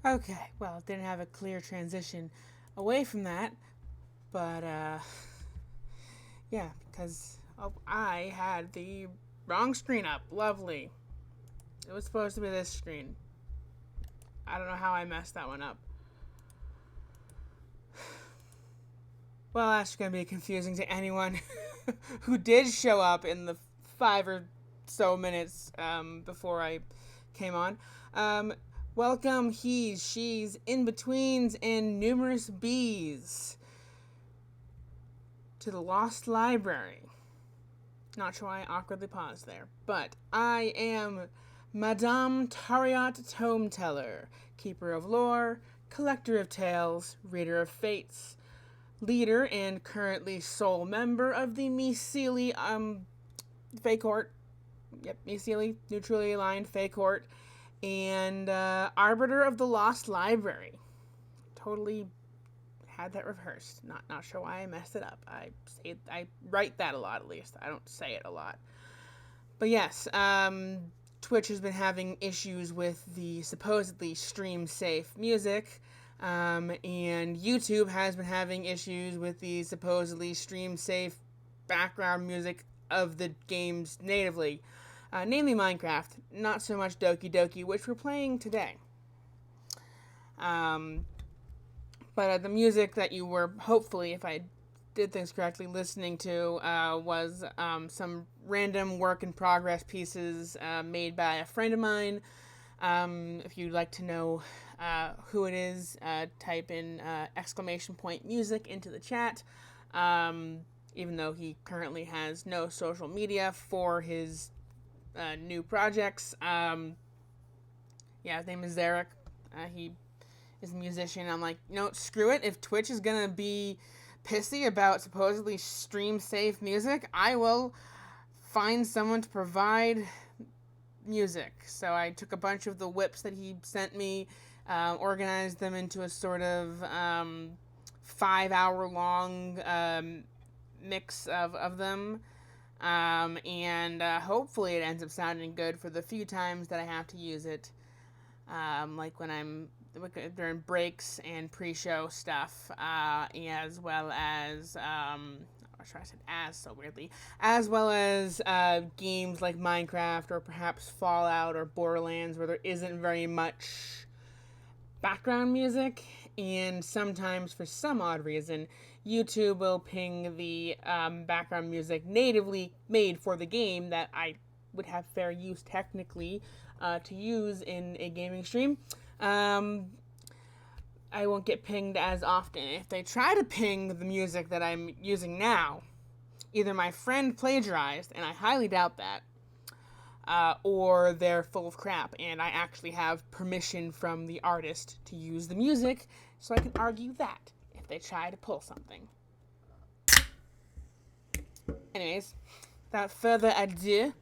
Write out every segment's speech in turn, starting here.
Okay, well, didn't have a clear transition away from that, but yeah, because I had the wrong screen up. Lovely. It was supposed to be this screen. I don't know how I messed that one up. Well, that's going to be confusing to anyone who did show up in the 5 or so minutes before I came on. Welcome, he's, she's, in-betweens, and numerous bees to the Lost Library. Not sure why I awkwardly paused there, but I am Madame Tariot Tometeller, keeper of lore, collector of tales, reader of fates, leader and currently sole member of the Myceli Fey Court. Yep, Myceli, neutrally aligned Fey Court, and arbiter of the Lost Library. Totally had that reversed. Not sure why I messed it up. I write that a lot, at least. I don't say it a lot. But yes, Twitch has been having issues with the supposedly stream-safe music, and YouTube has been having issues with the supposedly stream-safe background music of the games natively. Namely Minecraft, not so much Doki Doki, which we're playing today. But the music that you were, hopefully, if I did things correctly, listening to was some random work-in-progress pieces made by a friend of mine. If you'd like to know who it is, type in !music into the chat. Even though he currently has no social media for his new projects. Yeah, his name is Zarek. He is a musician. I'm like, screw it. If Twitch is gonna be pissy about supposedly stream-safe music, I will find someone to provide music. So I took a bunch of the whips that he sent me, organized them into a sort of 5-hour-long mix of them. And hopefully it ends up sounding good for the few times that I have to use it. Like when I'm during breaks and pre-show stuff, as well as I said as so weirdly, as well as games like Minecraft or perhaps Fallout or Borderlands, where there isn't very much background music, and sometimes for some odd reason YouTube will ping the background music natively made for the game that I would have fair use technically to use in a gaming stream. I won't get pinged as often. If they try to ping the music that I'm using now, either my friend plagiarized, and I highly doubt that, or they're full of crap, and I actually have permission from the artist to use the music, so I can argue that if they try to pull something. Anyways, without further ado,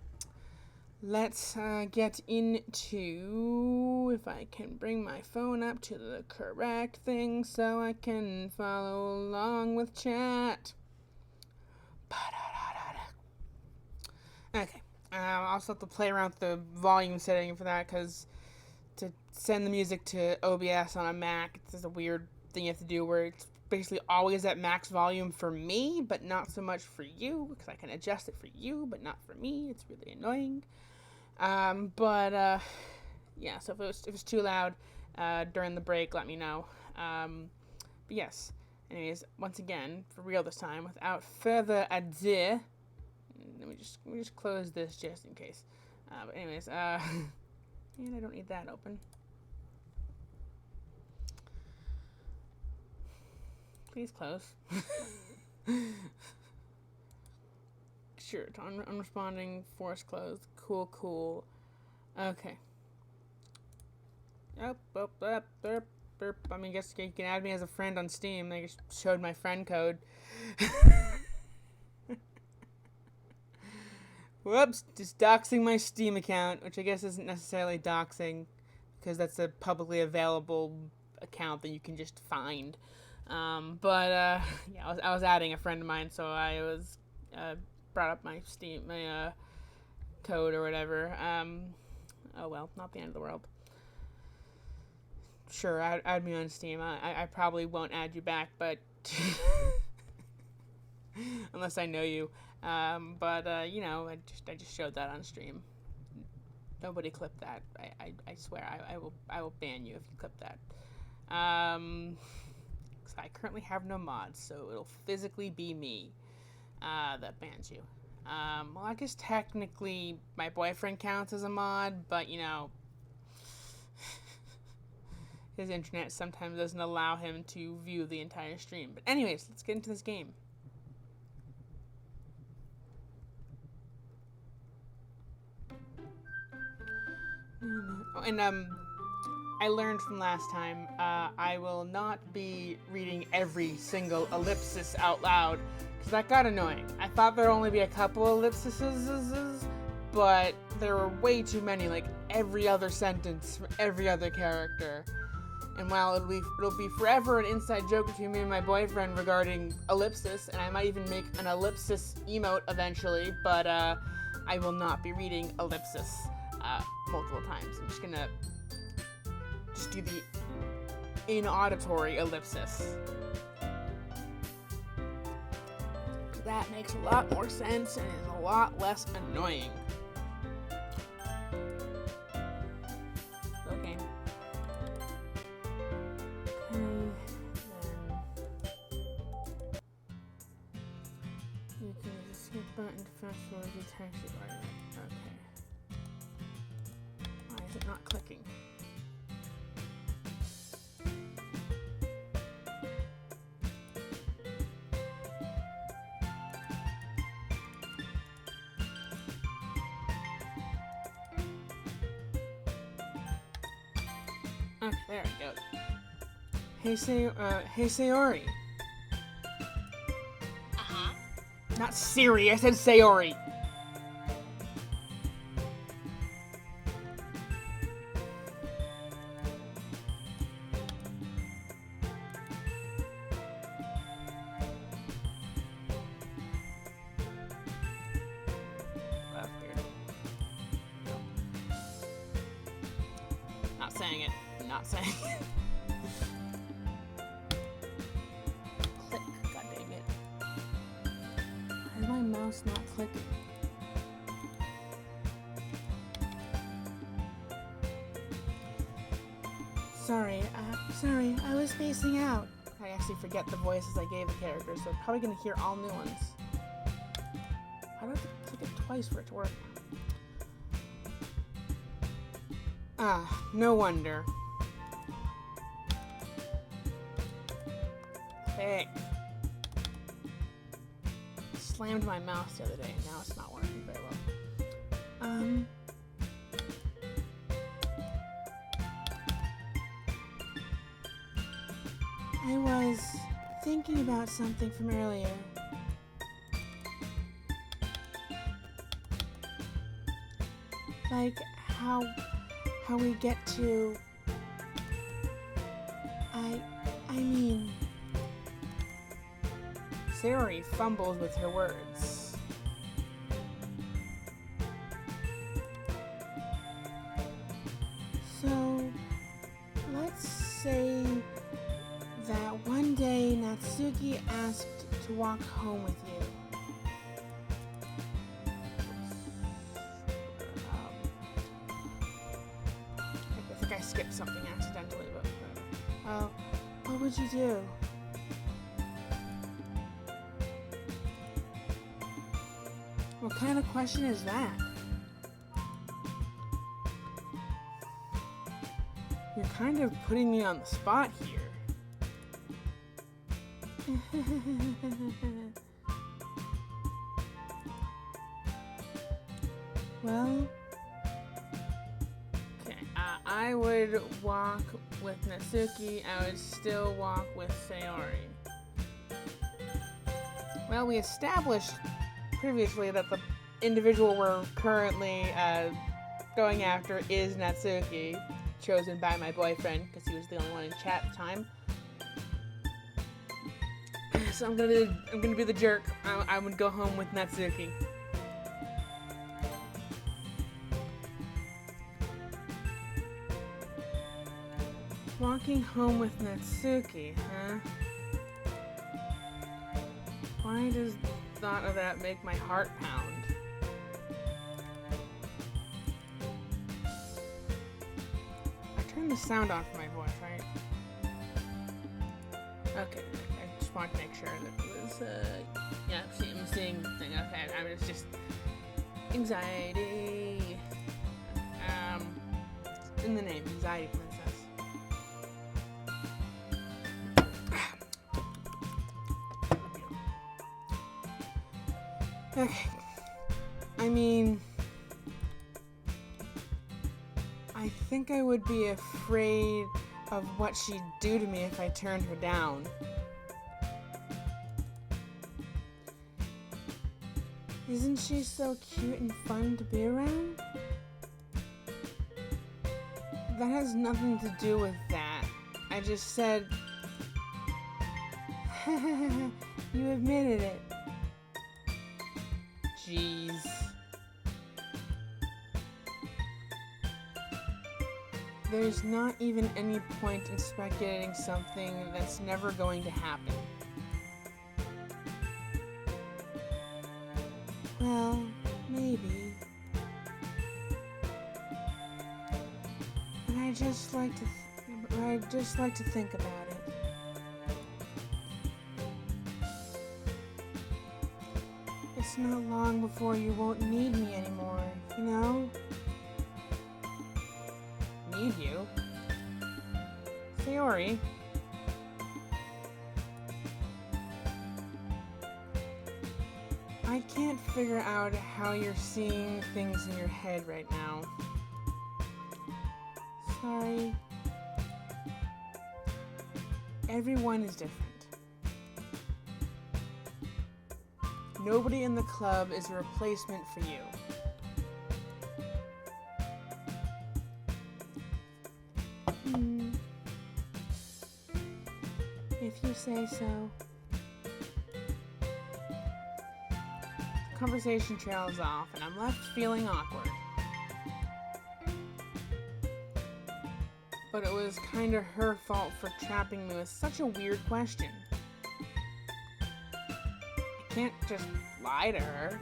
let's get into, if I can bring my phone up to the correct thing so I can follow along with chat. Okay, I'll also have to play around with the volume setting for that, because to send the music to OBS on a Mac, it's just a weird thing you have to do where it's basically always at max volume for me, but not so much for you, because I can adjust it for you, but not for me. It's really annoying. Yeah, so if it was too loud during the break, let me know. But yes, anyways, once again, for real this time, without further ado, let me just close this just in case. But anyways, and I don't need that open. Please close. Sure, unresponding, force closed. Cool. Okay. I mean, I guess you can add me as a friend on Steam. I just showed my friend code. Whoops, just doxing my Steam account, which I guess isn't necessarily doxing, because that's a publicly available account that you can just find. Yeah, I was adding a friend of mine, so I was brought up my Steam, my code or whatever. Oh well, not the end of the world. Sure, add me on Steam. I probably won't add you back, but unless I know you. You know, I just showed that on stream. Nobody clip that. I swear I will ban you if you clip that. 'Cause I currently have no mods, so it'll physically be me that bans you. Well, I guess technically my boyfriend counts as a mod, but you know, his internet sometimes doesn't allow him to view the entire stream. But anyways, let's get into this game. Oh, and I learned from last time, I will not be reading every single ellipsis out loud, because that got annoying. I thought there'd only be a couple ellipses, but there were way too many, like every other sentence for every other character. And while it'll be forever an inside joke between me and my boyfriend regarding ellipsis, and I might even make an ellipsis emote eventually, but I will not be reading ellipsis multiple times. I'm just gonna do the inauditory ellipsis. That makes a lot more sense and is a lot less annoying. Okay. You can use the skip button to fast forward the text argument. Okay. Why is it not clicking? Okay, there it goes. Hey Sayori. Uh-huh. Not Siri, I said Sayori. That's weird. Not saying it. Not saying it. Click, god dang it. Why is my mouse not clicking? Sorry, I was spacing out. I actually forget the voices I gave the characters, so I'm probably gonna hear all new ones. Why do I have to click it twice for it to work? Ah, no wonder. Hey. Slammed my mouse the other day, and now it's not working very well. I was thinking about something from earlier. Like how we get to... I mean... Sayori fumbles with her words. So, let's say that one day Natsuki asked to walk home with you. I think I skipped something accidentally, but what would you do? What kind of question is that? You're kind of putting me on the spot here. Well, okay, I would walk with Natsuki. I would still walk with Sayori. Well, we established previously that the individual we're currently going after is Natsuki, chosen by my boyfriend because he was the only one in chat at the time. so I'm gonna be the jerk. I would go home with Natsuki. Walking home with Natsuki, huh? Why does the thought of that make my heart pound? I turned the sound on for my voice, right? Okay, I just wanted to make sure that it was, yeah, I'm seeing the thing. Okay, I mean, it's just anxiety. In the name, anxiety princess. Okay. I mean, I think I would be afraid of what she'd do to me if I turned her down. Isn't she so cute and fun to be around? That has nothing to do with that. I just said, you admitted it. Jeez. There's not even any point in speculating something that's never going to happen. Well, maybe. But I just like to think about it. It's not long before you won't need me anymore, you know? Need you? Sayori. I can't figure out how you're seeing things in your head right now. Sorry. Everyone is different. Nobody in the club is a replacement for you. If you say so. The conversation trails off, and I'm left feeling awkward. But it was kinda her fault for trapping me with such a weird question. I can't just lie to her.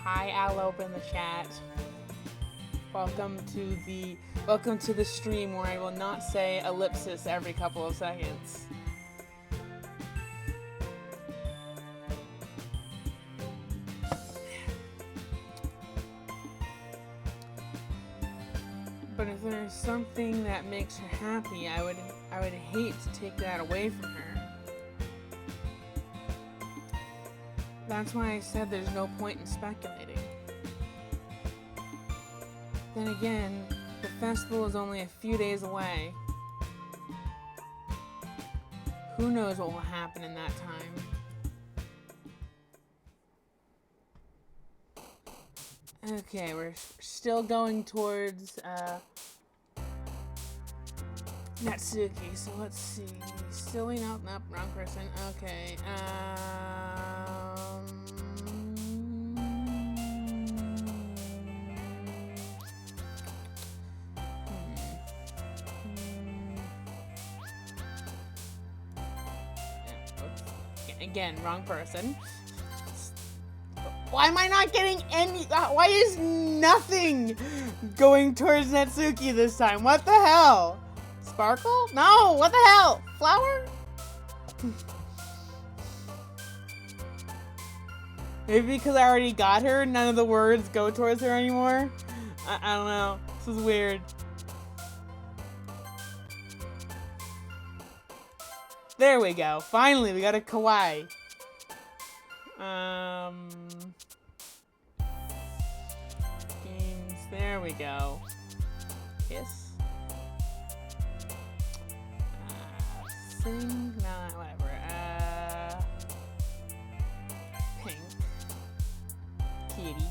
Hi, Alope in the chat. Welcome to the stream where I will not say ellipsis every couple of seconds. But if there's something that makes her happy, I would hate to take that away from her. That's why I said there's no point in speculating. Then again, the festival is only a few days away. Who knows what will happen in that time? Okay, we're still going towards Natsuki, so let's see. Silly, nope, wrong person. Okay, Again, wrong person. Why am I not getting any? Why is nothing going towards Natsuki this time? What the hell? Sparkle? No, what the hell? Flower? Maybe because I already got her, none of the words go towards her anymore? I don't know. This is weird. There we go. Finally, we got a kawaii. Games. There we go. Kiss. Sing. No, whatever. Pink. Kitty.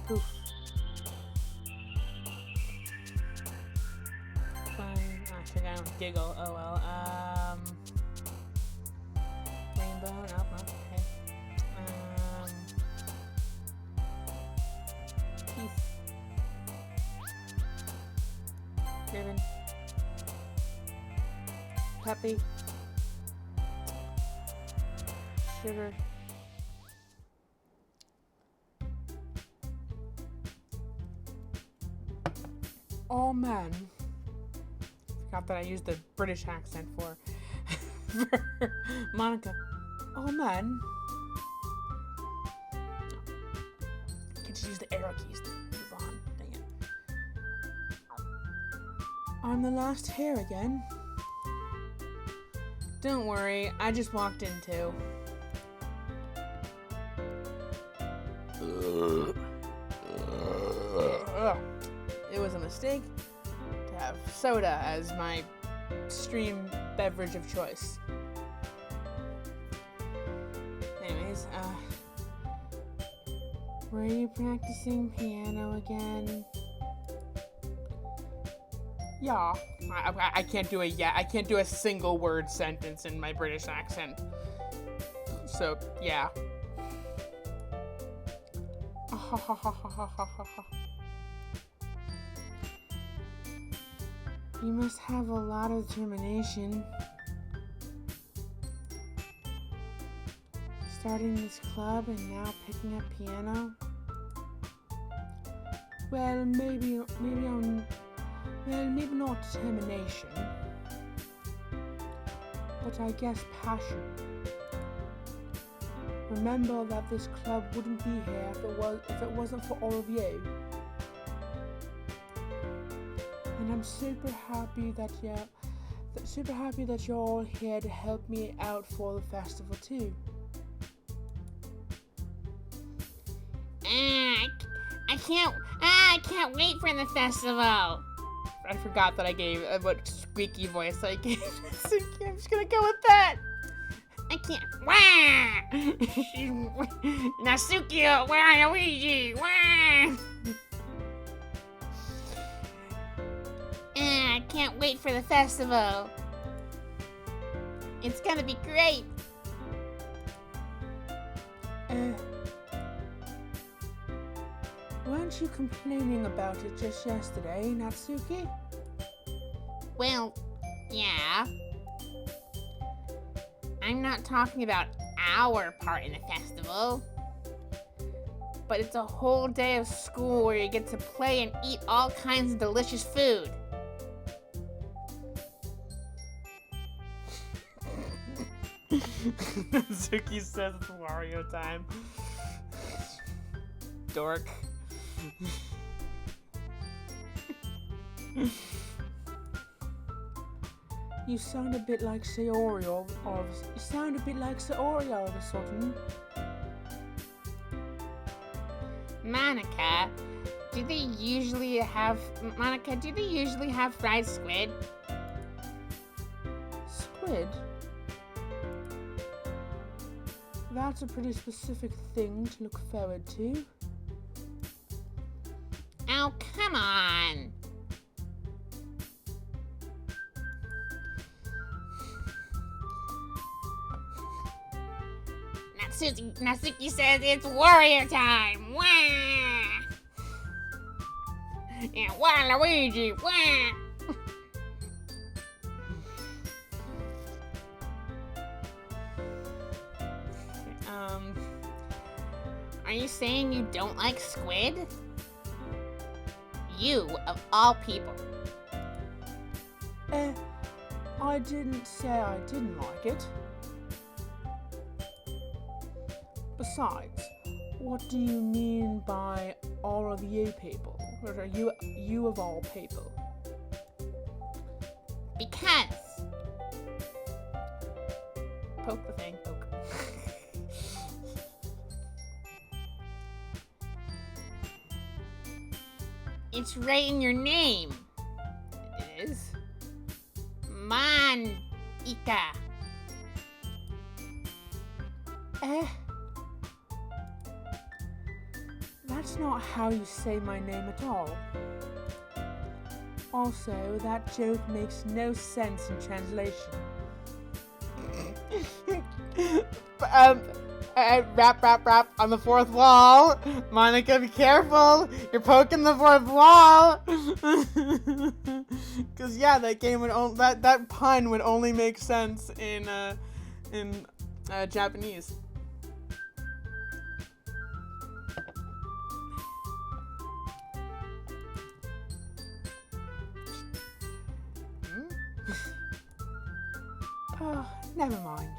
Poof. Fun. Actually, I don't giggle. Oh well. Rainbow. Nope, not okay. Peace. Ribbon. Peppy. Sugar. Oh man. Forgot that I used the British accent for Monica. Oh man. No. I can just use the arrow keys to move on. Dang it. I'm the last here again. Don't worry, I just walked in too. It was a mistake to have soda as my stream beverage of choice. Anyways, were you practicing piano again? Yeah. I can't do I can't do a single word sentence in my British accent. So, yeah. You must have a lot of determination. Starting this club and now picking up piano. Well, maybe not determination, but I guess passion. Remember that this club wouldn't be here if it wasn't for all of you. And I'm super happy that you're all here to help me out for the festival too. I can't wait for the festival. I forgot that I gave what squeaky voice I gave. I'm just gonna go with that. I can't. Wah! Natsuki, wah, Luigi, wah! I can't wait for the festival. It's gonna be great. Weren't you complaining about it just yesterday, Natsuki? Well, yeah. I'm not talking about our part in the festival. But it's a whole day of school where you get to play and eat all kinds of delicious food. Natsuki says it's Wario time. Dork. You sound a bit like Sayori all of a sudden. Monica, do they usually have fried squid? Squid? That's a pretty specific thing to look forward to. Oh, come on. Natsuki says it's warrior time. Wah! And wah, Luigi, wah! Are you saying you don't like squid? You, of all people. I didn't say I didn't like it. Besides, what do you mean by all of you people? Or are you of all people? Because. Poke the thing, poke. It's right in your name. It is. Monica. That's not how you say my name at all. Also, that joke makes no sense in translation. Rap on the fourth wall. Monica, be careful. You're poking the fourth wall. Cause yeah, that game would that pun would only make sense in Japanese. Oh, never mind.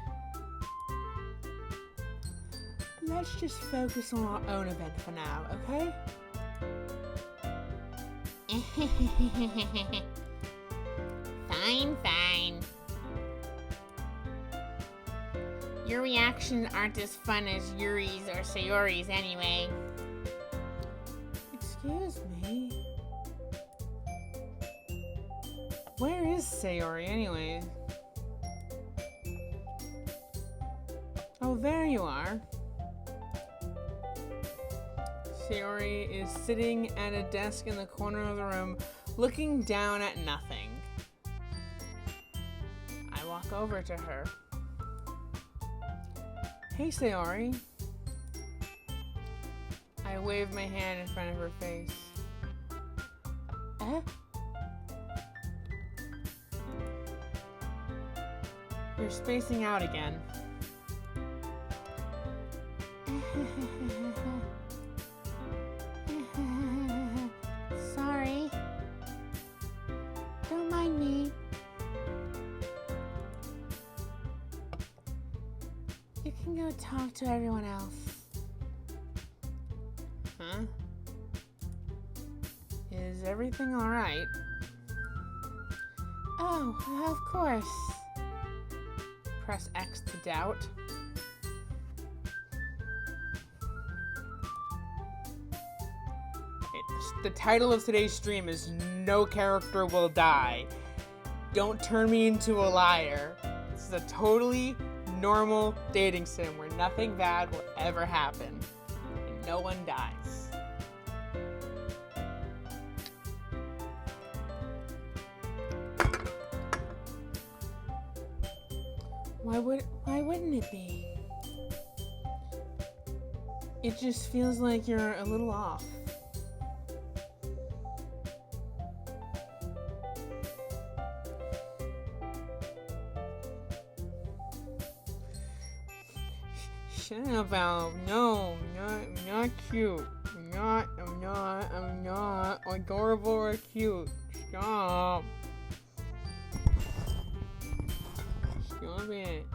Let's just focus on our own event for now, okay? Fine. Your reactions aren't as fun as Yuri's or Sayori's anyway. Excuse me? Where is Sayori anyway? Oh, there you are. Sayori is sitting at a desk in the corner of the room, looking down at nothing. I walk over to her. Hey, Sayori. I wave my hand in front of her face. Eh? You're spacing out again. Sorry. Don't mind me. You can go talk to everyone else. Huh? Is everything alright? Oh, of course. Press X to doubt. The title of today's stream is No Character Will Die. Don't turn me into a liar. This is a totally normal dating sim where nothing bad will ever happen and no one dies. Why wouldn't it be? It just feels like you're a little off. Shut up, Al. No, not cute. I'm not adorable or cute. Stop. Stop it.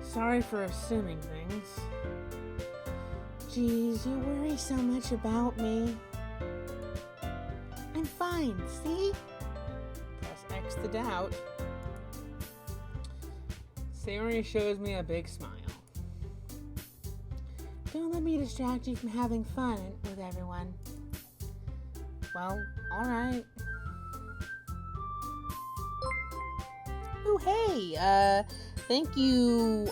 Sorry for assuming things. Jeez, you worry so much about me. I'm fine, see? Press X to doubt. Sayori shows me a big smile. Don't let me distract you from having fun with everyone. Well, alright. Oh, hey, thank you,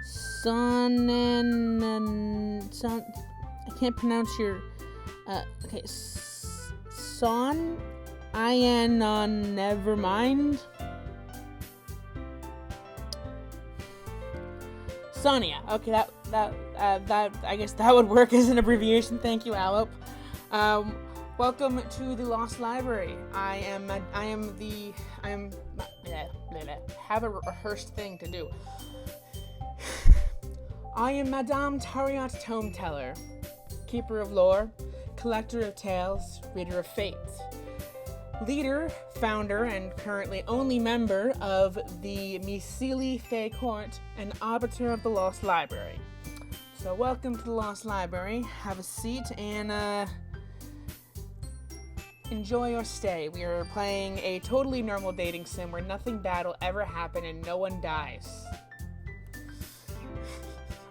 Son, I can't pronounce your, okay, Son, never mind. Sonia. Okay, that I guess that would work as an abbreviation. Thank you, Alop. Welcome to the Lost Library. I have a rehearsed thing to do. I am Madame Tariat Tometeller, keeper of lore, collector of tales, reader of fates, leader, founder, and currently only member of the Misili Fey Court and arbiter of the Lost Library. So welcome to the Lost Library. Have a seat and enjoy your stay. We are playing a totally normal dating sim where nothing bad will ever happen and no one dies.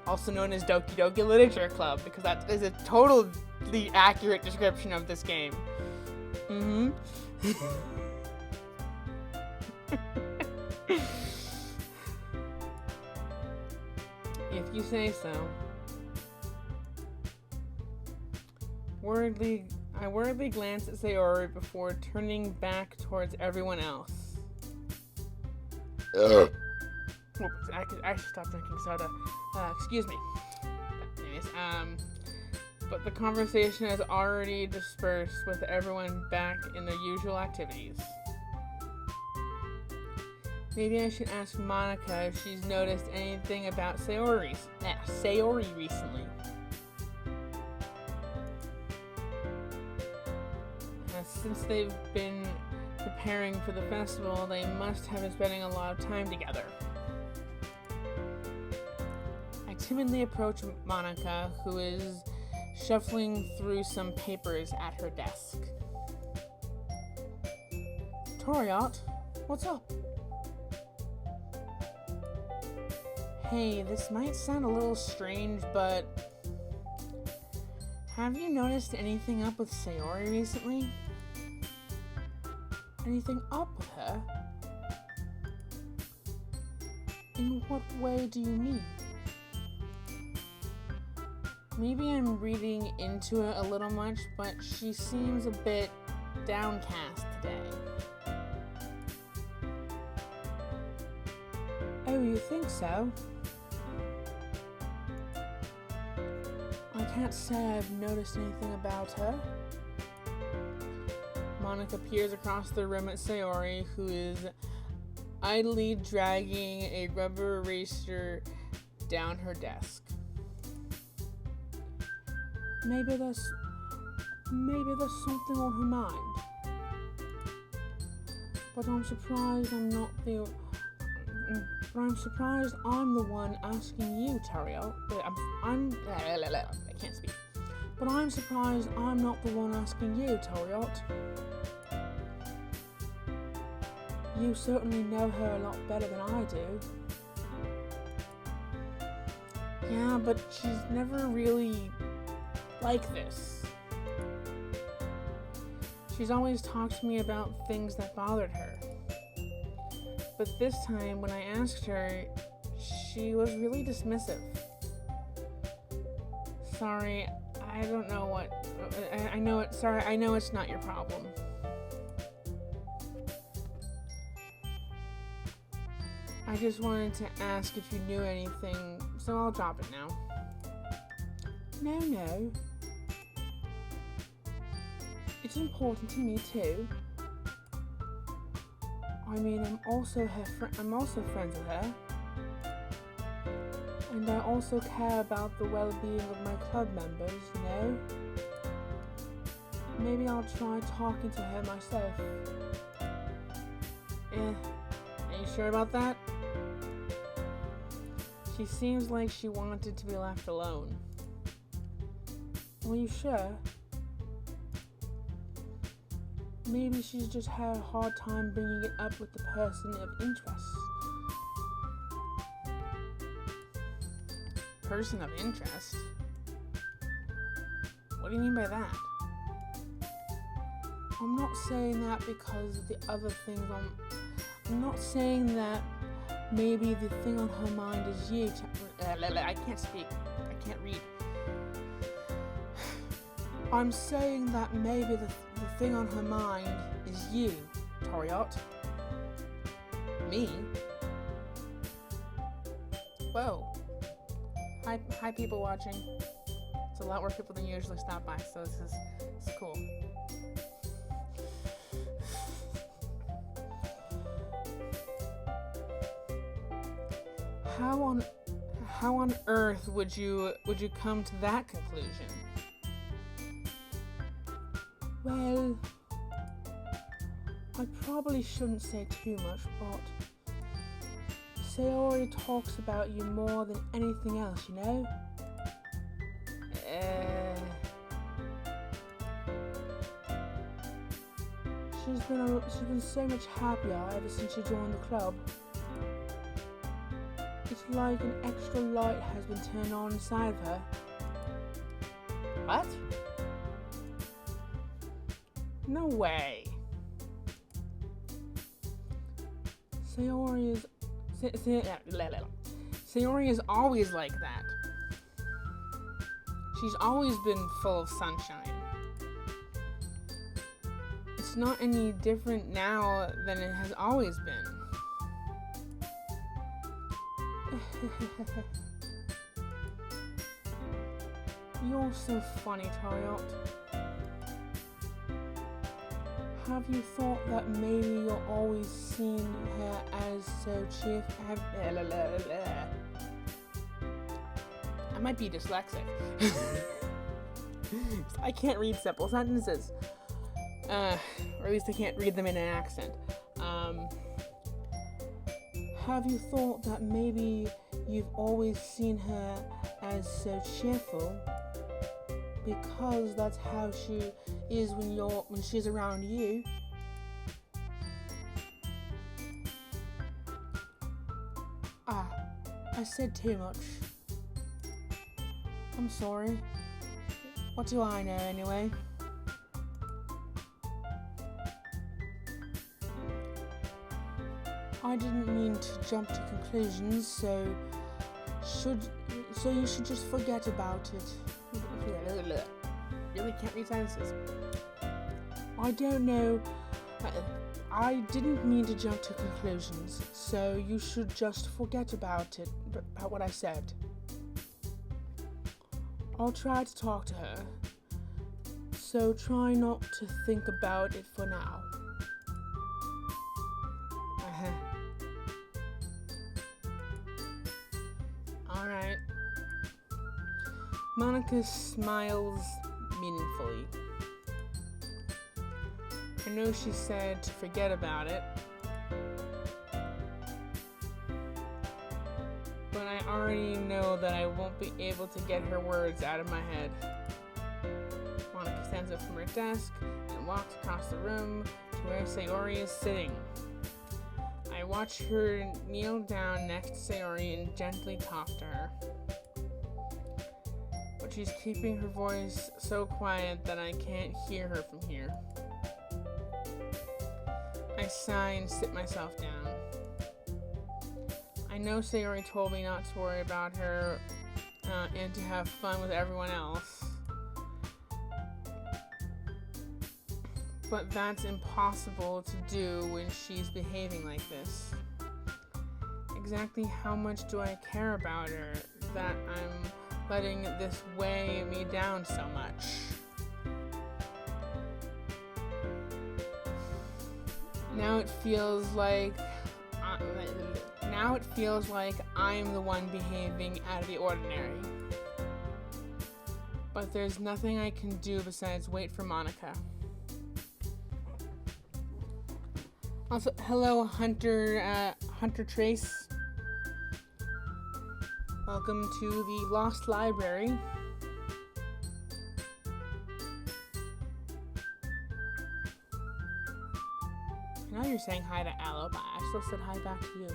Also known as Doki Doki Literature Club, because that is a totally accurate description of this game. If you say so. I worriedly glance at Sayori before turning back towards everyone else. Oops, I should stop drinking soda. Excuse me. Anyways, but the conversation has already dispersed with everyone back in their usual activities. Maybe I should ask Monica if she's noticed anything about Sayori recently. Since they've been preparing for the festival, they must have been spending a lot of time together. I timidly approach Monica, who is shuffling through some papers at her desk. Toriot, what's up? Hey, this might sound a little strange, but have you noticed anything up with Sayori recently? Anything up with her? In what way do you mean? Maybe I'm reading into it a little much, but she seems a bit downcast today. Oh, you think so? I can't say I've noticed anything about her. Monica peers across the room at Sayori, who is idly dragging a rubber eraser down her desk. Maybe there's something on her mind. But I'm surprised I'm the one asking you, Tario. I can't speak. But I'm surprised I'm not the one asking you, Toriot. You certainly know her a lot better than I do. Yeah, but she's never really like this. She's always talked to me about things that bothered her. But this time, when I asked her, she was really dismissive. Sorry, I don't know what... I know it's not your problem. I just wanted to ask if you knew anything, so I'll drop it now. No. It's important to me too. I mean, I'm also friends with her. And I also care about the well-being of my club members, you know? Maybe I'll try talking to her myself. Are you sure about that? She seems like she wanted to be left alone. Are you sure? Maybe she's just had a hard time bringing it up with the person of interest. Person of interest? What do you mean by that? I'm not saying that because of the other things I'm not saying that maybe the thing on her mind is you. I can't speak. I can't read. I'm saying that maybe the thing on her mind is you, Toriot. Me? Whoa. Hi people watching. It's a lot more people than usually stop by, so this is cool. How on earth would you come to that conclusion? Well, I probably shouldn't say too much, but Sayori talks about you more than anything else, you know? She's been so much happier ever since she joined the club. It's like an extra light has been turned on inside of her. What? No way. Sayori is Sayori is always like that. She's always been full of sunshine. It's not any different now than it has always been. You're so funny, Tariot. Have you thought that maybe you're always seeing her as so cheerful? I might be dyslexic. I can't read simple sentences. Or at least I can't read them in an accent. Have you thought that maybe you've always seen her as so cheerful? Because that's how she is when she's around you. I said too much. I'm sorry. What do I know anyway? I didn't mean to jump to conclusions, so you should just forget about it. Really can't read sentences. I don't know. I didn't mean to jump to conclusions, so you should just forget about it, about what I said. I'll try to talk to her, so try not to think about it for now. Alright. Monica smiles meaningfully. I know she said to forget about it, but I already know that I won't be able to get her words out of my head. Monica stands up from her desk and walks across the room to where Sayori is sitting. I watch her kneel down next to Sayori and gently talk to her. But she's keeping her voice so quiet that I can't hear her from here. I sigh and sit myself down. I know Sayori told me not to worry about her and to have fun with everyone else. But that's impossible to do when she's behaving like this. Exactly how much do I care about her that I'm letting this weigh me down so much? Now it feels like I'm the one behaving out of the ordinary. But there's nothing I can do besides wait for Monica. Also, hello, Hunter Trace. Welcome to the Lost Library. Now you're saying hi to Aloe, but I still said hi back to you.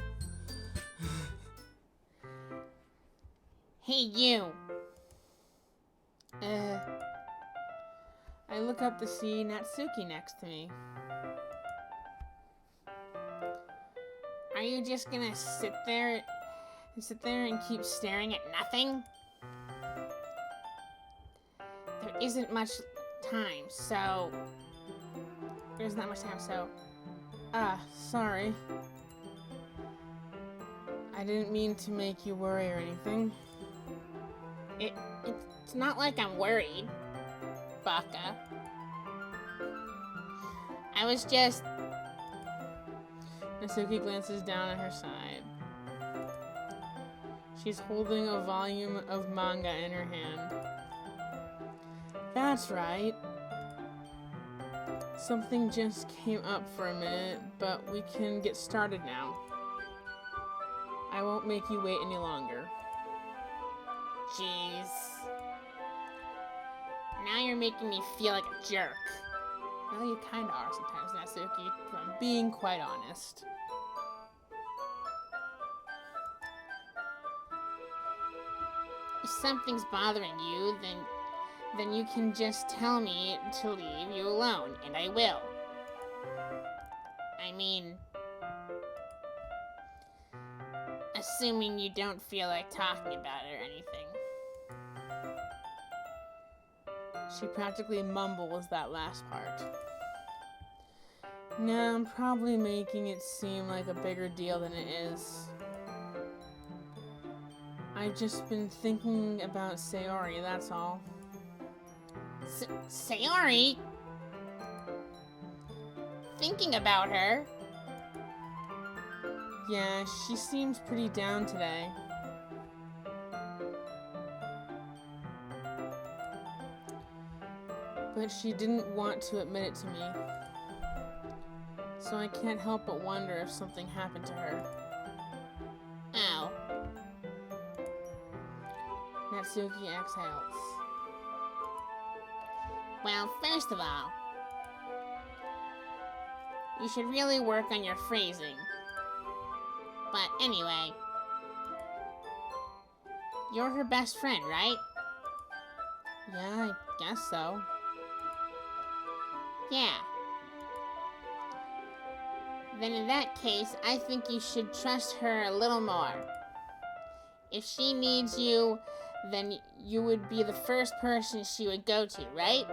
Hey, you. I look up to see Natsuki next to me. Are you just gonna sit there and keep staring at nothing? There isn't much time, so... There's not much time, so... sorry. I didn't mean to make you worry or anything. It's not like I'm worried, Baka. I was just... Natsuki glances down at her side. She's holding a volume of manga in her hand. That's right. Something just came up for a minute, but we can get started now. I won't make you wait any longer. Jeez. Now you're making me feel like a jerk. Well, you kinda are sometimes, Natsuki, if I'm being quite honest. If something's bothering you, then you can just tell me to leave you alone, and I will. I mean, Assuming you don't feel like talking about it or anything. She practically mumbles that last part. No, I'm probably making it seem like a bigger deal than it is. I've just been thinking about Sayori, that's all. Sayori? Thinking about her? Yeah, she seems pretty down today. But she didn't want to admit it to me. So I can't help but wonder if something happened to her. Oh. Natsuki exhales. Well, first of all, you should really work on your phrasing. But anyway, you're her best friend, right? Yeah, I guess so. Yeah. Then in that case, I think you should trust her a little more. If she needs you, then you would be the first person she would go to, right?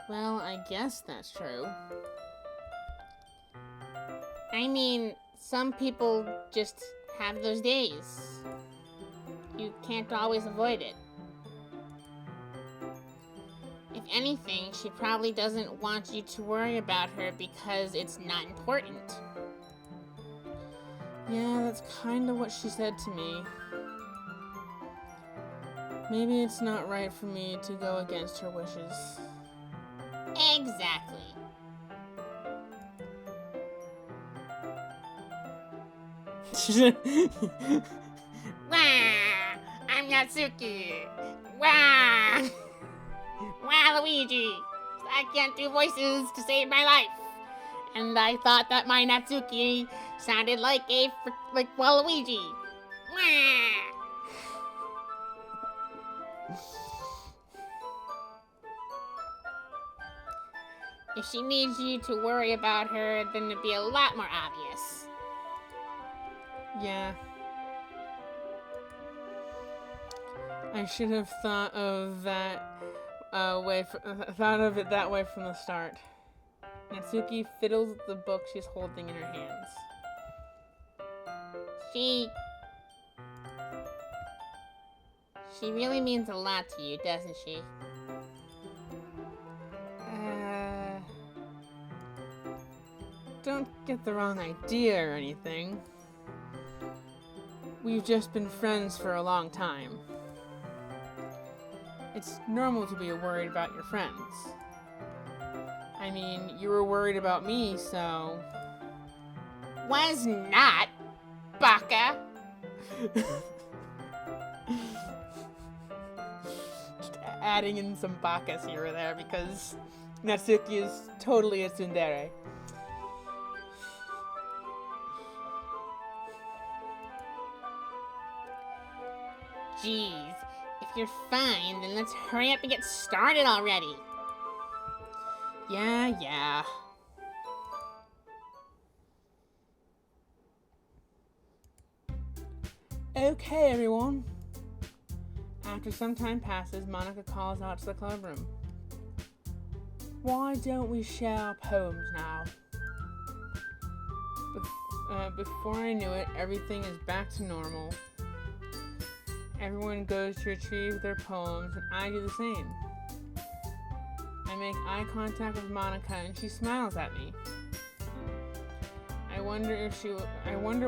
Well, I guess that's true. I mean, some people just have those days. You can't always avoid it. If anything, she probably doesn't want you to worry about her because it's not important. Yeah, that's kind of what she said to me. Maybe it's not right for me to go against her wishes. Exactly. Wah! I'm Natsuki! Wah! Wah, Luigi! I can't do voices to save my life! And I thought that my Natsuki sounded like Waluigi! Wah! If she needs you to worry about her, then it'd be a lot more obvious. Yeah. I should have thought of that thought of it that way from the start. Natsuki fiddles with the book she's holding in her hands. She really means a lot to you, doesn't she? Don't get the wrong idea or anything. We've just been friends for a long time. It's normal to be worried about your friends. I mean, you were worried about me, so... Was not, baka! Just adding in some bakas here or there because Natsuki is totally a tsundere. Jeez, if you're fine, then let's hurry up and get started already. Yeah. Okay, everyone. After some time passes, Monica calls out to the club room. Why don't we share our poems now? Before I knew it, everything is back to normal. Everyone goes to retrieve their poems, and I do the same. I make eye contact with Monica, and she smiles at me. I wonder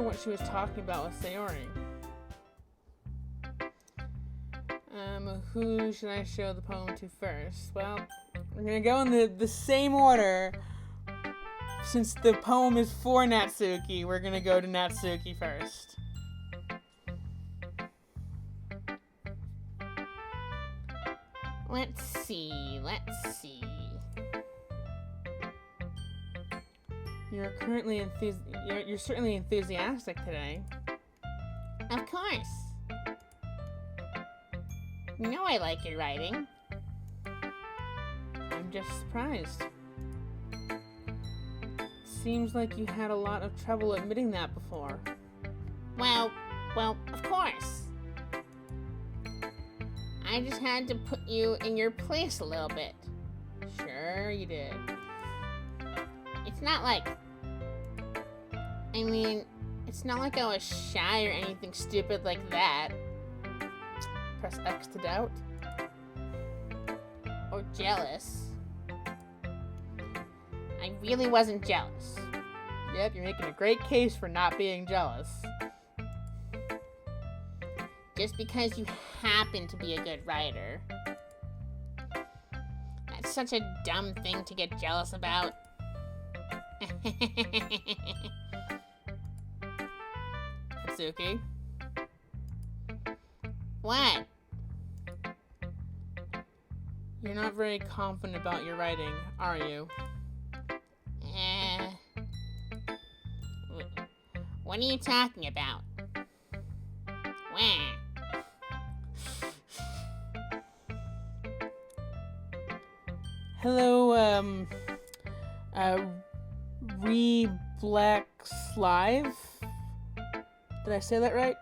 what she was talking about with Sayori. Who should I show the poem to first? Well, we're gonna go in the same order. Since the poem is for Natsuki, we're gonna go to Natsuki first. Let's see. You're certainly enthusiastic today. Of course. You know I like your writing. I'm just surprised. seems like you had a lot of trouble admitting that before. Well, of course. I just had to put you in your place a little bit. Sure you did. It's not like... it's not like I was shy or anything stupid like that. Press X to doubt. Or jealous. I really wasn't jealous. Yep, you're making a great case for not being jealous. Just because you happen to be a good writer. That's such a dumb thing to get jealous about. Natsuki? What? You're not very confident about your writing, are you? What are you talking about? Wah. Hello, Reblex Live? Did I say that right?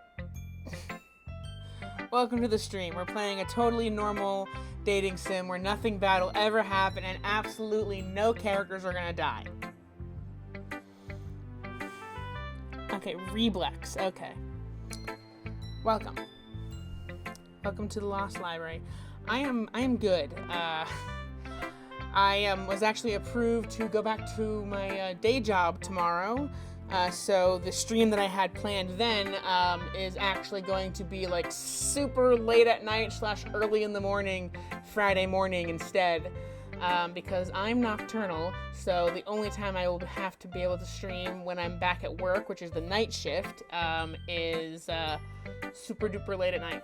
Welcome to the stream. We're playing a totally normal dating sim where nothing bad will ever happen and absolutely no characters are gonna die. Okay, Reblex. Okay. Welcome. Welcome to the Lost Library. I am good. I was actually approved to go back to my day job tomorrow. So the stream that I had planned then is actually going to be like super late at night / early in the morning, Friday morning instead, because I'm nocturnal. So the only time I will have to be able to stream when I'm back at work, which is the night shift, is super duper late at night.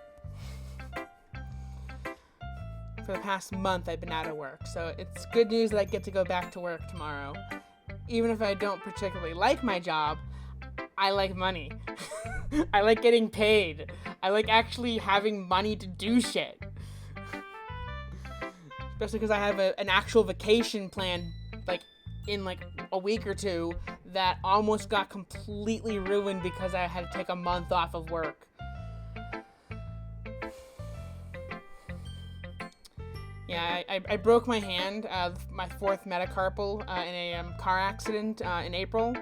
For the past month, I've been out of work, so it's good news that I get to go back to work tomorrow. Even if I don't particularly like my job, I like money. I like getting paid. I like actually having money to do shit. Especially because I have an actual vacation planned, like, in like a week or two that almost got completely ruined because I had to take a month off of work. Yeah, I broke my hand, my 4th metacarpal, in a car accident in April.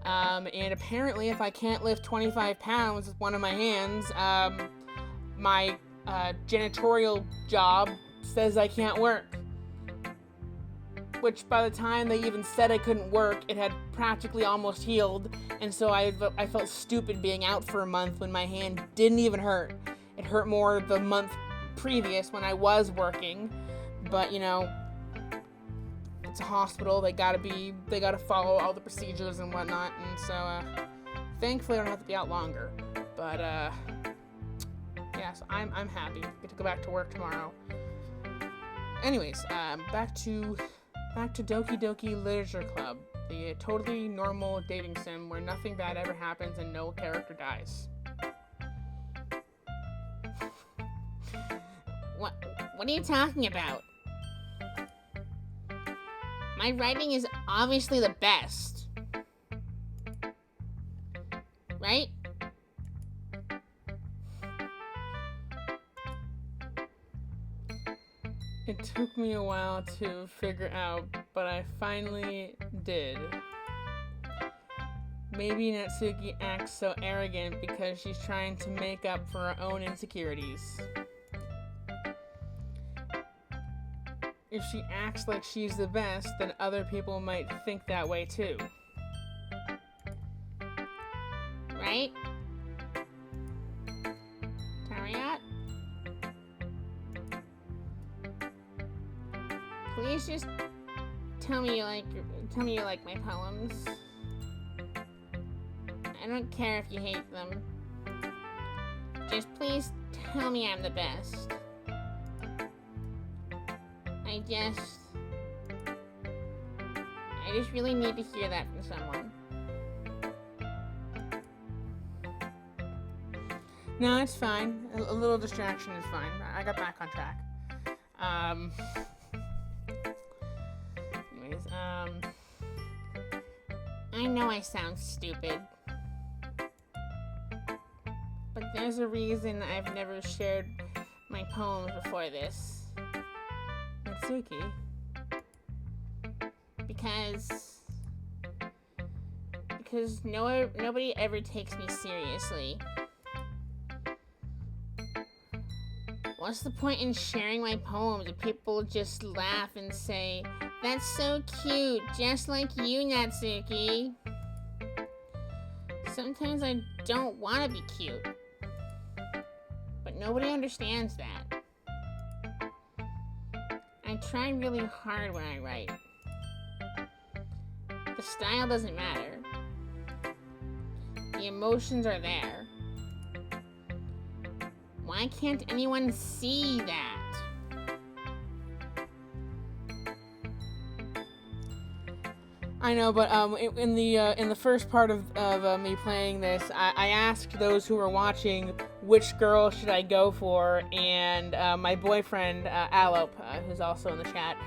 And apparently if I can't lift 25 pounds with one of my hands, my janitorial job says I can't work. Which by the time they even said I couldn't work, it had practically almost healed. And so I felt stupid being out for a month when my hand didn't even hurt. It hurt more the month previous when I was working, but you know, it's a hospital. They gotta follow all the procedures and whatnot, and so thankfully I don't have to be out longer. But yeah, so I'm happy. Get to go back to work tomorrow. Anyways, back to Doki Doki Literature Club, the totally normal dating sim where nothing bad ever happens and no character dies. What are you talking about? My writing is obviously the best. Right? It took me a while to figure out, but I finally did. Maybe Natsuki acts so arrogant because she's trying to make up for her own insecurities. If she acts like she's the best, then other people might think that way too. Right? Tariot? Please just tell me you like my poems. I don't care if you hate them. Just please tell me I'm the best. I just really need to hear that from someone. No, it's fine. A little distraction is fine. I got back on track. Anyways, know I sound stupid. But there's a reason I've never shared my poems before this. Natsuki? Because nobody ever takes me seriously. What's the point in sharing my poems if people just laugh and say, "That's so cute, just like you, Natsuki"? Sometimes I don't want to be cute. But nobody understands that. I try really hard when I write. The style doesn't matter. The emotions are there. Why can't anyone see that? I know, but in the first part of me playing this, I asked those who were watching which girl should I go for, and my boyfriend Alop, who's also in the chat,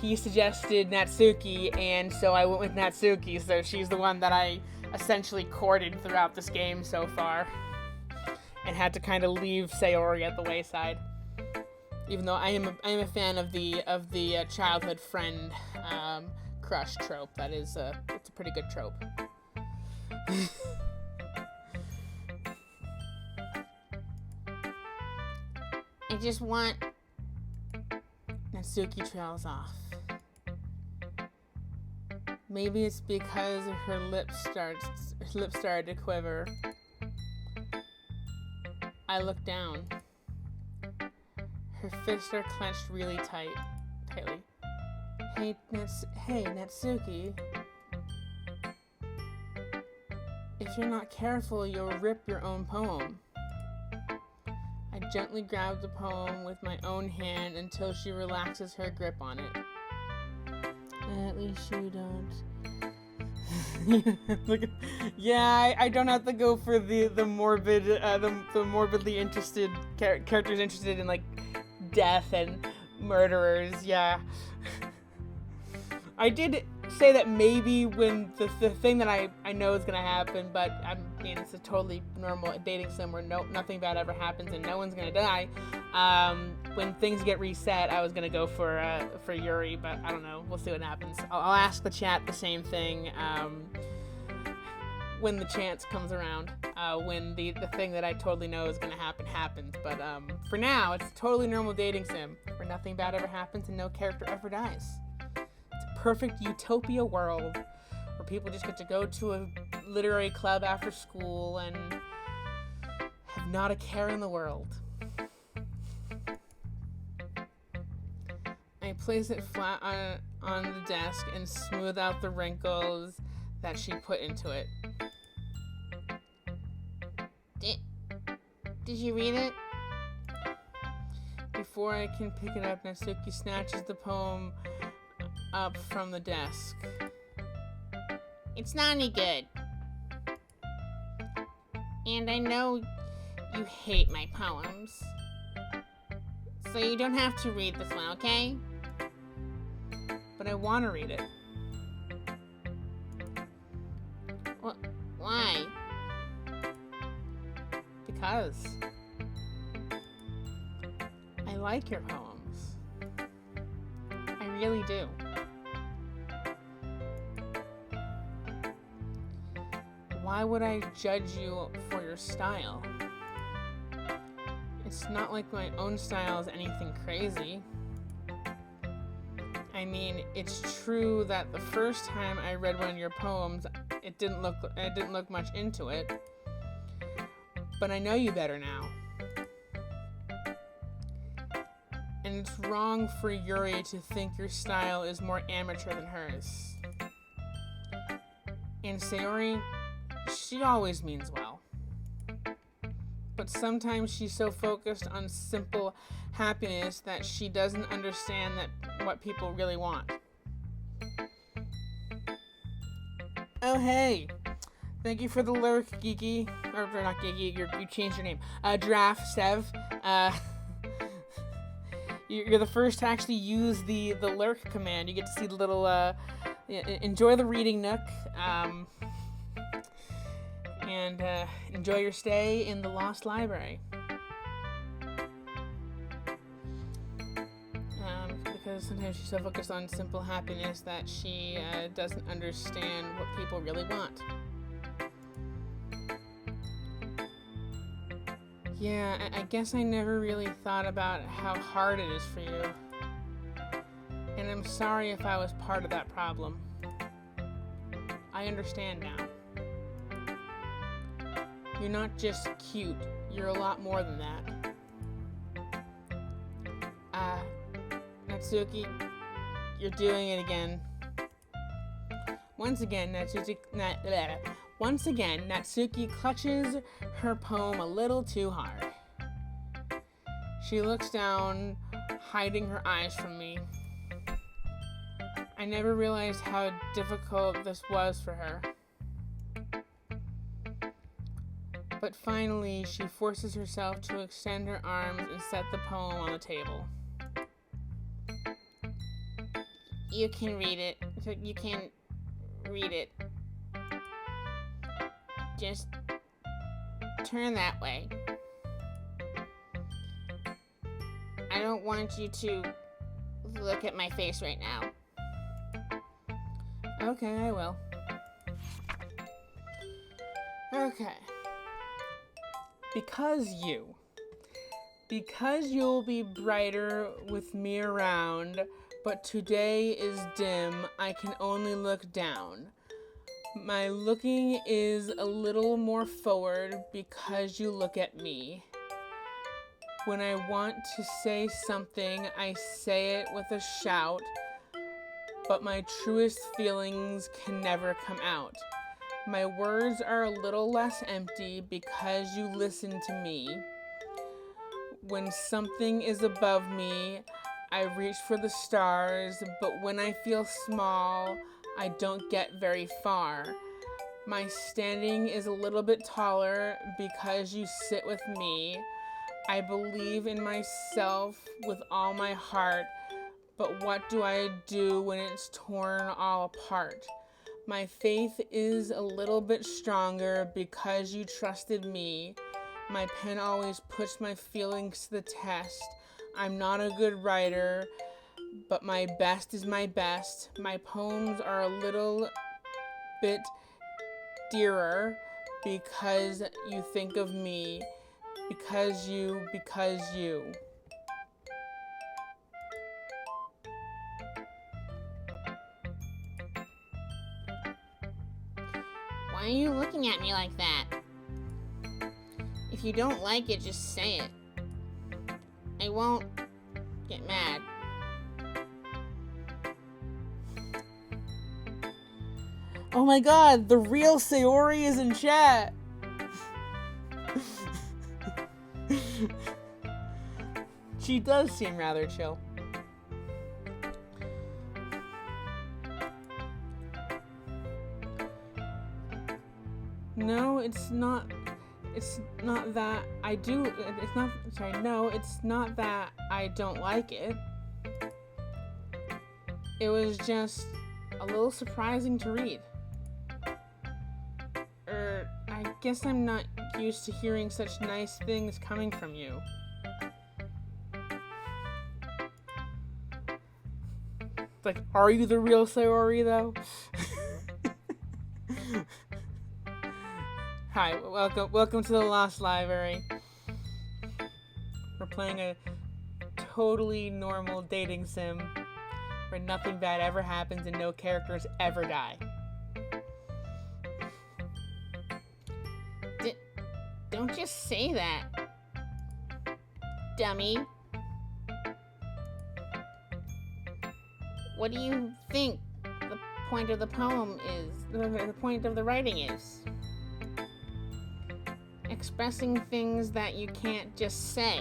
he suggested Natsuki, and so I went with Natsuki. So she's the one that I essentially courted throughout this game so far, and had to kind of leave Sayori at the wayside. Even though I am a fan of the childhood friend crush trope. That is it's a pretty good trope. I just want Natsuki trails off. Maybe it's because her lips started to quiver. I look down. Her fists are clenched really tightly. Hey, Natsuki. If you're not careful, you'll rip your own poem. I gently grab the poem with my own hand until she relaxes her grip on it. At least you don't. Yeah, I don't have to go for the morbid, the morbidly interested characters interested in like death and murderers. Yeah. I did say that maybe when the thing that I know is gonna happen, but I mean it's a totally normal dating sim where nothing bad ever happens and no one's gonna die. When things get reset, I was gonna go for Yuri, but I don't know. We'll see what happens. I'll ask the chat the same thing when the chance comes around. When the thing that I totally know is gonna happen happens. But for now, it's a totally normal dating sim where nothing bad ever happens and no character ever dies. Perfect utopia world where people just get to go to a literary club after school and have not a care in the world. I place it flat on the desk and smooth out the wrinkles that she put into it. Did you read it? Before I can pick it up, Natsuki snatches the poem up from the desk. It's not any good. And I know you hate my poems. So you don't have to read this one, okay? But I want to read it. Why? Because I like your poems. I really do. Why would I judge you for your style? It's not like my own style is anything crazy. I mean, it's true that the first time I read one of your poems, I didn't look much into it. But I know you better now. And it's wrong for Yuri to think your style is more amateur than hers. And Sayori, she always means well. But sometimes she's so focused on simple happiness that she doesn't understand what people really want. Oh, hey. Thank you for the lurk, Geeky. Or not Geeky, you changed your name. Giraffe, Sev. You're the first to actually use the lurk command. You get to see the enjoy the reading nook, and enjoy your stay in the Lost Library. Because sometimes she's so focused on simple happiness that she doesn't understand what people really want. Yeah, I guess I never really thought about how hard it is for you. And I'm sorry if I was part of that problem. I understand now. You're not just cute, you're a lot more than that. Natsuki, you're doing it again. Once again, Natsuki clutches her poem a little too hard. She looks down, hiding her eyes from me. I never realized how difficult this was for her. But finally, she forces herself to extend her arms and set the poem on the table. You can read it. You can read it. Just turn that way. I don't want you to look at my face right now. Okay, I will. Okay. Because you'll be brighter with me around, but today is dim, I can only look down. My looking is a little more forward because you look at me. When I want to say something, I say it with a shout, but my truest feelings can never come out. My words are a little less empty because you listen to me. When something is above me, I reach for the stars, but when I feel small, I don't get very far. My standing is a little bit taller because you sit with me. I believe in myself with all my heart, but what do I do when it's torn all apart? My faith is a little bit stronger because you trusted me. My pen always puts my feelings to the test. I'm not a good writer, but my best is my best. My poems are a little bit dearer because you think of me. Because you. Why are you looking at me like that? If you don't like it, just say it. I won't get mad. Oh my god, the real Sayori is in chat! She does seem rather chill. No, it's not that I do, no, it's not that I don't like it. It was just a little surprising to read. I guess I'm not used to hearing such nice things coming from you. It's like, are you the real Sayori, though? Hi, welcome to the Lost Library. We're playing a totally normal dating sim where nothing bad ever happens and no characters ever die. Don't just say that, dummy. What do you think the point of the poem is? The point of the writing is? Expressing things that you can't just say.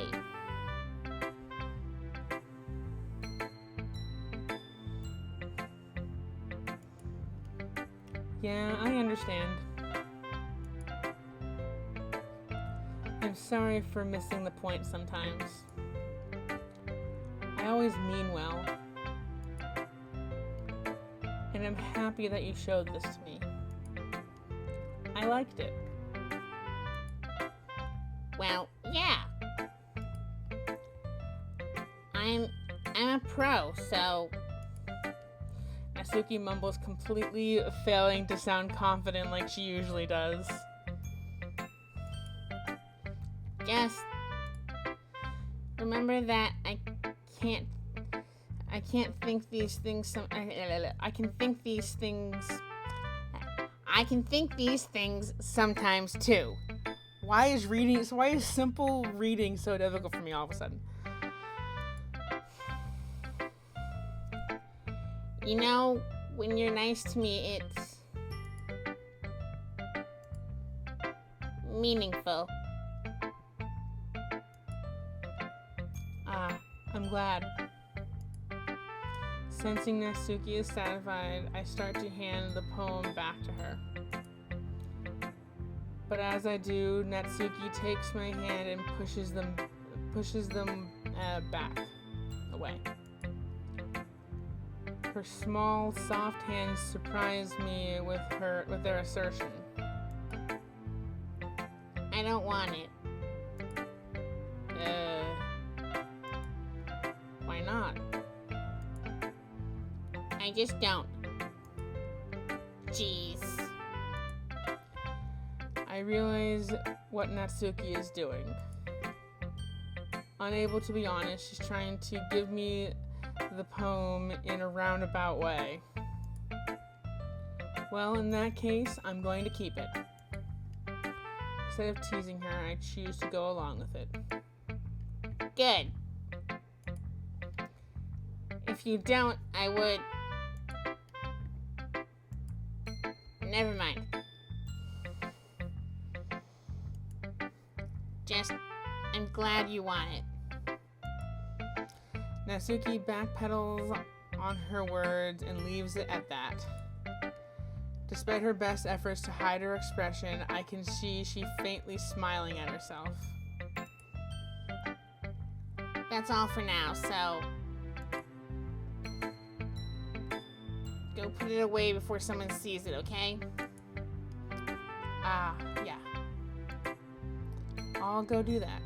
Yeah, I understand. I'm sorry for missing the point sometimes. I always mean well. and I'm happy that you showed this to me. I liked it. Well, yeah. I'm a pro, so Natsuki mumbles, completely failing to sound confident like she usually does. just remember that I can't think these things I can think these things sometimes too. Why is simple reading so difficult for me all of a sudden? You know, when you're nice to me, it's meaningful. I'm glad. Sensing Natsuki is satisfied, I start to hand the poem back to her. But as I do, Natsuki takes my hand and pushes them back, away. Her small, soft hands surprise me with their assertion. I don't want it. Why not? I just don't. Jeez. I realize what Natsuki is doing. Unable to be honest, she's trying to give me the poem in a roundabout way. Well, in that case, I'm going to keep it. Instead of teasing her, I choose to go along with it. Good. If you don't, I would... Never mind. Just, I'm glad you want it. Natsuki backpedals on her words and leaves it at that. Despite her best efforts to hide her expression, I can see she faintly smiling at herself. That's all for now, so... Go put it away before someone sees it, okay? Yeah. I'll go do that.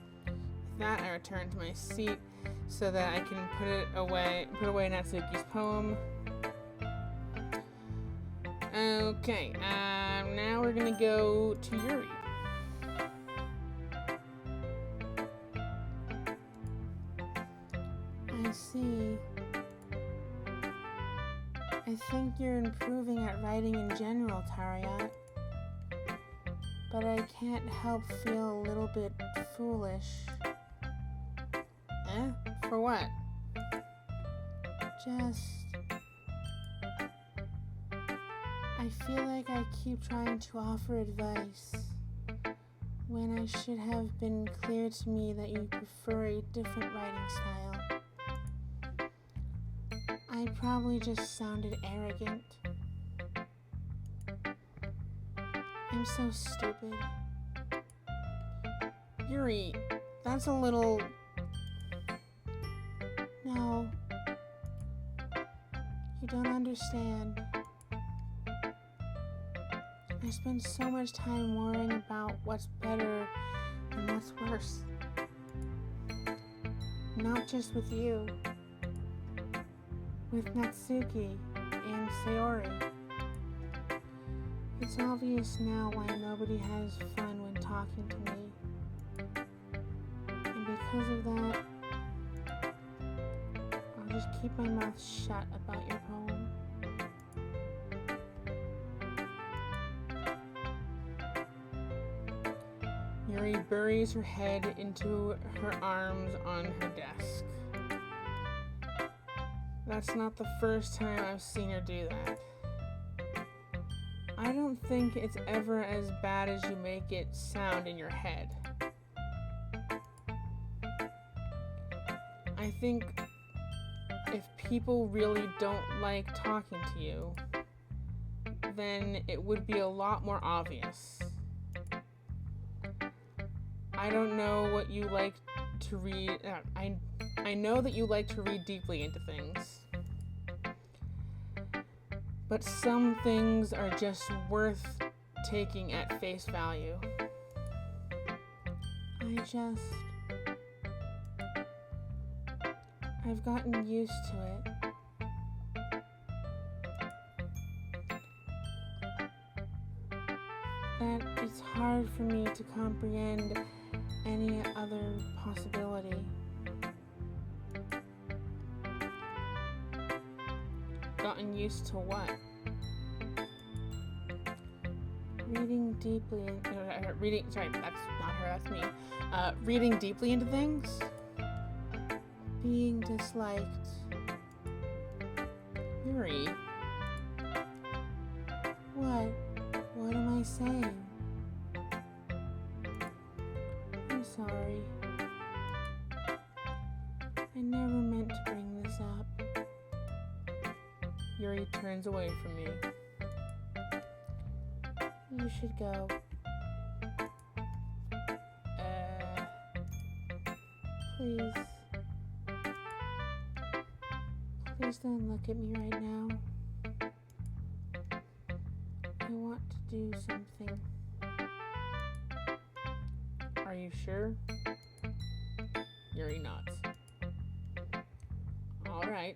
With that, I return to my seat so that I can put away Natsuki's poem. Okay, now we're gonna go to Yuri. I see. I think you're improving at writing in general, Tariat. But I can't help feel a little bit foolish. For what? I feel like I keep trying to offer advice when I should have been clear to me that you prefer a different writing style. I probably just sounded arrogant. I'm so stupid. Yuri, that's a little... No. You don't understand. I spend so much time worrying about what's better and what's worse. Not just with you. With Natsuki and Sayori. It's obvious now why nobody has fun when talking to me. And because of that, I'll just keep my mouth shut about your poem. Yuri buries her head into her arms on her desk. That's not the first time I've seen her do that. I don't think it's ever as bad as you make it sound in your head. I think if people really don't like talking to you, then it would be a lot more obvious. I don't know what you like to read. I know that you like to read deeply into things. But some things are just worth taking at face value. I've gotten used to it. That it's hard for me to comprehend any other possibility. Gotten used to what? Reading deeply reading deeply into things? Being disliked. Yuri. What am I saying? I'm sorry. I never meant to bring this up. Yuri turns away from me. You should go. Please. Please don't look at me right now. I want to do something. Are you sure? Yuri nods. Alright.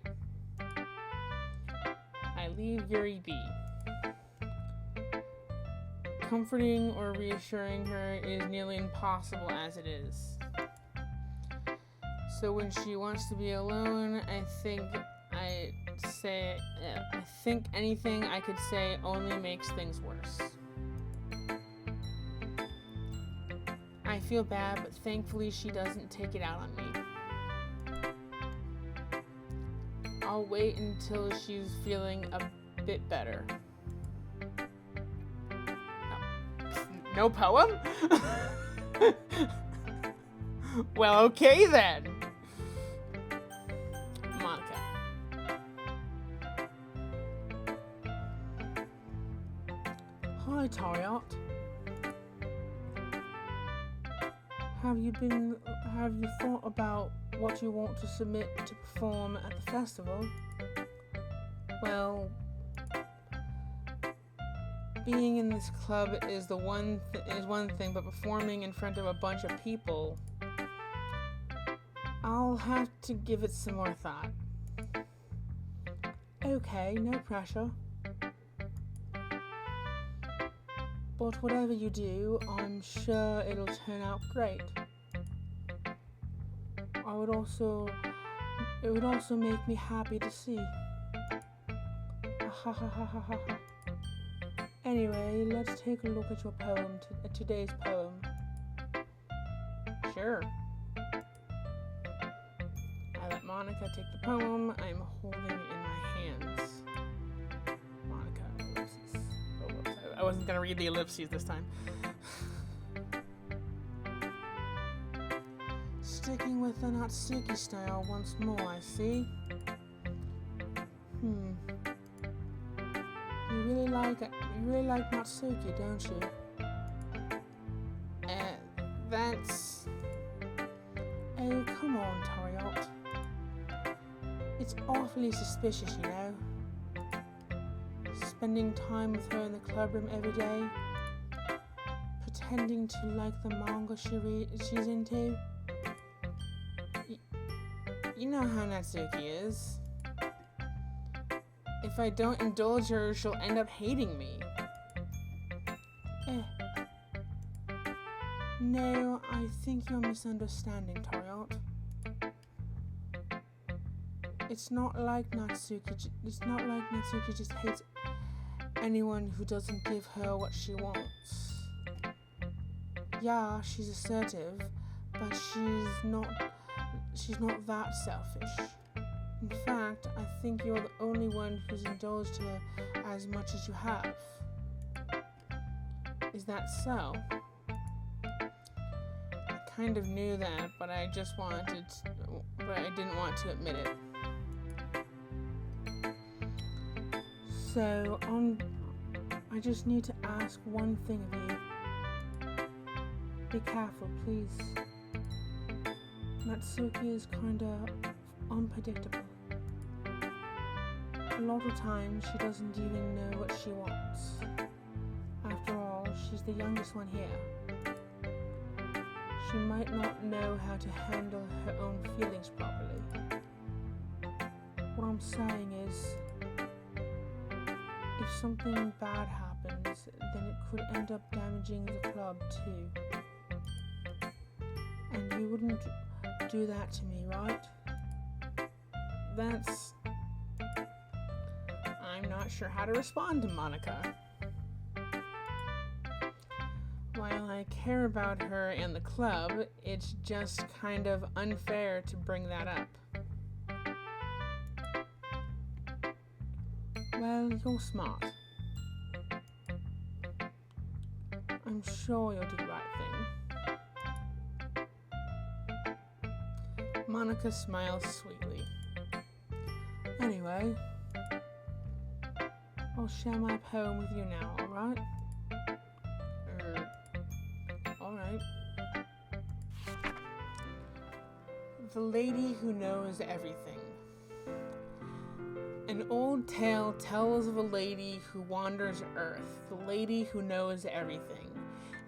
I leave Yuri be. Comforting or reassuring her is nearly impossible as it is. So when she wants to be alone, I think anything I could say only makes things worse. I feel bad, but thankfully she doesn't take it out on me. I'll wait until she's feeling a bit better. No poem? Well, okay then. Monica. Hi, Tariot. Have you thought about what you want to submit to perform at the festival? Well, being in this club is one thing, but performing in front of a bunch of people, I'll have to give it some more thought. Okay, no pressure. But whatever you do, I'm sure it'll turn out great. It would also make me happy to see. Anyway, let's take a look at your poem, today's poem. Sure. I let Monica take the poem. I'm holding it in my hands. Monica, ellipses. Oh, whoops. I wasn't going to read the ellipses this time. Sticking with the Natsuki style once more, I see. You really like Natsuki, don't you? That's... Oh, come on, Tariot. It's awfully suspicious, you know. Spending time with her in the clubroom every day. Pretending to like the manga she's into. You know how Natsuki is. If I don't indulge her, she'll end up hating me. No, I think you're misunderstanding, Tariot. It's not like Natsuki just hates anyone who doesn't give her what she wants. Yeah, she's assertive, but she's not that selfish. In fact, I think you're the only one who's indulged her as much as you have. Is that so? I kind of knew that, but I didn't want to admit it. So, I just need to ask one thing of you. Be careful, please. Natsuki is kinda unpredictable. A lot of times she doesn't even know what she wants. After all, she's the youngest one here. She might not know how to handle her own feelings properly. What I'm saying is, if something bad happens, then it could end up damaging the club too. And you wouldn't do that to me, right? I'm not sure how to respond to Monica. While I care about her and the club, it's just kind of unfair to bring that up. Well, you're smart. I'm sure you'll do the right thing. Monica smiles sweetly. Anyway, I'll share my poem with you now, alright? Alright. The Lady Who Knows Everything. An old tale tells of a lady who wanders Earth, the lady who knows everything.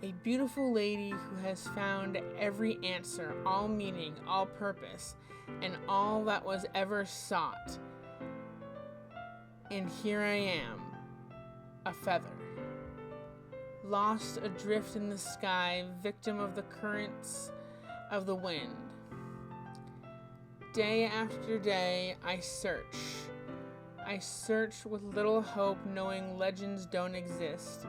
A beautiful lady who has found every answer, all meaning, all purpose, and all that was ever sought. And here I am, a feather, lost adrift in the sky, victim of the currents of the wind. Day after day, I search with little hope, knowing legends don't exist.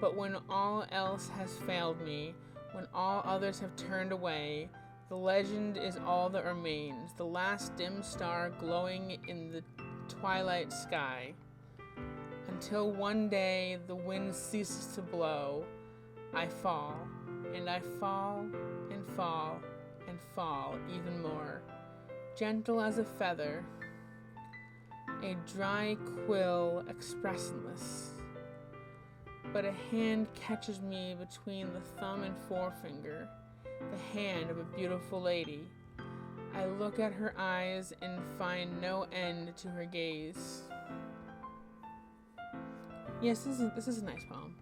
But when all else has failed me, when all others have turned away, the legend is all that remains, the last dim star glowing in the twilight sky. Until one day the wind ceases to blow, I fall, and I fall, and fall, and fall even more, gentle as a feather, a dry quill expressionless. But a hand catches me between the thumb and forefinger, the hand of a beautiful lady. I look at her eyes and find no end to her gaze. Yes, this is a nice poem.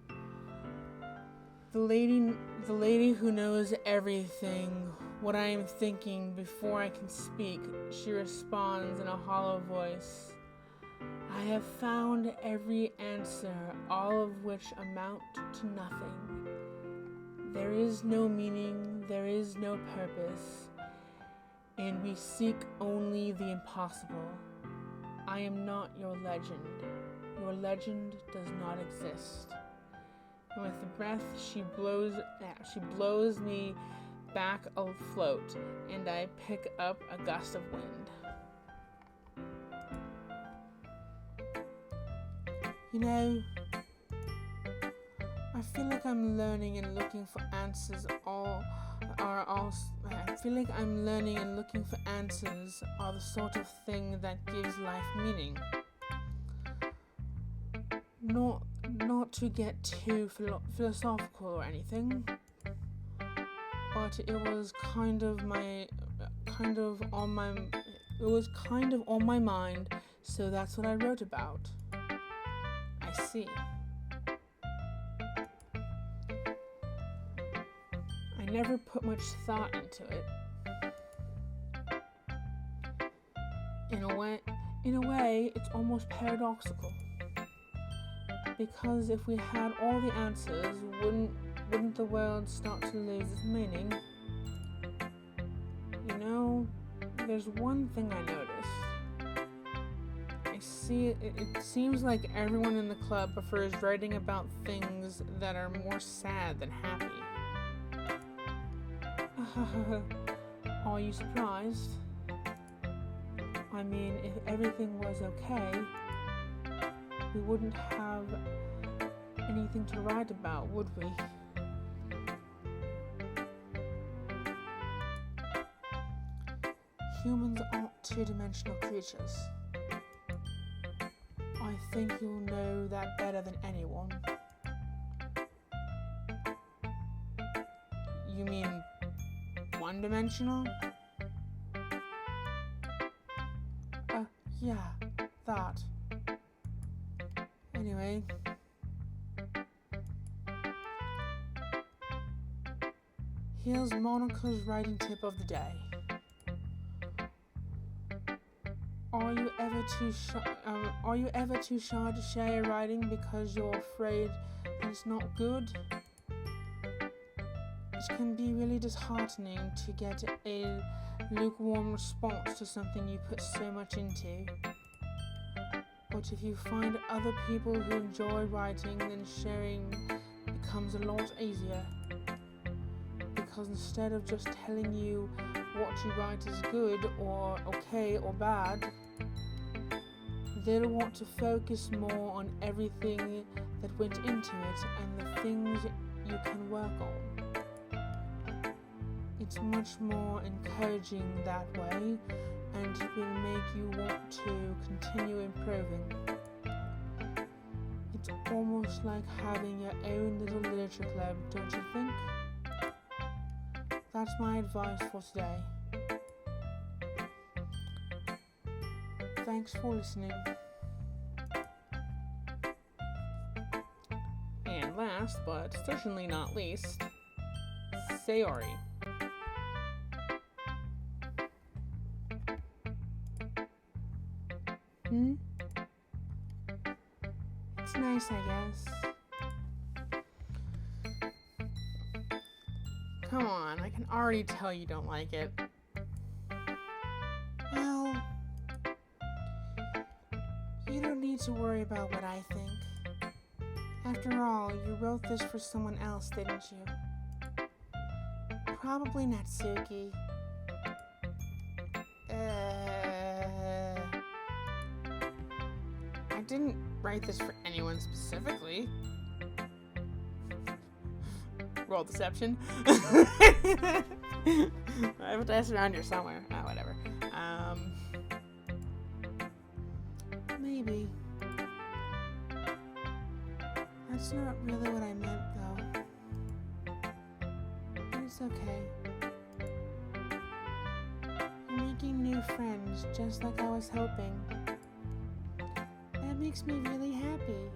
The lady who knows everything, what I am thinking before I can speak, she responds in a hollow voice. I have found every answer, all of which amount to nothing. There is no meaning, there is no purpose, and we seek only the impossible. I am not your legend. Your legend does not exist. And with the breath, she blows me back afloat, and I pick up a gust of wind. You know, I feel like I'm learning and looking for answers I feel like I'm learning and looking for answers are the sort of thing that gives life meaning. Not to get too philosophical or anything, but it was kind of on my mind, so that's what I wrote about. I see. I never put much thought into it. In a way, it's almost paradoxical. Because if we had all the answers, wouldn't the world start to lose its meaning? You know, there's one thing I noticed. I see it seems like everyone in the club prefers writing about things that are more sad than happy. Are you surprised? I mean, if everything was okay, we wouldn't have anything to write about, would we? Humans aren't two-dimensional creatures. I think you'll know that better than anyone. You mean one-dimensional? Yeah, that. Anyway, here's Monica's writing tip of the day. Are you ever too shy to share your writing because you're afraid that it's not good? It can be really disheartening to get a lukewarm response to something you put so much into. But if you find other people who enjoy writing, then sharing becomes a lot easier. Because instead of just telling you what you write is good or okay or bad, they'll want to focus more on everything that went into it and the things you can work on. It's much more encouraging that way, and it will make you want to continue improving. It's almost like having your own little literature club, don't you think? That's my advice for today. Thanks for listening. And last, but certainly not least, Sayori. It's nice, I guess. Come on, I can already tell you don't like it. Well, you don't need to worry about what I think. After all, you wrote this for someone else, didn't you? Probably Natsuki. I didn't write this for anyone specifically. Roll deception. I have a dice around here somewhere. Oh, whatever. Maybe. That's not really what I meant, though. But it's okay. You're making new friends, just like I was hoping. That makes me really happy.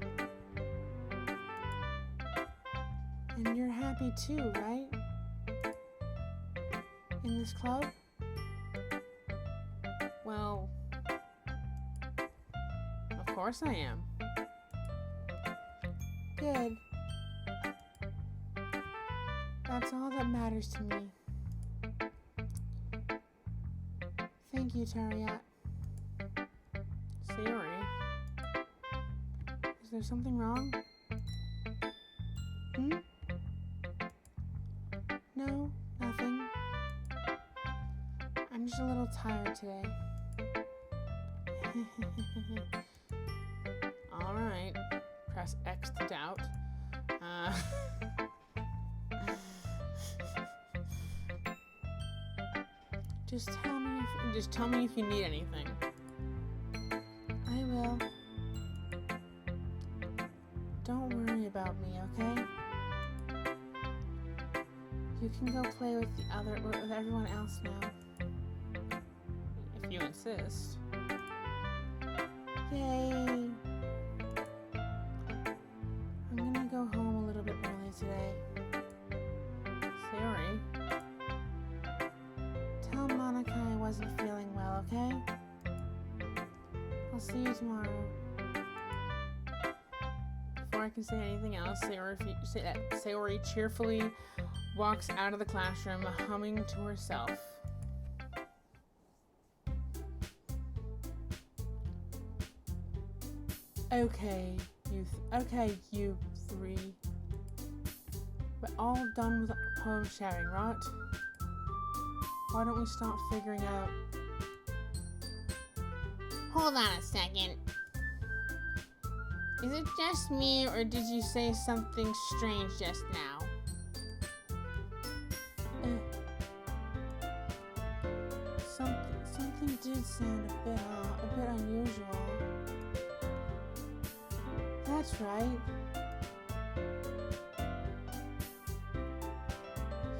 And you're happy too, right? In this club? Well, of course I am. Good. That's all that matters to me. Thank you, Tariat. Sayori? Is there something wrong? No, nothing. I'm just a little tired today. Alright. Press X to doubt. Just tell me if you need anything. I will. Don't worry about me, okay? You can go play with everyone else now. If you insist. Yay! I'm gonna go home a little bit early today. Sorry. Tell Monica I wasn't feeling well, okay? I'll see you tomorrow. Before I can say anything else, Sayori cheerfully walks out of the classroom, humming to herself. Okay, you three. We're all done with poem sharing, right? Why don't we start figuring out... Hold on a second. Is it just me, or did you say something strange just now? Something did sound a bit unusual. That's right.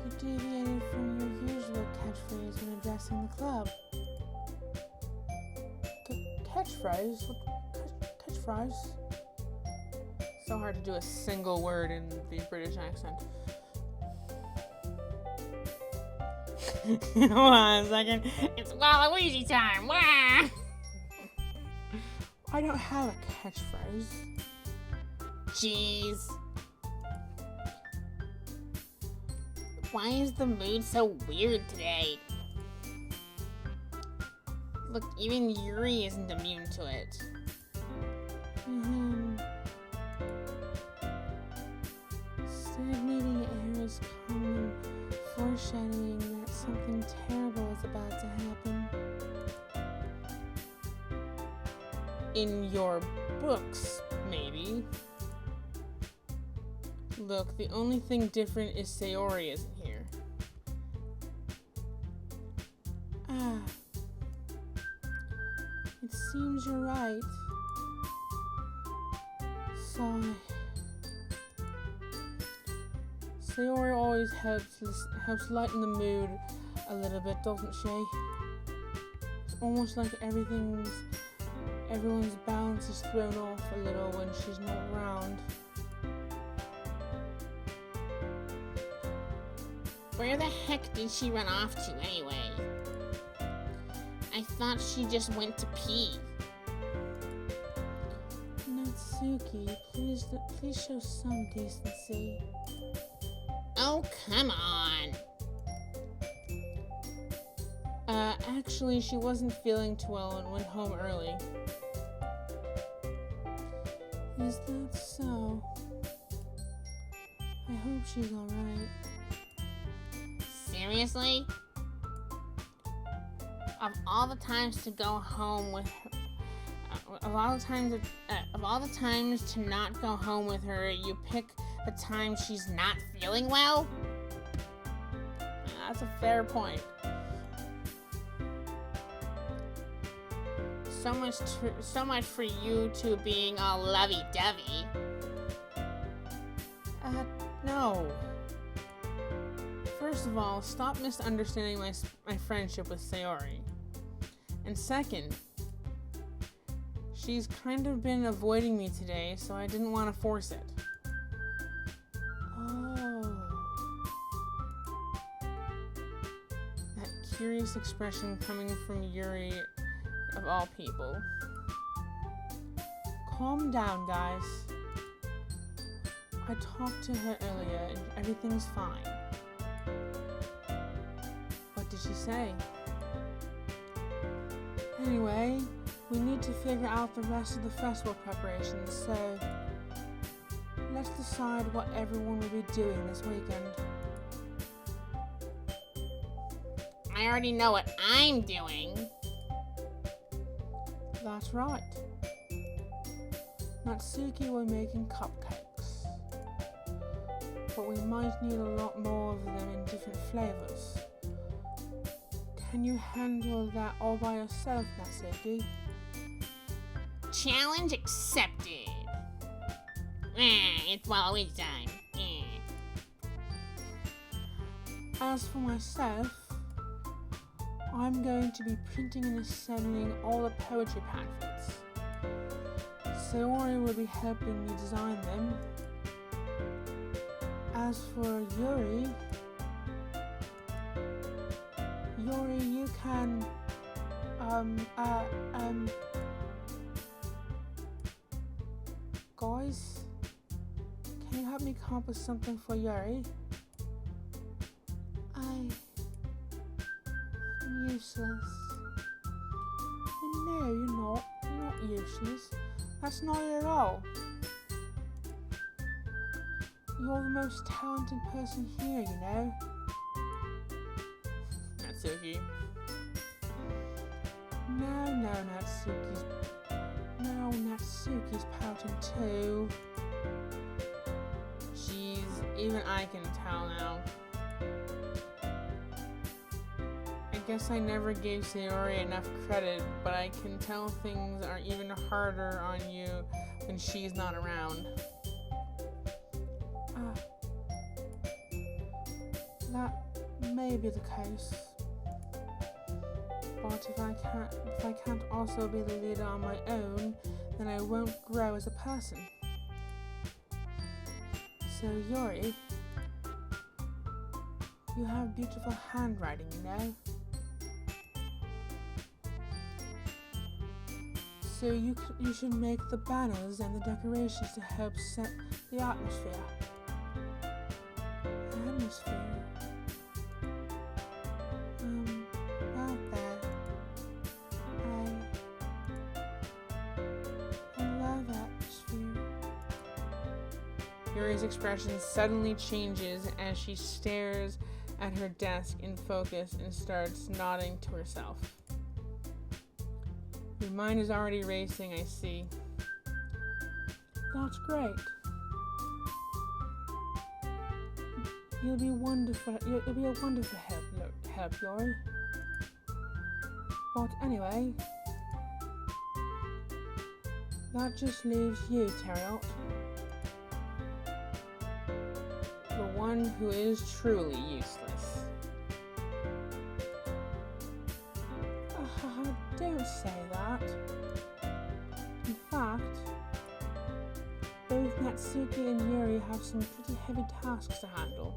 You deviated from your usual catchphrase when addressing the club. Catchphrase? What catchphrase? So hard to do a single word in the British accent. Hold on a second. It's Waluigi time. Wah! I don't have a catchphrase. Jeez. Why is the mood so weird today? Look, even Yuri isn't immune to it. Stagnating air is common, foreshadowing that something terrible is about to happen. In your books, maybe. Look, the only thing different is Sayori isn't here. It seems you're right. Sigh. Sayori always helps lighten the mood a little bit, doesn't she? It's almost like everyone's balance is thrown off a little when she's not around. Where the heck did she run off to anyway? I thought she just went to pee. Natsuki, please show some decency. Oh, come on. Actually, she wasn't feeling too well and went home early. Is that so? I hope she's alright. Seriously? Of all the times to go home with her, of all the times to not go home with her, you pick the time she's not feeling well? That's a fair point. So much for you two being all lovey-dovey. No. First of all, stop misunderstanding my friendship with Sayori. And second, she's kind of been avoiding me today, so I didn't want to force it. Oh. That curious expression coming from Yuri, of all people. Calm down, guys. I talked to her earlier and everything's fine. What did she say? Anyway, we need to figure out the rest of the festival preparations, so let's decide what everyone will be doing this weekend. I already know what I'm doing. That's right. Natsuki will be making cupcakes. But we might need a lot more of them in different flavors. Can you handle that all by yourself, Natsuki? Challenge accepted. It's Waluigi time. As for myself, I'm going to be printing and assembling all the poetry pamphlets. Sayori will be helping me design them. As for Yuri, you can, guys, can you help me come up with something for Yuri? I'm useless. No, you're not. You're not useless. That's not it at all. You're the most talented person here, you know. Natsuki. No, Natsuki's pouting too. Jeez, even I can tell now. I guess I never gave Sayori enough credit, but I can tell things are even harder on you when she's not around. That may be the case. But if I can't also be the leader on my own, then I won't grow as a person. So, Yuri, you have beautiful handwriting, you know? So you should make the banners and the decorations to help set the atmosphere. Atmosphere? Well then, I love atmosphere. Yuri's expression suddenly changes as she stares at her desk in focus and starts nodding to herself. Your mind is already racing, I see. That's great. You'll be wonderful. You'll be a wonderful help, Yuri. But anyway, that just leaves you, Terriot. The one who is truly useless. Don't say that. In fact, both Natsuki and Yuri have some pretty heavy tasks to handle.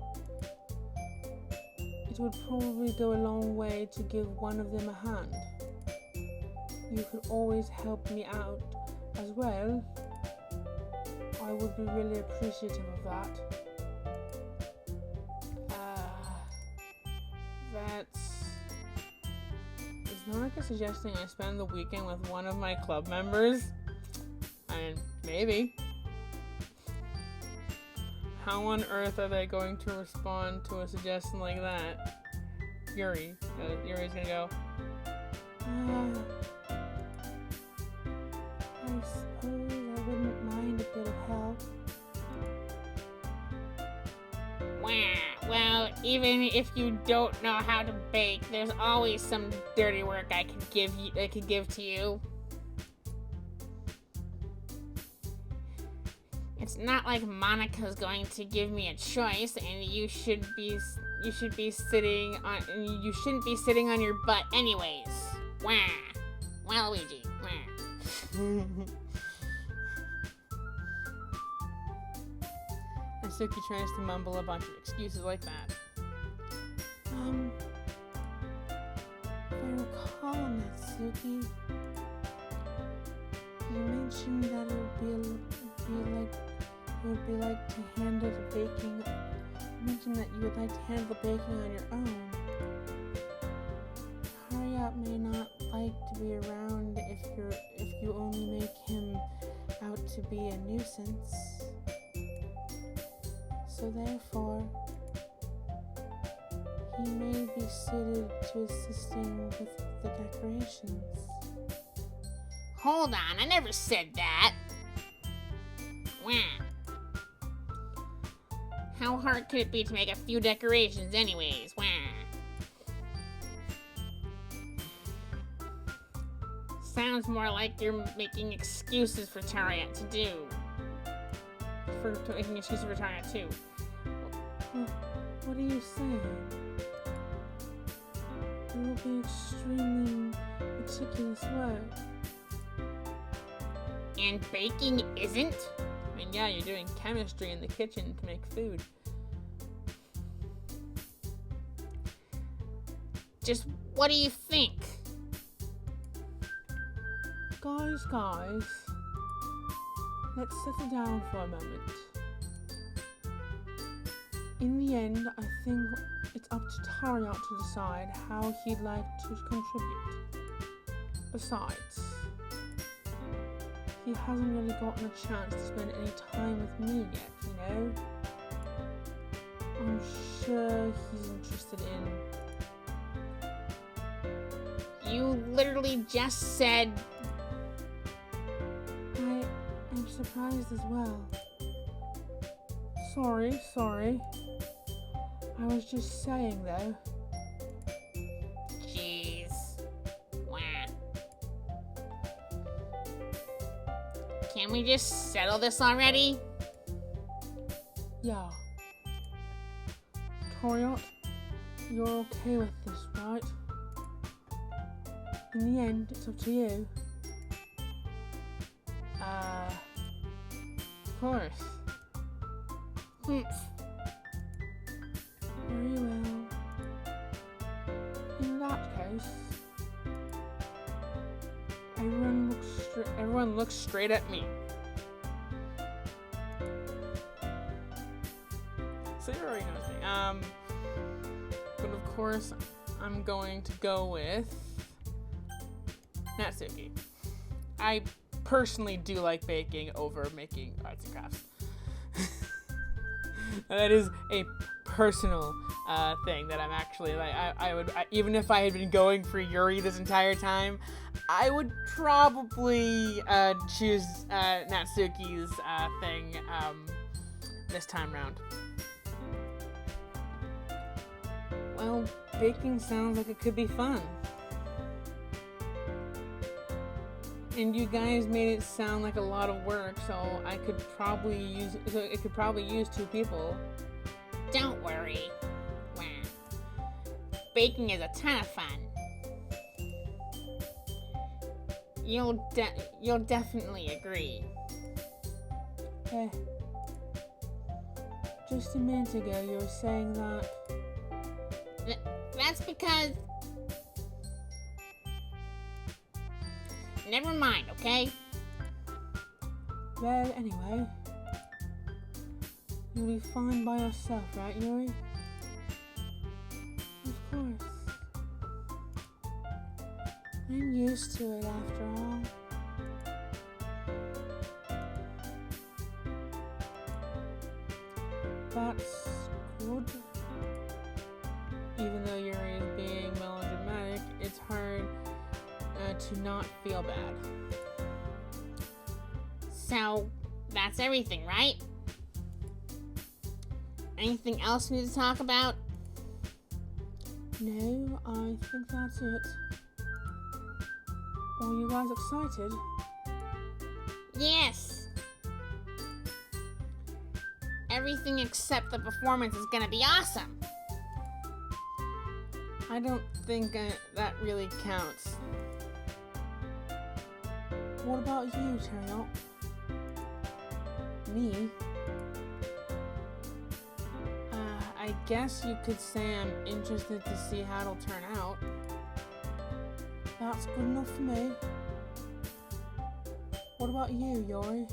It would probably go a long way to give one of them a hand. You could always help me out as well. I would be really appreciative of that. Is Norika suggesting I spend the weekend with one of my club members? And maybe. How on earth are they going to respond to a suggestion like that? Yuri's gonna go, I suppose I wouldn't mind a bit of help. Well, even if you don't know how to bake, there's always some dirty work I could give to you. It's not like Monica's going to give me a choice, and you shouldn't be sitting on your butt anyways. Wah. Waluigi. Wah. Natsuki tries to mumble a bunch of excuses like that. If I recall, Natsuki, you mentioned that it would be like to handle the baking. You mentioned that you would like to handle the baking on your own. Harriet may not like to be around if you only make him out to be a nuisance. So therefore, he may be suited to assisting with the decorations. Hold on, I never said that. Wah. How hard could it be to make a few decorations anyways? Wah. Sounds more like you're making excuses for Tariat to do. Making excuses for Tariat too. What are you saying? It will be extremely meticulous work. And baking isn't? I mean, yeah, you're doing chemistry in the kitchen to make food. Just what do you think? Guys, let's settle down for a moment. In the end, I think it's up to Tariot to decide how he'd like to contribute. Besides, he hasn't really gotten a chance to spend any time with me yet, you know? I'm sure he's interested in... You literally just said... I'm surprised as well. Sorry. I was just saying, though. Jeez. Wah. Can we just settle this already? Yeah. Tariot, you're okay with this, right? In the end, it's up to you. Of course. Very well. In that case, everyone looks straight at me. So you already knows me. But of course, I'm going to go with Natsuki. I personally do like baking over making arts and crafts. That is a personal thing that I'm actually like. I would even if I had been going for Yuri this entire time, I would probably choose Natsuki's thing this time round. Well, baking sounds like it could be fun. And you guys made it sound like a lot of work, so it could probably use 2 people. Don't worry. Wow. Baking is a ton of fun. You'll definitely agree. Just a minute ago you were saying that. That's because... Never mind, okay? Well, anyway, you'll be fine by yourself, right, Yuri? Of course. I'm used to it after all. That's good. Even though Yuri is being melodramatic, it's hard to not feel bad. So, that's everything, right? Anything else we need to talk about? No, I think that's it. Are you guys excited? Yes! Everything except the performance is gonna be awesome! I don't think that really counts. What about you, Terriot? Me? I guess you could say I'm interested to see how it'll turn out. That's good enough for me. What about you, Yuri?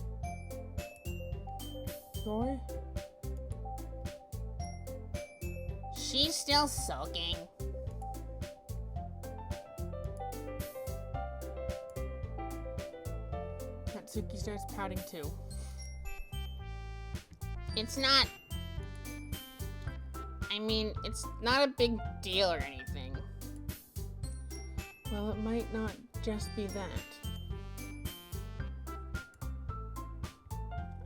Yuri? She's still sulking. Natsuki starts pouting too. It's not a big deal or anything. Well, it might not just be that.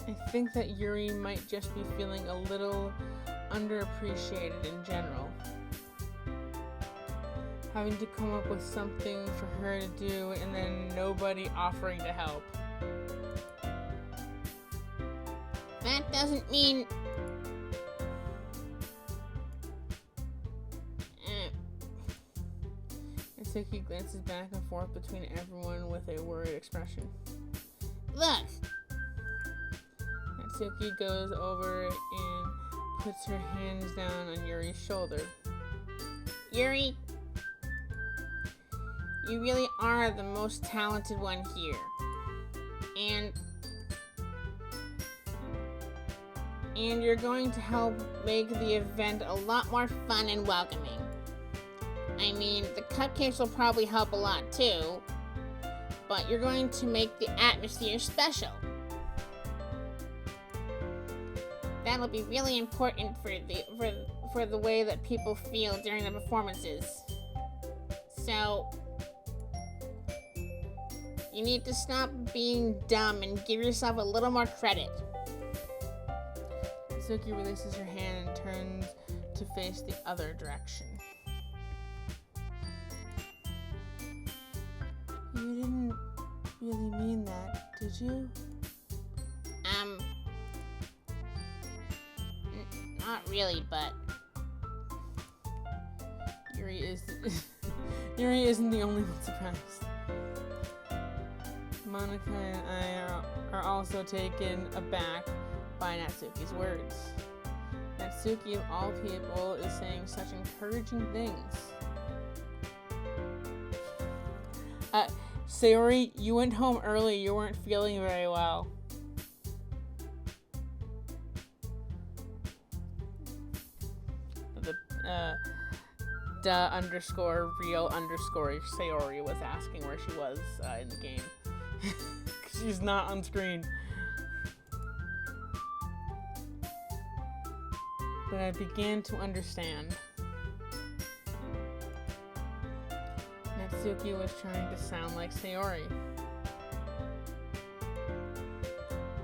I think that Yuri might just be feeling a little underappreciated in general. Having to come up with something for her to do and then nobody offering to help. That doesn't mean... Natsuki glances back and forth between everyone with a worried expression. Look! Natsuki goes over and puts her hands down on Yuri's shoulder. Yuri, you really are the most talented one here. And you're going to help make the event a lot more fun and welcoming. I mean, the cupcakes will probably help a lot too, but you're going to make the atmosphere special. That'll be really important for the way that people feel during the performances. So, you need to stop being dumb and give yourself a little more credit. Natsuki releases her hand and turns to face the other direction. You didn't really mean that, did you? Not really, but... Yuri isn't the only one surprised. Monica and I are also taken aback by Natsuki's words. Natsuki, of all people, is saying such encouraging things. Sayori, you went home early. You weren't feeling very well. The Sayori was asking where she was in the game. She's not on screen. But I began to understand. Natsuki was trying to sound like Sayori.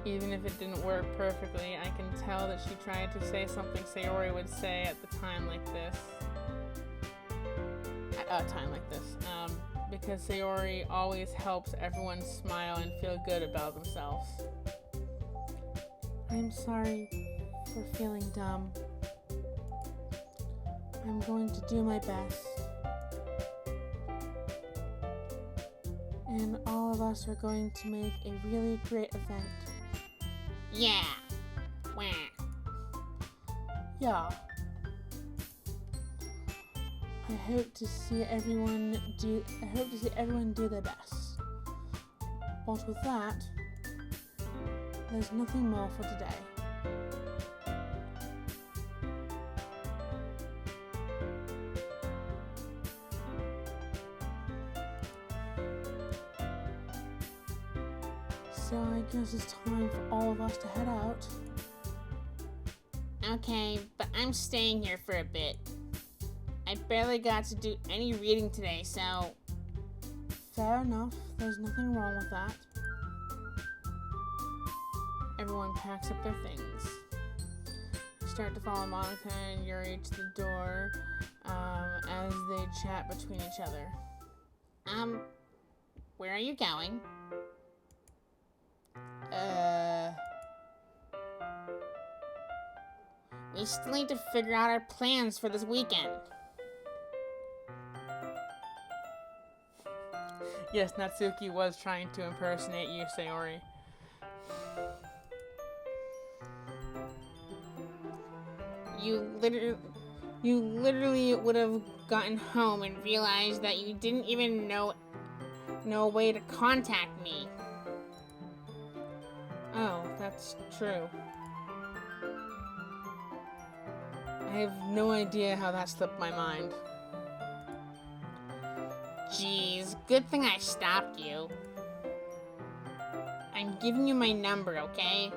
Even if it didn't work perfectly, I can tell that she tried to say something Sayori would say at the time like this. At a time like this. Because Sayori always helps everyone smile and feel good about themselves. I'm sorry for feeling dumb. I'm going to do my best. And all of us are going to make a really great event. Yeah. Wah. Yeah. I hope to see everyone do their best. But with that, there's nothing more for today. So I guess it's time for all of us to head out. Okay, but I'm staying here for a bit. I barely got to do any reading today, so... Fair enough. There's nothing wrong with that. Everyone packs up their things. Start to follow Monica and Yuri to the door as they chat between each other. Where are you going? We still need to figure out our plans for this weekend. Yes, Natsuki was trying to impersonate you, Sayori. You literally would have gotten home and realized that you didn't even know a way to contact me. Oh, that's true. I have no idea how that slipped my mind. Jeez, good thing I stopped you. I'm giving you my number, okay?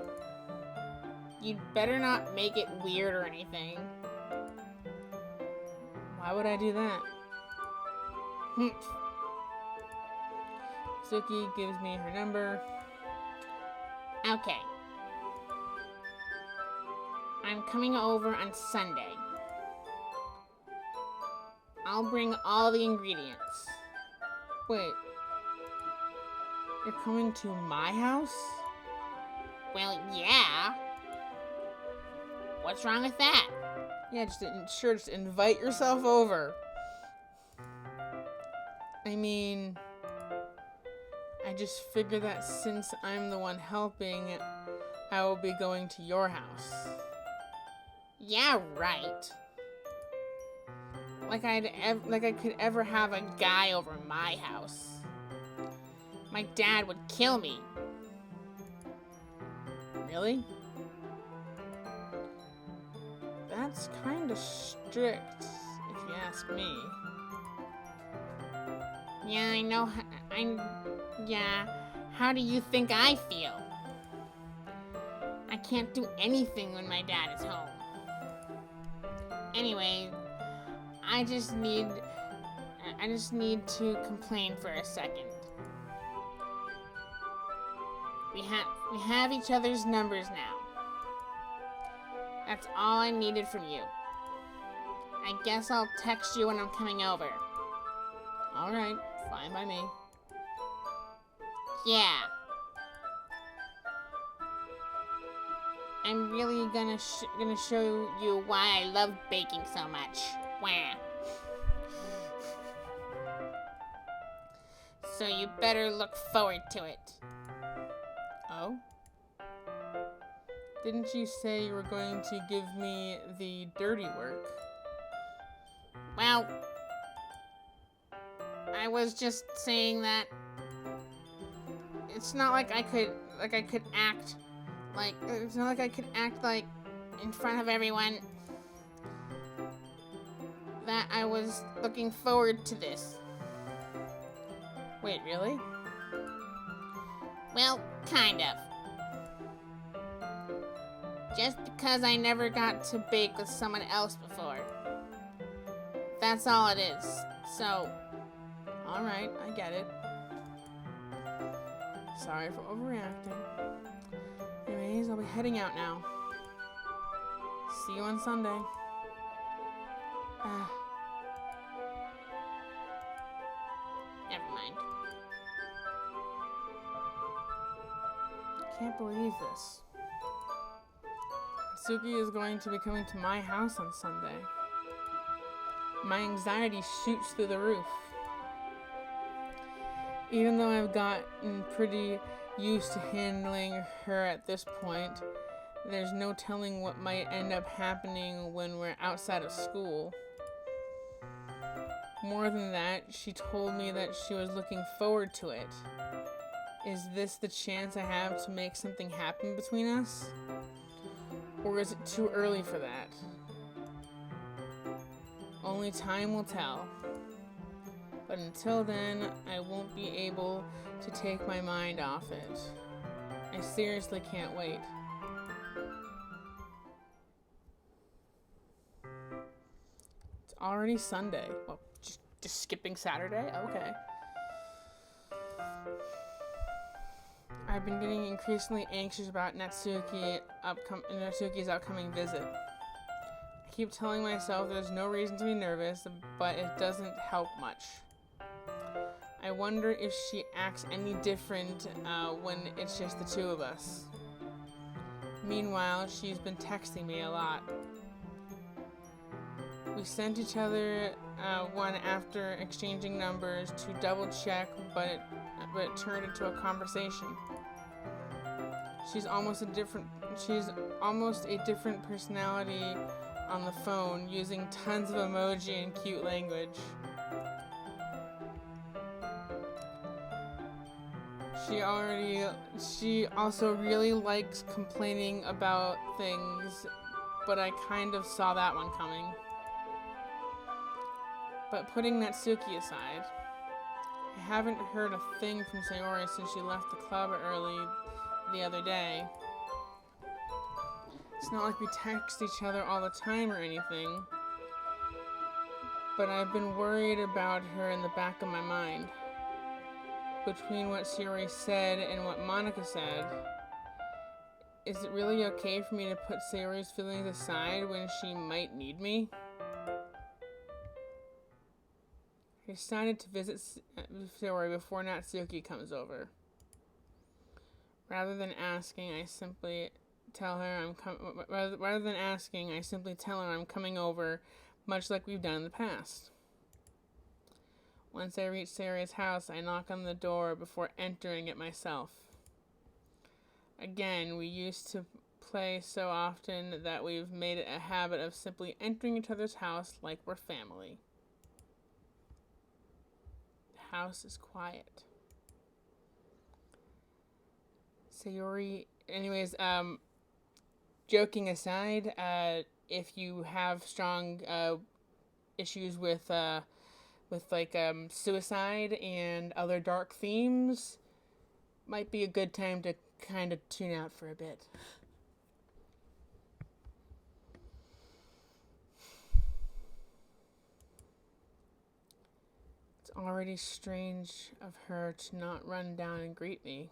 You'd better not make it weird or anything. Why would I do that? Suki gives me her number. Okay. I'm coming over on Sunday. I'll bring all the ingredients. Wait. You're coming to my house? Well, yeah. What's wrong with that? Yeah, just invite yourself over. I mean, I just figured that since I'm the one helping, I will be going to your house. Yeah, right. Like I could ever have a guy over my house. My dad would kill me. Really? That's kind of strict, if you ask me. Yeah, I know. Yeah. How do you think I feel? I can't do anything when my dad is home. Anyway, I just need to complain for a second. We have each other's numbers now. That's all I needed from you. I guess I'll text you when I'm coming over. Alright, fine by me. Yeah. I'm really gonna show you why I love baking so much. Wah. So you better look forward to it. Oh? Didn't you say you were going to give me the dirty work? Well, I was just saying that it's not like I could act like in front of everyone that I was looking forward to this. Wait, really? Well, kind of. Just because I never got to bake with someone else before. That's all it is. So, alright, I get it. Sorry for overreacting. Anyways, I'll be heading out now. See you on Sunday. never mind. Can't believe this. Suki is going to be coming to my house on Sunday. My anxiety shoots through the roof. Even though I've gotten pretty used to handling her at this point, there's no telling what might end up happening when we're outside of school. More than that, she told me that she was looking forward to it. Is this the chance I have to make something happen between us? Or is it too early for that? Only time will tell. But until then, I won't be able to take my mind off it. I seriously can't wait. It's already Sunday. Well, just skipping Saturday? Okay. I've been getting increasingly anxious about Natsuki's upcoming visit. I keep telling myself there's no reason to be nervous, but it doesn't help much. I wonder if she acts any different when it's just the two of us. Meanwhile, she's been texting me a lot. We sent each other one after exchanging numbers to double check, but it turned into a conversation. She's almost a different personality on the phone, using tons of emoji and cute language. She also really likes complaining about things, but I kind of saw that one coming. But putting Natsuki aside, I haven't heard a thing from Sayori since she left the club early the other day. It's not like we text each other all the time or anything, but I've been worried about her in the back of my mind. Between what Sayori said and what Monica said, is it really okay for me to put Sayori's feelings aside when she might need me? I decided to visit Sayori before Natsuki comes over. Rather than asking, I simply tell her I'm coming over, much like we've done in the past. Once I reach Sayori's house, I knock on the door before entering it myself. Again, we used to play so often that we've made it a habit of simply entering each other's house like we're family. The house is quiet. Sayori, anyways, joking aside, if you have strong issues with suicide and other dark themes, might be a good time to kind of tune out for a bit. It's already strange of her to not run down and greet me.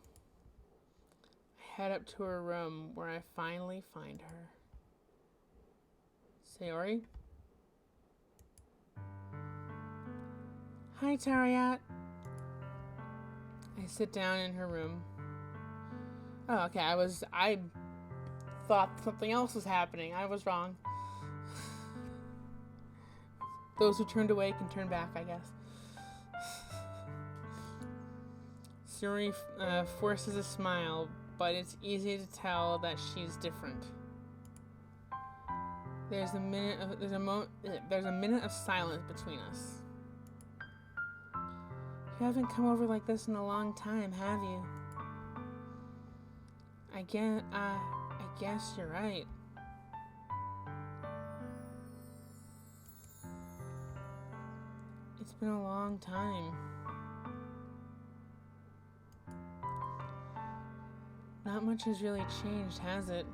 I head up to her room where I finally find her. Sayori? Hi, Tariat. I sit down in her room. Oh, okay, I thought something else was happening. I was wrong. Those who turned away can turn back, I guess. Sayori forces a smile, but it's easy to tell that she's different. There's a minute of silence between us. You haven't come over like this in a long time, have you? I guess you're right. It's been a long time. Not much has really changed, has it?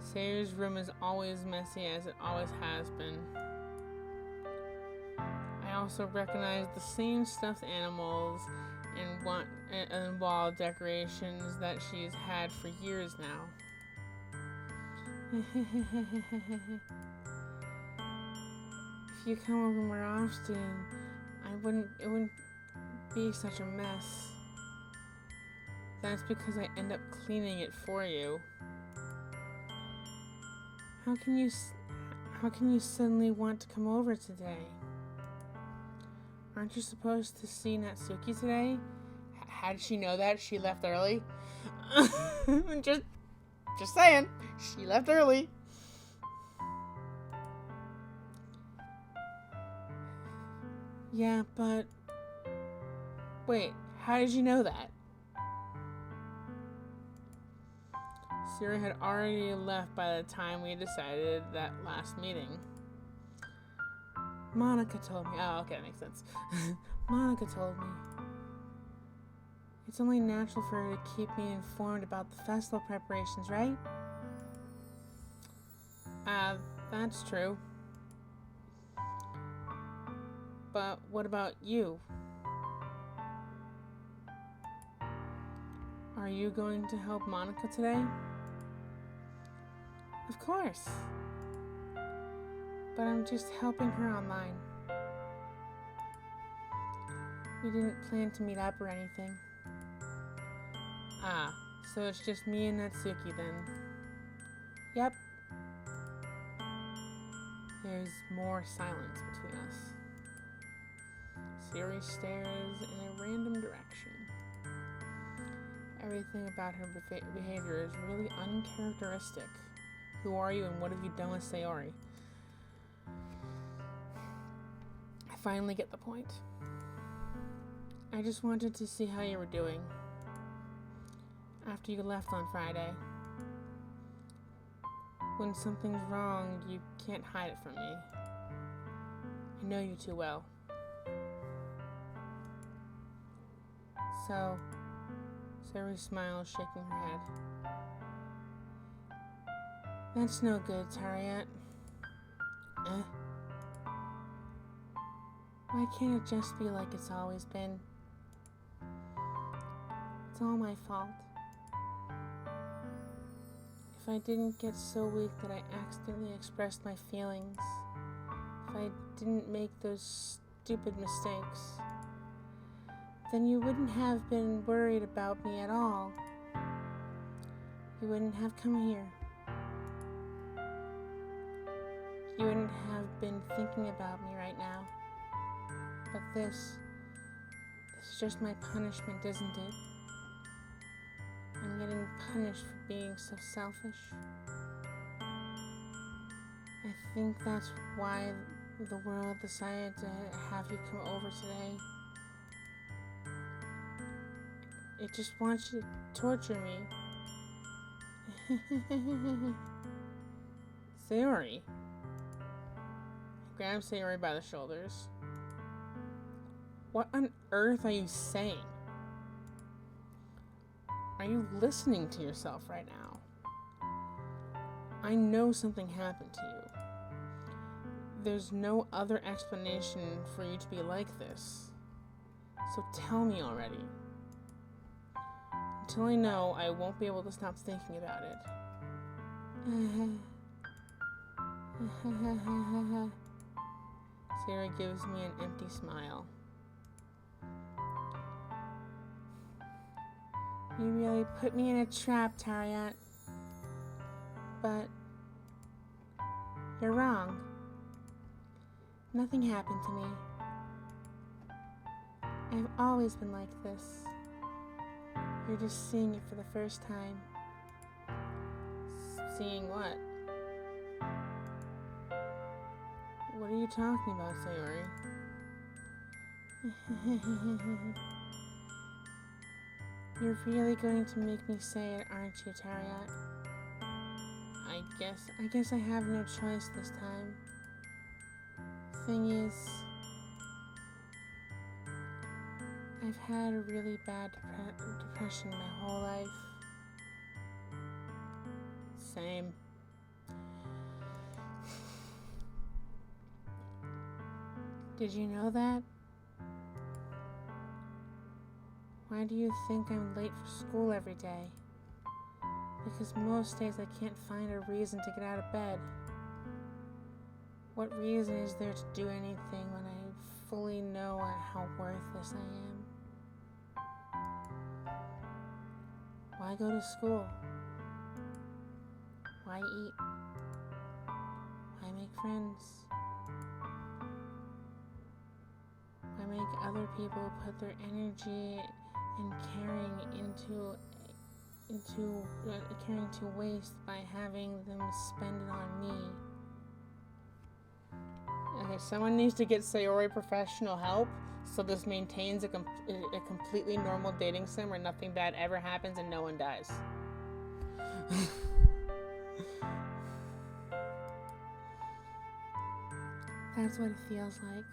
Sayre's room is always messy as it always has been. I also recognize the same stuffed animals and wall decorations that she's had for years now. If you come over more often, it wouldn't be such a mess. That's because I end up cleaning it for you. How can you suddenly want to come over today? Aren't you supposed to see Natsuki today? How did she know that? She left early? just saying. She left early. Yeah, but... Wait, how did you know that? Sayre had already left by the time we decided that last meeting. Monica told me. Oh, okay, that makes sense. Monica told me. It's only natural for her to keep me informed about the festival preparations, right? That's true. But what about you? Are you going to help Monica today? Of course. But I'm just helping her online. We didn't plan to meet up or anything. Ah, so it's just me and Natsuki then. Yep. There's more silence between us. Sayre stares in a random direction. Everything about her behavior is really uncharacteristic. Who are you and what have you done with Sayori? I finally get the point. I just wanted to see how you were doing after you left on Friday. When something's wrong, you can't hide it from me. I know you too well. So, Sayre smiles, shaking her head. That's no good, Tariat. Why can't it just be like it's always been? It's all my fault. If I didn't get so weak that I accidentally expressed my feelings, if I didn't make those stupid mistakes, then you wouldn't have been worried about me at all. You wouldn't have come here. You wouldn't have been thinking about me right now. But this is just my punishment, isn't it? I'm getting punished for being so selfish. I think that's why the world decided to have you come over today. It just wants you to torture me. Sayori. I grab Sayori by the shoulders. What on earth are you saying? Are you listening to yourself right now? I know something happened to you. There's no other explanation for you to be like this. So tell me already. Until I know, I won't be able to stop thinking about it. Sayre gives me an empty smile. You really put me in a trap, Tariat. But you're wrong. Nothing happened to me. I've always been like this. You're just seeing it for the first time. Seeing what? What are you talking about, Sayori? You're really going to make me say it, aren't you, Tariat? I guess I have no choice this time. Thing is, I've had a really bad depression my whole life. Same. Did you know that? Why do you think I'm late for school every day? Because most days I can't find a reason to get out of bed. What reason is there to do anything when I fully know how worthless I am? Why go to school? Why eat? Why make friends? Why make other people put their energy and caring caring to waste by having them spend it on me? Okay, someone needs to get Sayori professional help so this maintains a completely normal dating sim where nothing bad ever happens and no one dies. That's what it feels like.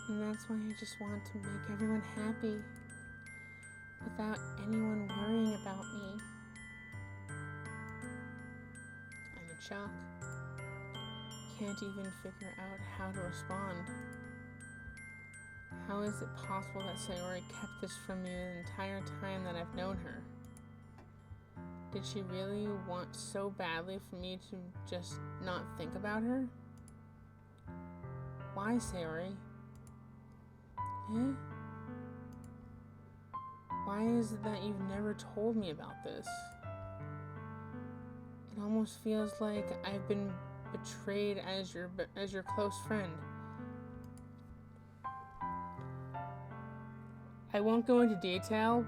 And that's why I just want to make everyone happy without anyone worrying about me. I'm in shock. Can't even figure out how to respond. How is it possible that Sayori kept this from me the entire time that I've known her? Did she really want so badly for me to just not think about her? Why, Sayori? Eh? Why is it that you've never told me about this? It almost feels like I've been betrayed as your close friend. I won't go into detail,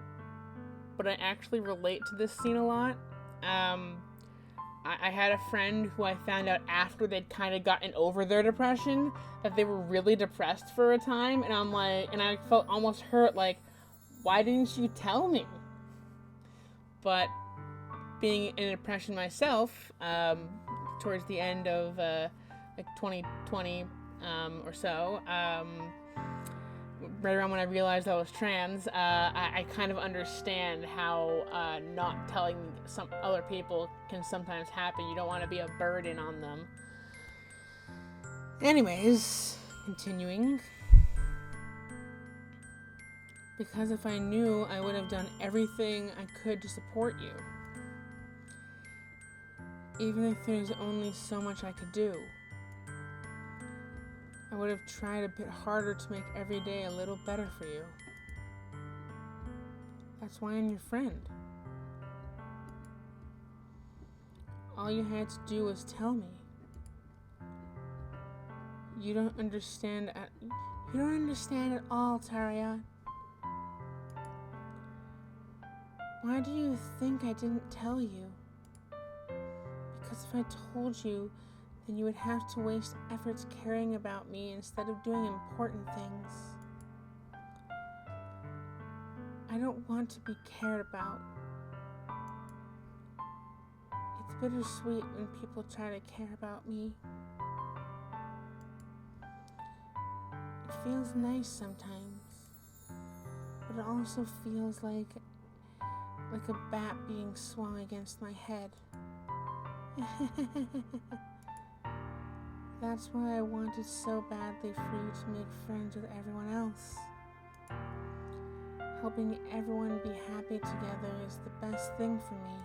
but I actually relate to this scene a lot. I had a friend who I found out after they'd kind of gotten over their depression that they were really depressed for a time, and I felt almost hurt, like, why didn't you tell me? But being in a depression myself, towards the end of 2020 or so, right around when I realized I was trans, I kind of understand how not telling some other people can sometimes happen. You don't want to be a burden on them. Anyways, continuing. Because if I knew, I would have done everything I could to support you. Even if there's only so much I could do. I would have tried a bit harder to make every day a little better for you. That's why I'm your friend. All you had to do was tell me. You don't understand at all, Taria. Why do you think I didn't tell you? Because if I told you, then you would have to waste efforts caring about me instead of doing important things. I don't want to be cared about. It's bittersweet when people try to care about me. It feels nice sometimes, but it also feels like a bat being swung against my head. That's why I wanted so badly for you to make friends with everyone else. Helping everyone be happy together is the best thing for me.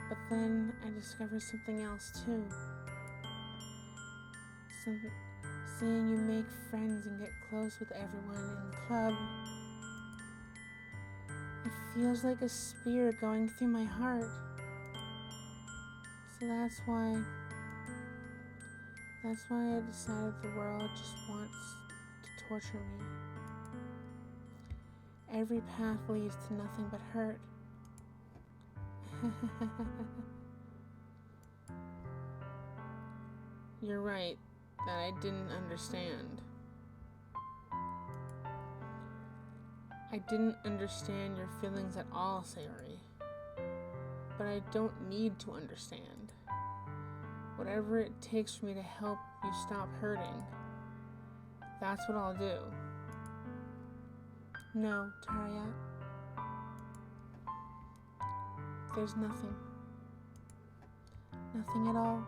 But then I discovered something else too. Seeing you make friends and get close with everyone in the club, it feels like a spear going through my heart. So that's why I decided the world just wants to torture me. Every path leads to nothing but hurt. You're right that I didn't understand. I didn't understand your feelings at all, Sayori. But I don't need to understand. Whatever it takes for me to help you stop hurting, that's what I'll do. No, Taria. There's nothing. Nothing at all.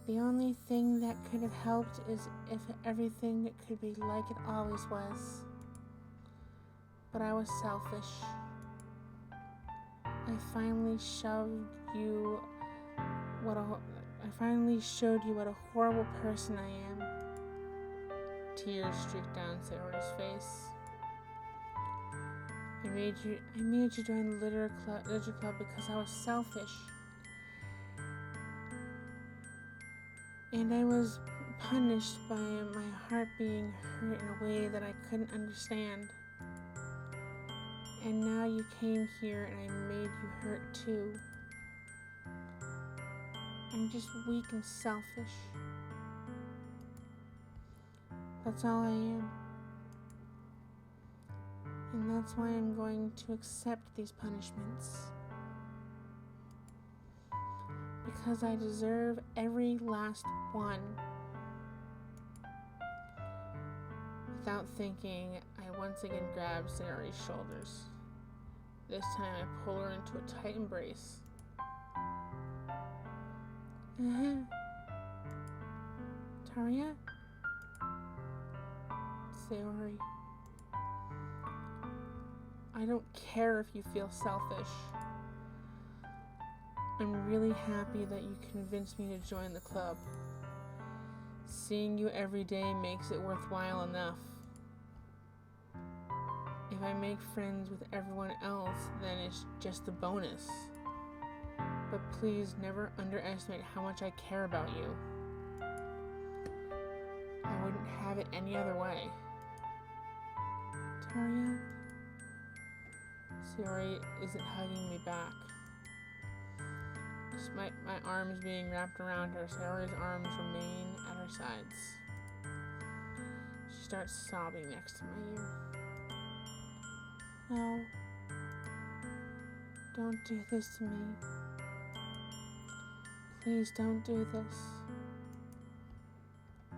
The only thing that could have helped is if everything could be like it always was. But I was selfish. I finally showed you what a horrible person I am. Tears streaked down Sayori's face. I made you join the literature club because I was selfish. And I was punished by my heart being hurt in a way that I couldn't understand. And now you came here and I made you hurt too. I'm just weak and selfish. That's all I am. And that's why I'm going to accept these punishments. Because I deserve every last one. Without thinking, I once again grabbed Sayori's shoulders. This time I pull her into a tight embrace. Taria? Sayori. I don't care if you feel selfish. I'm really happy that you convinced me to join the club. Seeing you every day makes it worthwhile enough. If I make friends with everyone else, then it's just a bonus. But please never underestimate how much I care about you. I wouldn't have it any other way. Taria? Sayori isn't hugging me back. Despite my arms being wrapped around her, Sayori's arms remain at her sides. She starts sobbing next to my ear. No. Don't do this to me. Please don't do this.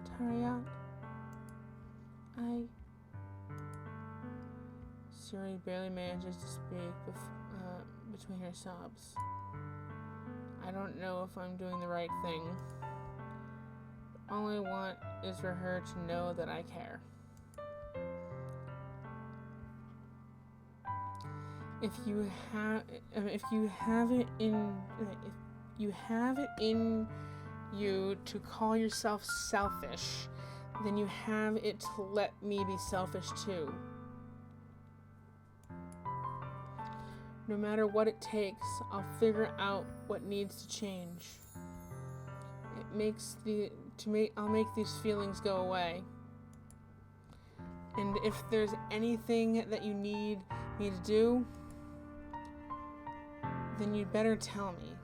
Taria, Sayori barely manages to speak between her sobs. I don't know if I'm doing the right thing. All I want is for her to know that I care. If you have it in you to call yourself selfish, then you have it to let me be selfish too. No matter what it takes, I'll figure out what needs to change. I'll make these feelings go away. And if there's anything that you need me to do, then you'd better tell me.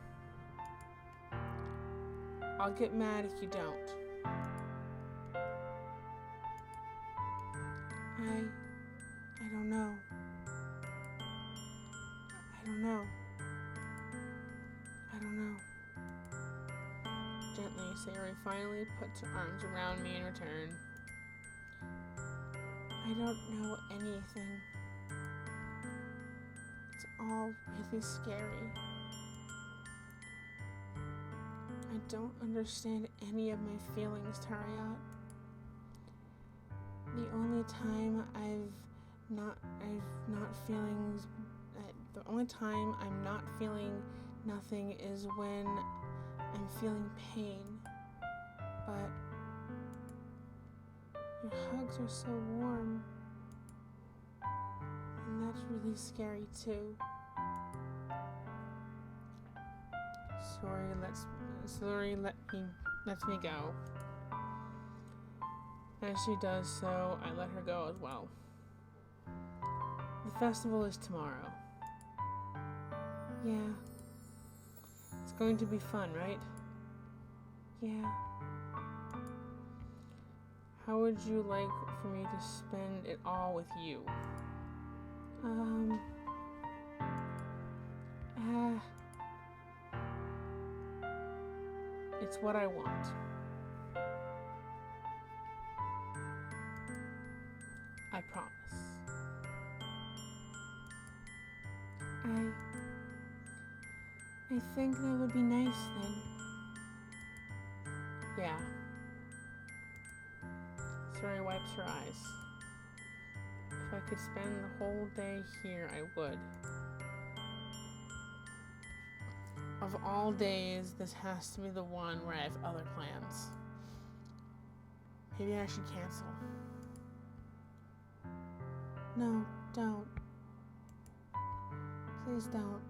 I'll get mad if you don't. I don't know. I don't know. Gently, Sayori finally puts her arms around me in return. I don't know anything. It's all really scary. I don't understand any of my feelings, Taria. The only time I'm not feeling nothing is when I'm feeling pain. But your hugs are so warm. And that's really scary too. Sayori lets me go. As she does so, I let her go as well. The festival is tomorrow. Yeah. It's going to be fun, right? Yeah. How would you like for me to spend it all with you? It's what I want. I promise. I think that would be nice then. Yeah. Suri wipes her eyes. If I could spend the whole day here, I would. Of all days, this has to be the one where I have other plans. Maybe I should cancel. No, don't. Please don't.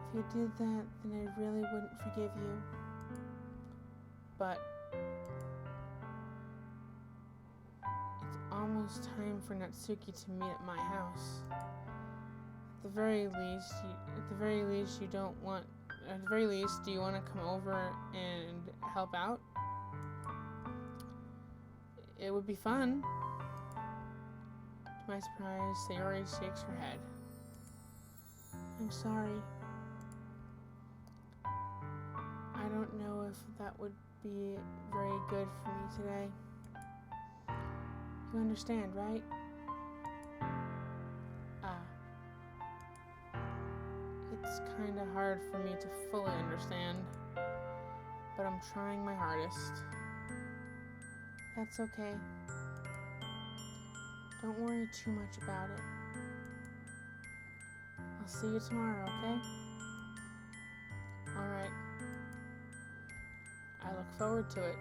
If you did that, then I really wouldn't forgive you. But it's almost time for Natsuki to meet at my house. At the very least, do you want to come over and help out? It would be fun. To my surprise, Sayori shakes her head. I'm sorry. I don't know if that would be very good for me today. You understand, right? It's kind of hard for me to fully understand, but I'm trying my hardest. That's okay. Don't worry too much about it. I'll see you tomorrow, okay? Alright. I look forward to it.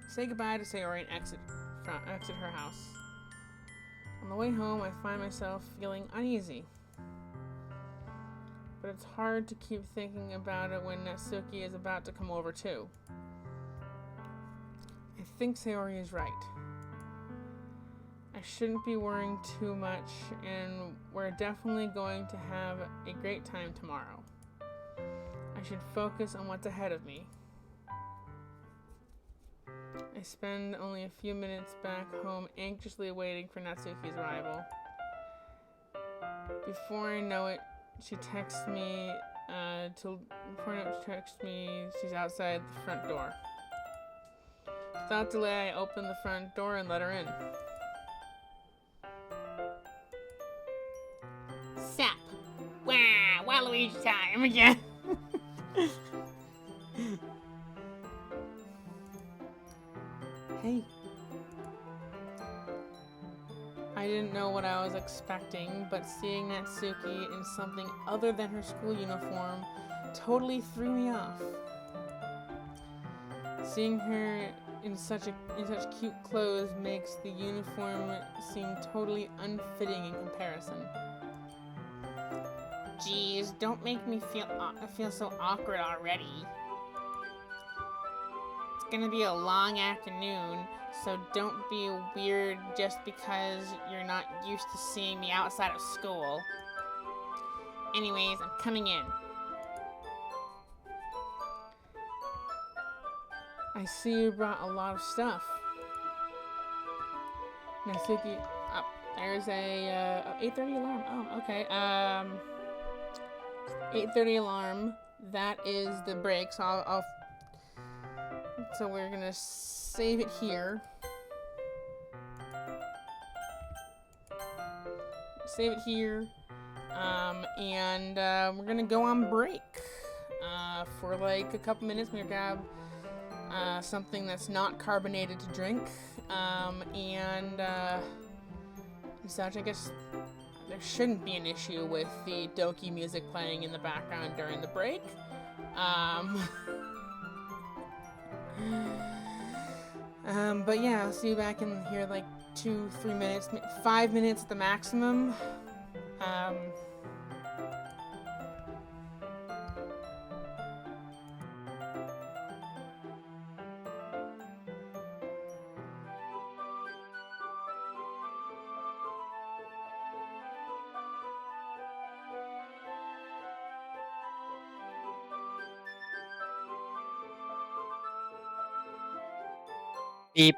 Say goodbye to Sayori and exit her house. On the way home, I find myself feeling uneasy. But it's hard to keep thinking about it when Natsuki is about to come over too. I think Sayori is right. I shouldn't be worrying too much, and we're definitely going to have a great time tomorrow. I should focus on what's ahead of me. I spend only a few minutes back home anxiously waiting for Natsuki's arrival. Before I know it, she texts me, she's outside the front door. Without delay, I open the front door and let her in. Sup? Wow, Waluigi time again. Hey. I didn't know what I was expecting, but seeing Natsuki in something other than her school uniform totally threw me off. Seeing her in such cute clothes makes the uniform seem totally unfitting in comparison. Jeez, don't make me feel so awkward already. It's gonna be a long afternoon, so don't be weird just because you're not used to seeing me outside of school. Anyways, I'm coming in. I see you brought a lot of stuff. Natsuki, there's a 8:30 alarm. Oh, okay. 8:30 alarm. That is the break. So so we're gonna save it here. Save it here. And we're gonna go on break. For like a couple minutes. We're gonna grab something that's not carbonated to drink. And such. I guess there shouldn't be an issue with the Doki music playing in the background during the break. But yeah, I'll see you back in here like 2-3 minutes, 5 minutes at the maximum. Beep.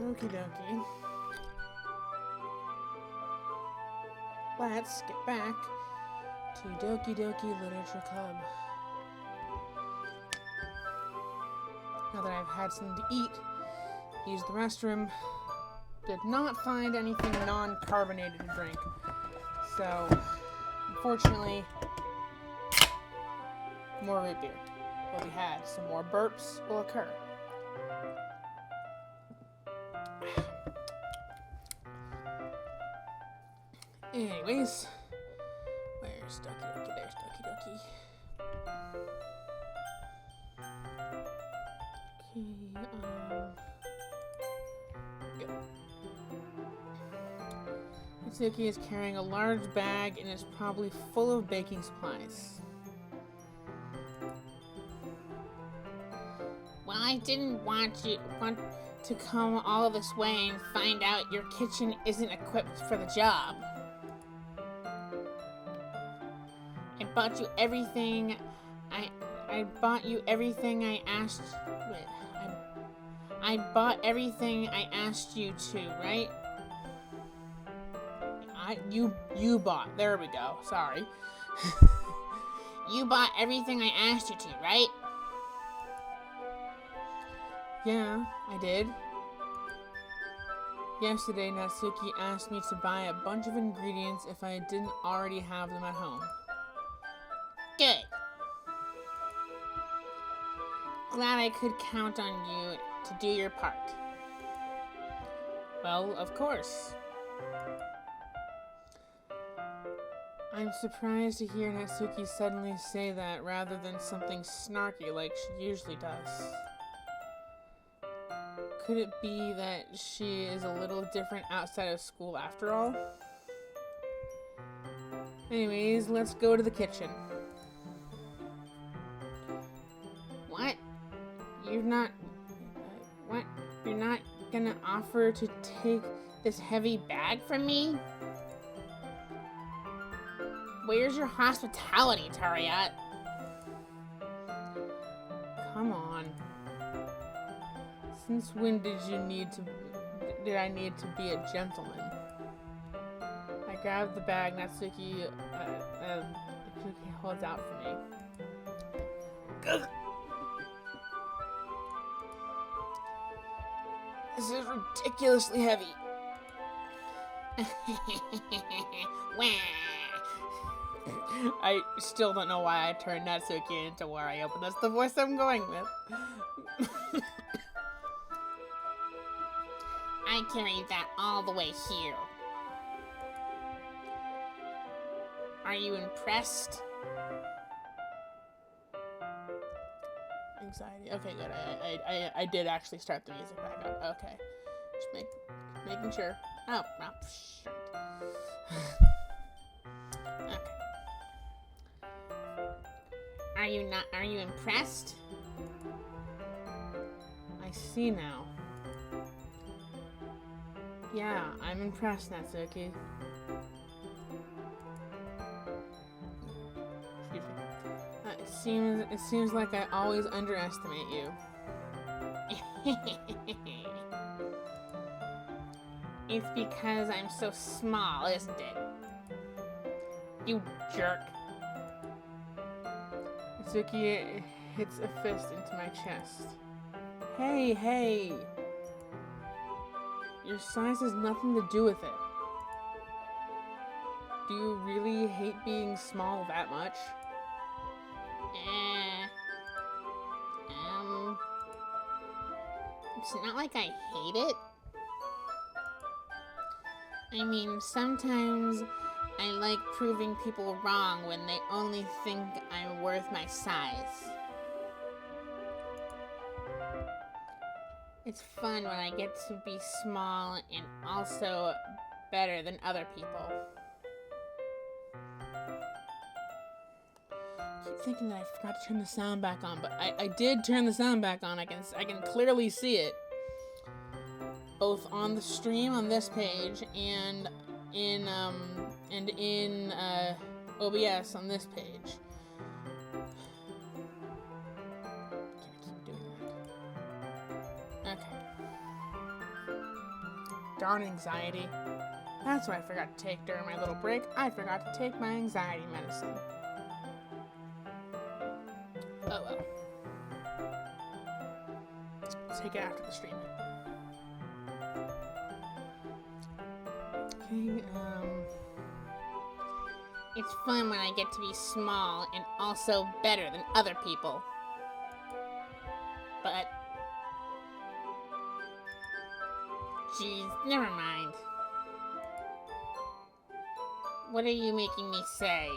Okie dokie. Let's get back to Doki Doki Literature Club. Now that I've had something to eat, used the restroom, did not find anything non-carbonated to drink. So, unfortunately, more root beer will be had. Some more burps will occur. Anyways, where's Doki Doki? There's Doki Doki. Okay, go. Mitsuki is carrying a large bag and is probably full of baking supplies. Well, I didn't want to come all this way and find out your kitchen isn't equipped for the job. I bought you everything. I bought you everything I asked. Wait, I bought everything I asked you to, right? You bought. There we go. Sorry. You bought everything I asked you to, right? Yeah, I did. Yesterday, Natsuki asked me to buy a bunch of ingredients if I didn't already have them at home. Good. Glad I could count on you to do your part. Well, of course. I'm surprised to hear Natsuki suddenly say that rather than something snarky like she usually does. Could it be that she is a little different outside of school after all? Anyways, let's go to the kitchen. What? You're not... what? You're not gonna offer to take this heavy bag from me? Where's your hospitality, Tariat? Come on. Since when did I need to be a gentleman? I grabbed the bag Natsuki holds out for me. Ugh. This is ridiculously heavy. Wah. I still don't know why I turned Natsuki into where I open. That's the voice I'm going with. I carried that all the way here. Are you impressed? Anxiety. Okay, good. I did actually start the music back up. Okay. Just making sure. Oh, shit. Okay. Are you impressed? I see now. Yeah, I'm impressed, Natsuki. Excuse me. It seems like I always underestimate you. It's because I'm so small, isn't it? You jerk. Natsuki hits a fist into my chest. Hey! Your size has nothing to do with it. Do you really hate being small that much? It's not like I hate it. I mean, sometimes I like proving people wrong when they only think I'm worth my size. It's fun when I get to be small and also better than other people. I keep thinking that I forgot to turn the sound back on, but I did turn the sound back on. I can clearly see it, both on the stream on this page and in OBS on this page. Can't keep doing that. Okay. Darn anxiety. That's what I forgot to take during my little break. I forgot to take my anxiety medicine. Oh well. Take it after the stream. Okay, It's fun when I get to be small and also better than other people. But... Geez, never mind. What are you making me say?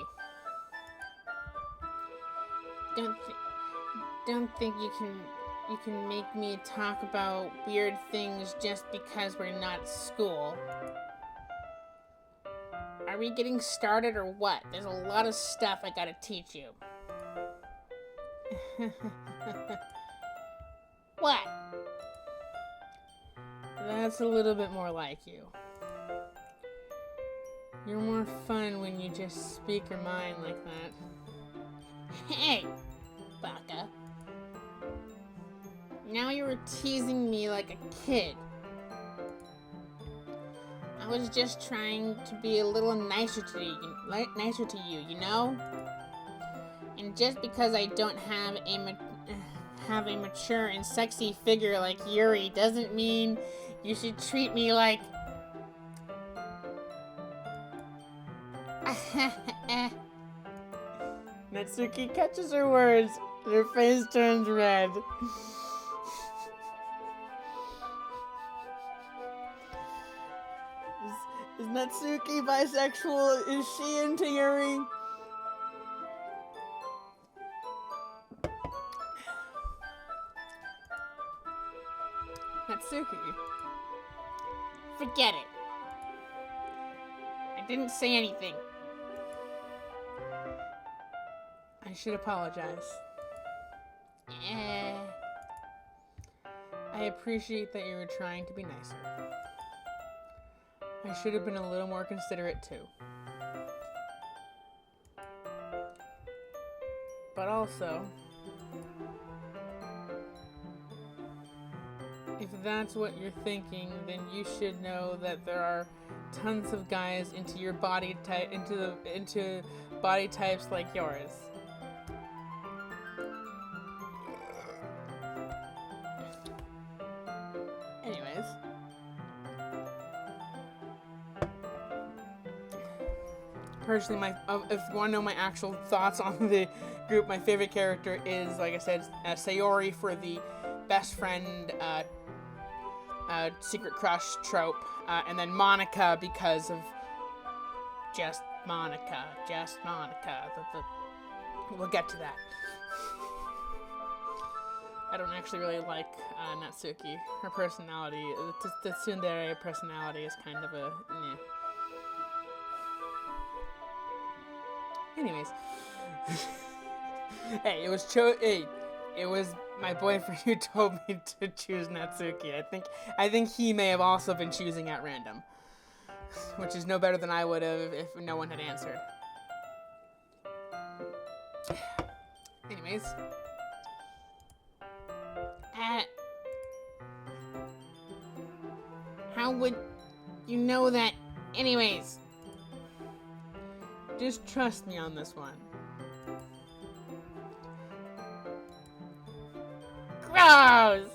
Don't think you can make me talk about weird things just because we're not at school. Are we getting started or what? There's a lot of stuff I gotta teach you. What? That's a little bit more like you. You're more fun when you just speak your mind like that. Hey, Baka. Now you were teasing me like a kid. I was just trying to be a little nicer to you, you know? And just because I don't have a mature and sexy figure like Yuri doesn't mean you should treat me like... Natsuki catches her words, and her face turns red. Is Natsuki bisexual? Is she into Yuri? Natsuki. Forget it. I didn't say anything. I should apologize. I appreciate that you were trying to be nicer. I should have been a little more considerate too. But also, if that's what you're thinking, then you should know that there are tons of guys into your body type, into body types like yours. Anyways, personally, if you want to know my actual thoughts on the group, my favorite character is, like I said, Sayori for the best friend, secret crush trope, and then Monica because of just Monica. We'll get to that. I don't actually really like Natsuki. Her personality, the tsundere personality, is kind of a meh. Anyways, hey, it was my boyfriend who told me to choose Natsuki. I think he may have also been choosing at random, which is no better than I would have if no one had answered. Anyways. How would you know that anyways? Just trust me on this one. Gross!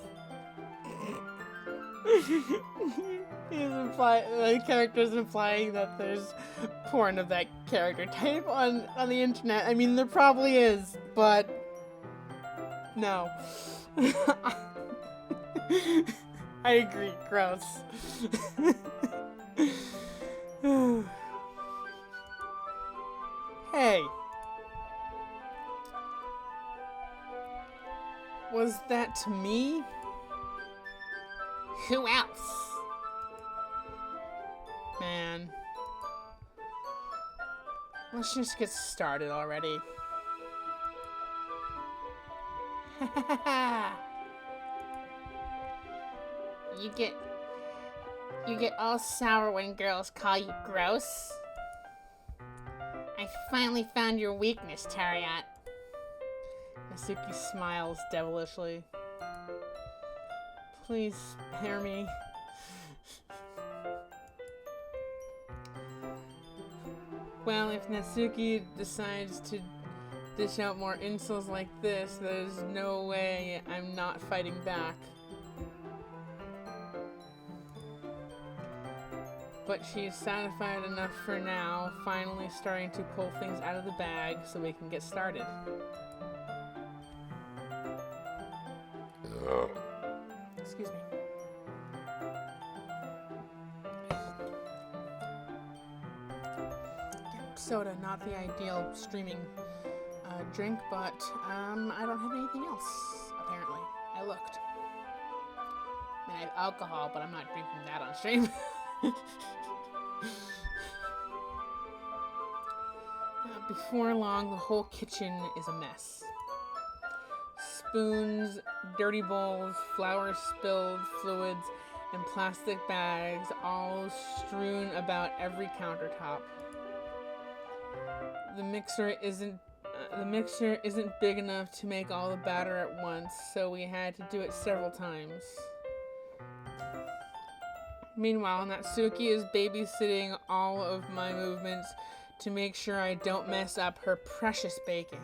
The character's implying that there's porn of that character type on the internet. I mean, there probably is, but no. I agree, gross. Hey. Was that to me? Who else? Man. Let's just get started already. You get all sour when girls call you gross. I finally found your weakness, Tariat. Natsuki smiles devilishly. Please spare me. Well, if Natsuki decides to dish out more insults like this, there's no way I'm not fighting back. But she's satisfied enough for now, finally starting to pull things out of the bag so we can get started. Excuse me. Soda, not the ideal streaming drink, but I don't have anything else, apparently. I looked. I mean, I have alcohol, but I'm not drinking that on stream. Before long, the whole kitchen is a mess. Spoons, dirty bowls, flour spilled fluids, and plastic bags all strewn about every countertop. The mixer isn't big enough to make all the batter at once, so we had to do it several times. Meanwhile, Natsuki is babysitting all of my movements to make sure I don't mess up her precious baking.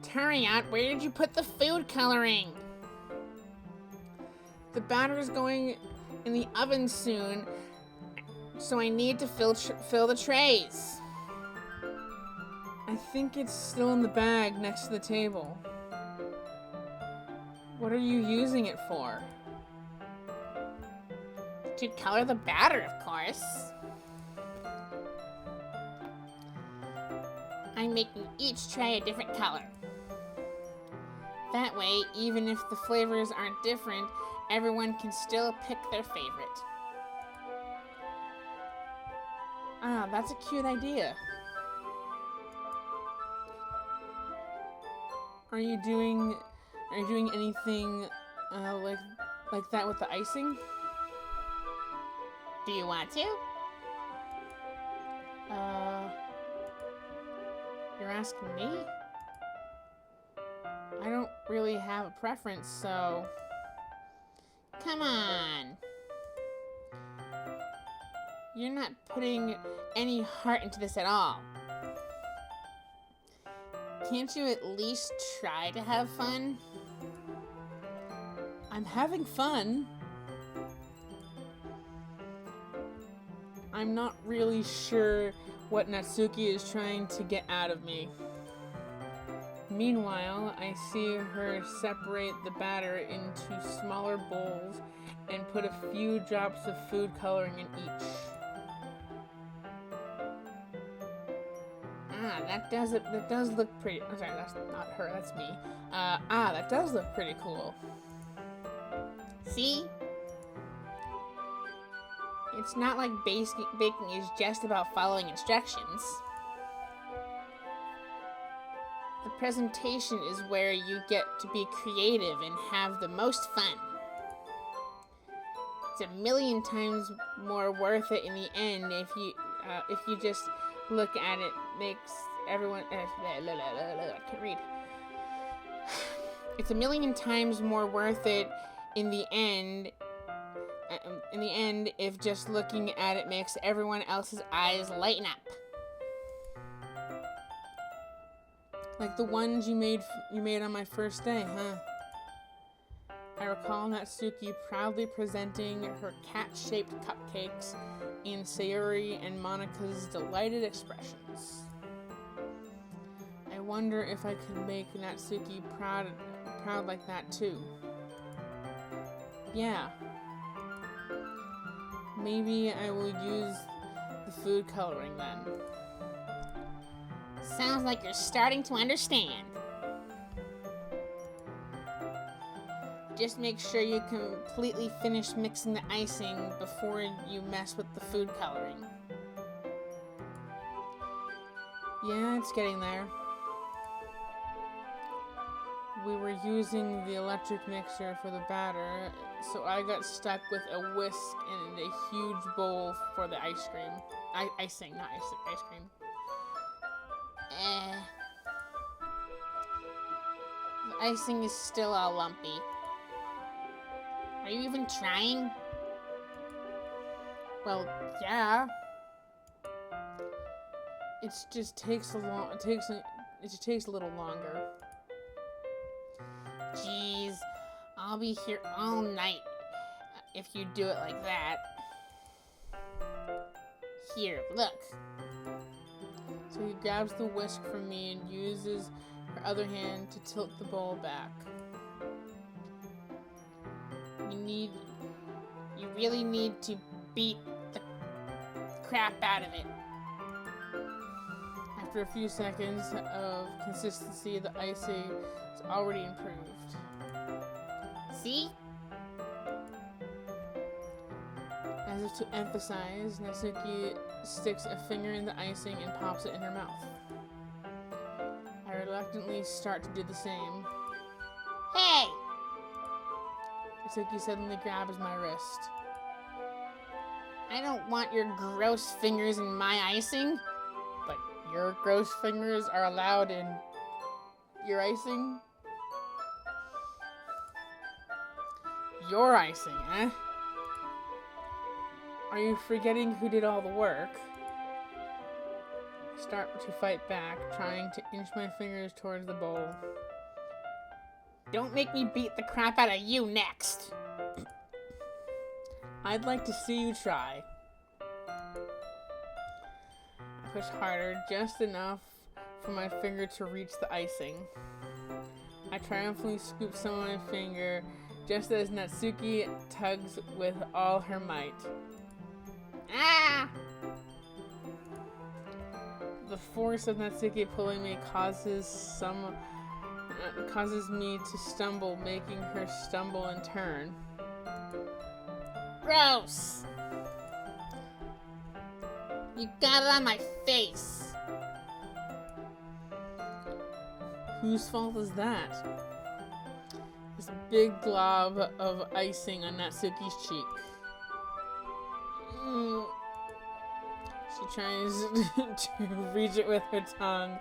Tariat, where did you put the food coloring? The batter's going in the oven soon, so I need to fill the trays. I think it's still in the bag next to the table. What are you using it for? To color the batter, of course. I'm making each tray a different color. That way, even if the flavors aren't different, everyone can still pick their favorite. Ah, that's a cute idea. Are you doing anything like that with the icing? Do you want to? You're asking me? I don't really have a preference, so... Come on. You're not putting any heart into this at all. Can't you at least try to have fun? I'm having fun. I'm not really sure what Natsuki is trying to get out of me. Meanwhile, I see her separate the batter into smaller bowls and put a few drops of food coloring in each. That does look pretty. I'm sorry, that's not her, that's me. That does look pretty cool. See? It's not like baking is just about following instructions. The presentation is where you get to be creative and have the most fun. It's a million times more worth it in the end if you just look at it. Makes everyone I can't read. It's a million times more worth it in the end. If just looking at it makes everyone else's eyes lighten up. Like the ones you made on my first day, huh? I recall Natsuki proudly presenting her cat-shaped cupcakes in Sayuri and Monika's delighted expressions. I wonder if I could make Natsuki proud like that too. Yeah. Maybe I will use the food coloring then. Sounds like you're starting to understand. Just make sure you completely finish mixing the icing before you mess with the food coloring. Yeah, it's getting there. We were using the electric mixer for the batter, so I got stuck with a whisk and a huge bowl for the ice cream. Icing, not ice cream. The icing is still all lumpy. Are you even trying? Well, yeah. It just takes a little longer. Jeez, I'll be here all night if you do it like that. Here, look. So he grabs the whisk from me and uses her other hand to tilt the bowl back. You really need to beat the crap out of it. After a few seconds of consistency, the icing is already improved. See? As if to emphasize, Natsuki sticks a finger in the icing and pops it in her mouth. I reluctantly start to do the same. Hey! Natsuki suddenly grabs my wrist. I don't want your gross fingers in my icing. But your gross fingers are allowed in your icing? Your icing, eh? Are you forgetting who did all the work? I start to fight back, trying to inch my fingers towards the bowl. Don't make me beat the crap out of you next. I'd like to see you try. I push harder, just enough for my finger to reach the icing. I triumphantly scoop some of my finger, just as Natsuki tugs with all her might. Ah! The force of Natsuki pulling me causes me to stumble, making her stumble in turn. Gross! You got it on my face. Whose fault is that? This big glob of icing on Natsuki's cheek. She tries to reach it with her tongue,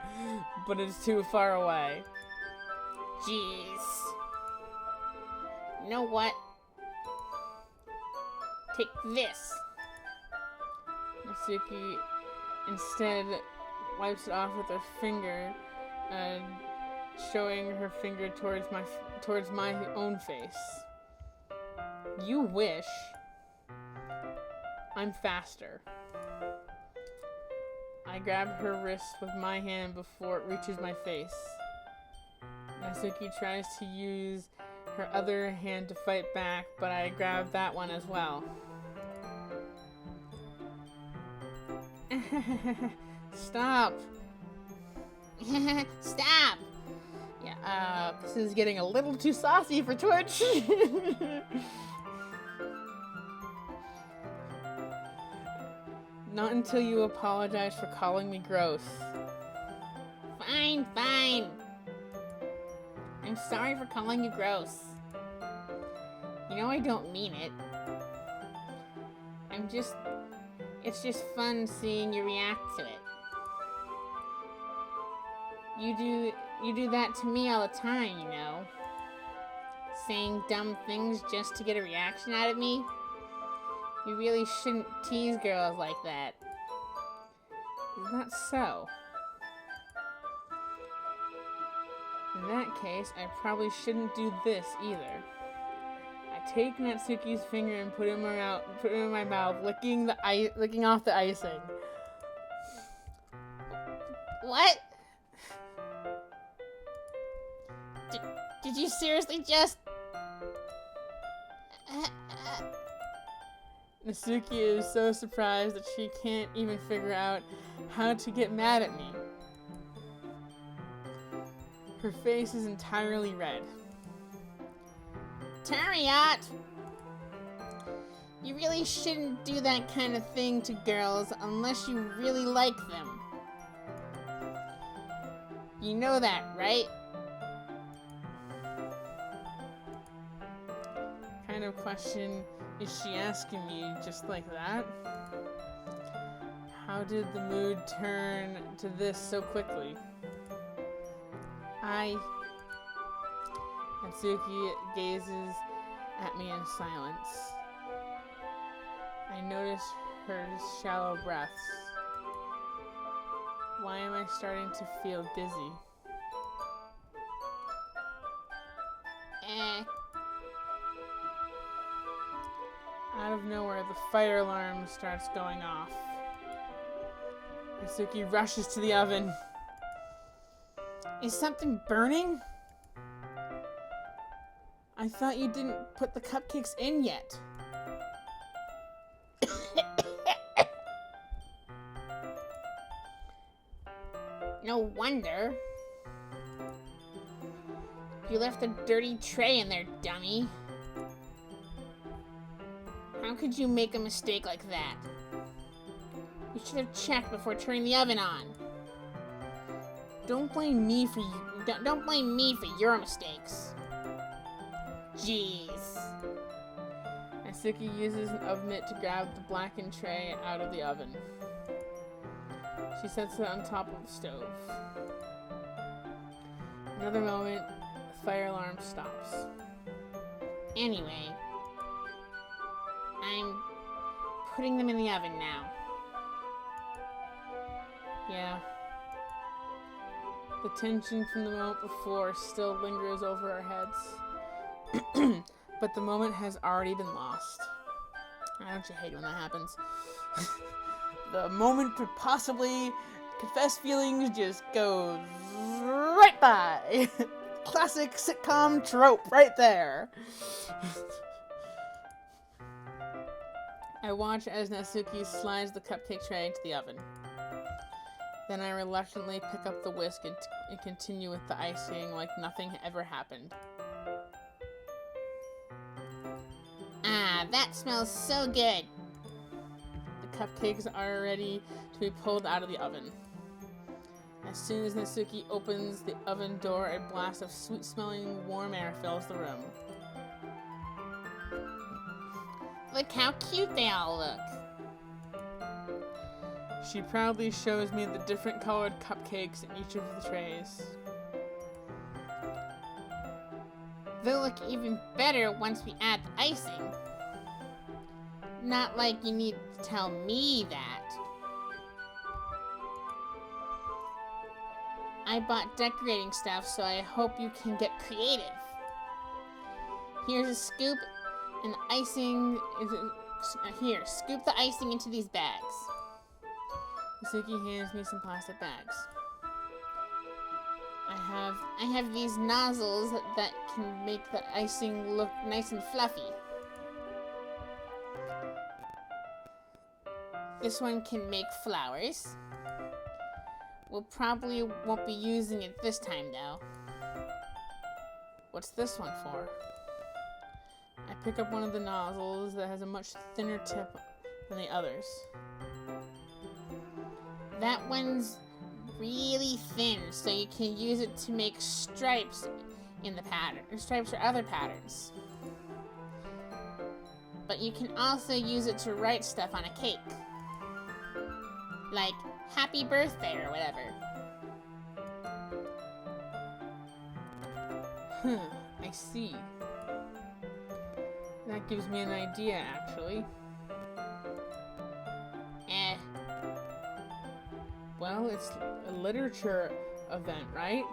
but it's too far away. Jeez. You know what? Take this. Natsuki instead wipes it off with her finger, showing her finger towards my own face. You wish. I'm faster. I grab her wrist with my hand before it reaches my face. Natsuki tries to use her other hand to fight back, but I grab that one as well. Stop! Stop! Yeah, this is getting a little too saucy for Twitch. Not until you apologize for calling me gross. Fine, fine. I'm sorry for calling you gross. You know I don't mean it. It's just fun seeing you react to it. You do that to me all the time, you know. Saying dumb things just to get a reaction out of me. You really shouldn't tease girls like that. Is that so? In that case, I probably shouldn't do this either. I take Natsuki's finger and put it in my mouth, licking off the icing. What? Did you seriously just... Natsuki is so surprised that she can't even figure out how to get mad at me. Her face is entirely red. Tariot! You really shouldn't do that kind of thing to girls unless you really like them. You know that, right? What kind of question is she asking me just like that? How did the mood turn to this so quickly? Natsuki gazes at me in silence. I notice her shallow breaths. Why am I starting to feel dizzy? Out of nowhere, the fire alarm starts going off. Natsuki rushes to the oven. Is something burning? I thought you didn't put the cupcakes in yet. No wonder. You left a dirty tray in there, dummy. How could you make a mistake like that? You should have checked before turning the oven on. Don't blame me for your mistakes. Jeez. Natsuki uses an oven mitt to grab the blackened tray out of the oven. She sets it on top of the stove. Another moment, the fire alarm stops. Anyway, I'm putting them in the oven now. Yeah. The tension from the moment before still lingers over our heads. But the moment has already been lost. Don't you hate when that happens? The moment to possibly confess feelings just goes right by. Classic sitcom trope right there. I watch as Natsuki slides the cupcake tray into the oven. Then I reluctantly pick up the whisk and continue with the icing like nothing ever happened. Ah, that smells so good. The cupcakes are ready to be pulled out of the oven. As soon as Natsuki opens the oven door, a blast of sweet-smelling warm air fills the room. Look how cute they all look. She proudly shows me the different colored cupcakes in each of the trays. They'll look even better once we add the icing. Not like you need to tell me that. I bought decorating stuff, so I hope you can get creative. Here's a scoop, and the icing is here. Scoop the icing into these bags. Natsuki hands me some plastic bags. I have these nozzles that can make the icing look nice and fluffy. This one can make flowers. We'll probably won't be using it this time though. What's this one for? I pick up one of the nozzles that has a much thinner tip than the others. That one's really thin, so you can use it to make stripes in the pattern, stripes or other patterns. But you can also use it to write stuff on a cake. Like, happy birthday or whatever. I see. That gives me an idea, actually. Well, it's a literature event, right?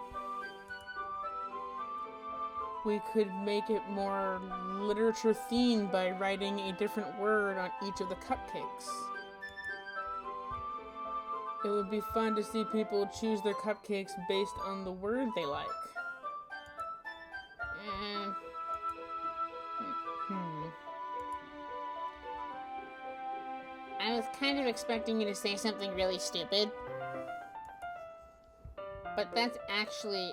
We could make it more literature themed by writing a different word on each of the cupcakes. It would be fun to see people choose their cupcakes based on the word they like. I was kind of expecting you to say something really stupid. But that's actually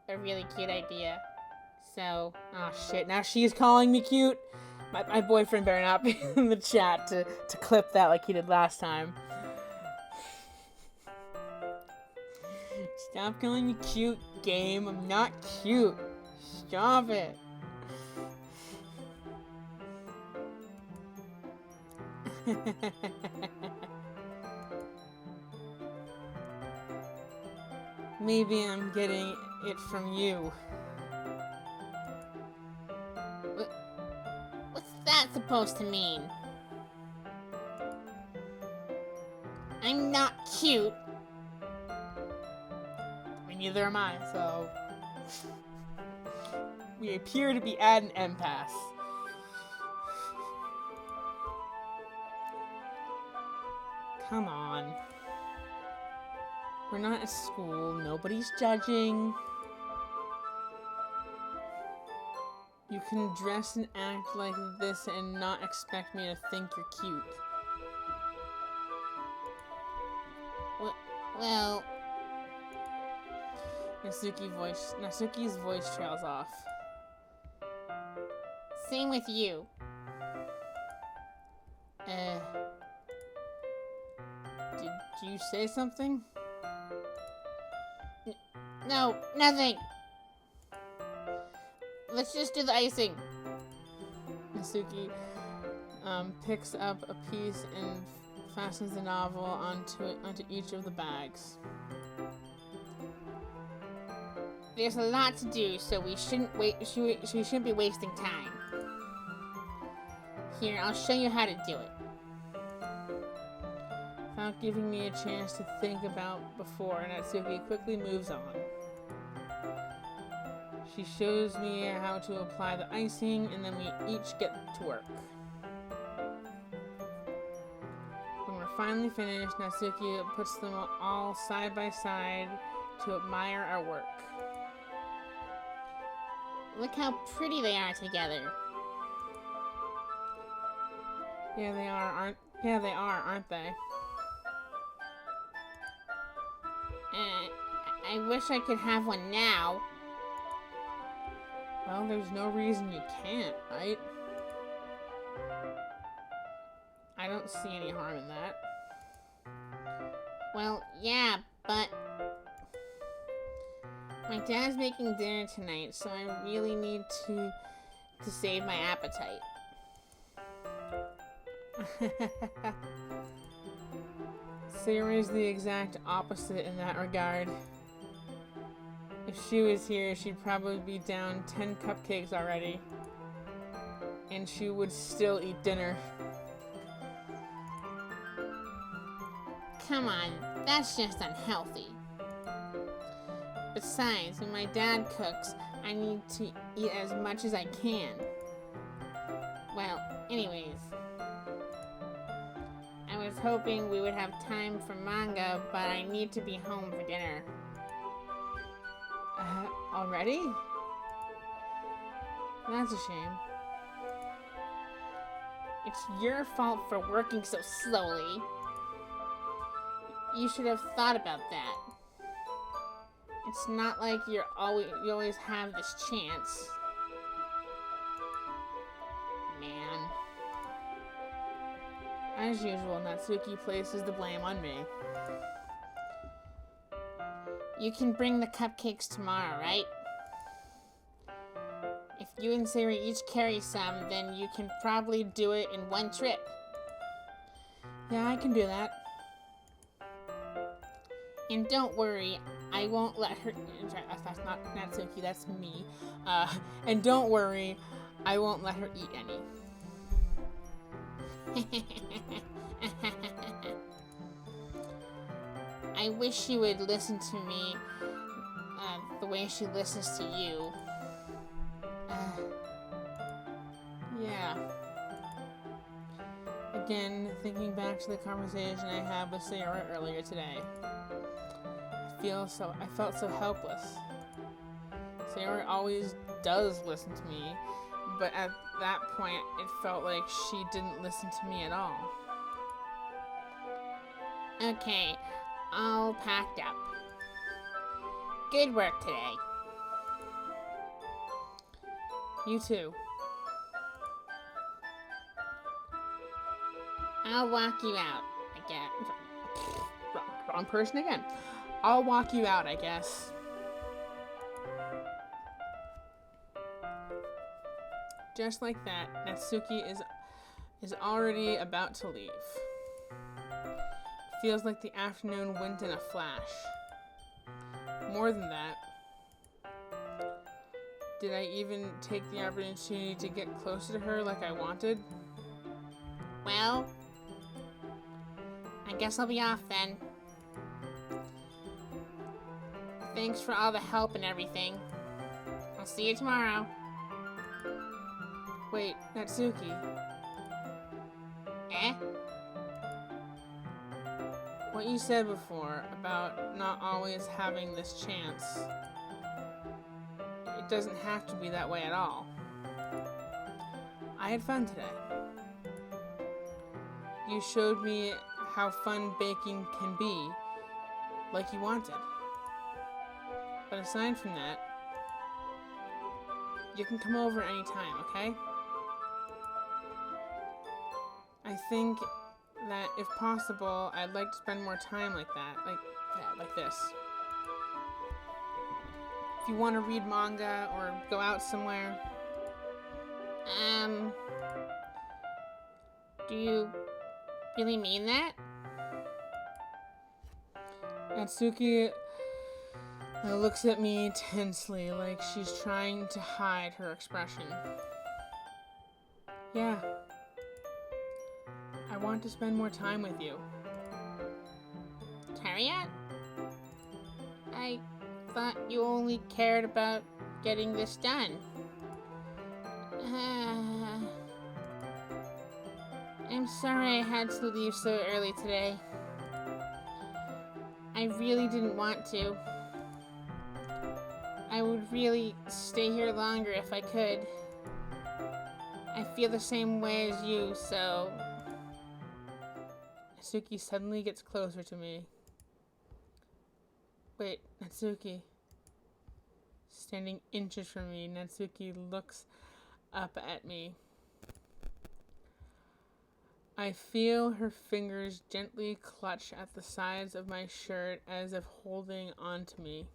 a really cute idea. So, oh shit, now she's calling me cute? My boyfriend better not be in the chat to clip that like he did last time. Stop calling me cute, game. I'm not cute. Stop it. Maybe I'm getting it from you. What's that supposed to mean? I'm not cute. I mean, neither am I, so... We appear to be at an impasse. Come on. We're not at school. Nobody's judging. You can dress and act like this and not expect me to think you're cute. Well... Natsuki's voice trails off. Same with you. Did you say something? No, nothing. Let's just do the icing. Natsuki picks up a piece and fastens the novel onto each of the bags. There's a lot to do, so we shouldn't be wasting time. Here, I'll show you how to do it. Without giving me a chance to think about before, Natsuki quickly moves on. She shows me how to apply the icing, and then we each get to work. When we're finally finished, Natsuki puts them all side by side to admire our work. Look how pretty they are together. Yeah, they are, aren't they? I wish I could have one now. Well, there's no reason you can't, right? I don't see any harm in that. Well, yeah, but my dad's making dinner tonight, so I really need to save my appetite. Sayori's the exact opposite in that regard. If she was here, she'd probably be down 10 cupcakes already. And she would still eat dinner. Come on, that's just unhealthy. Besides, when my dad cooks, I need to eat as much as I can. Well, anyways. I was hoping we would have time for manga, but I need to be home for dinner. Already? That's a shame. It's your fault for working so slowly. You should have thought about that. It's not like you always have this chance. Man. As usual, Natsuki places the blame on me. You can bring the cupcakes tomorrow, right? If you and Sayori each carry some, then you can probably do it in one trip. Yeah, I can do that. And don't worry, I won't let her... That's not Natsuki, that's me. And don't worry, I won't let her eat any. I wish she would listen to me the way she listens to you. Yeah. Again, thinking back to the conversation I had with Sayori earlier today. I felt so helpless. Sayori always does listen to me, but at that point, it felt like she didn't listen to me at all. Okay, all packed up. Good work today. You too. I'll walk you out, I guess. Wrong person again. I'll walk you out, I guess. Just like that, Natsuki is already about to leave. Feels like the afternoon went in a flash. More than that, did I even take the opportunity to get closer to her like I wanted? Well, I guess I'll be off then. Thanks for all the help and everything. I'll see you tomorrow. Wait, Natsuki. Eh? What you said before about not always having this chance, it doesn't have to be that way at all. I had fun today. You showed me how fun baking can be, like you wanted. But aside from that, you can come over anytime, okay? I think that if possible, I'd like to spend more time like that, like this. If you want to read manga or go out somewhere. Do you really mean that? Natsuki looks at me tensely, like she's trying to hide her expression. Yeah. I want to spend more time with you. Tariat? I thought you only cared about getting this done. I'm sorry I had to leave so early today. I really didn't want to. I would really stay here longer if I could. I feel the same way as you, so... Natsuki suddenly gets closer to me. Wait, Natsuki. Standing inches from me, Natsuki looks up at me. I feel her fingers gently clutch at the sides of my shirt as if holding onto me.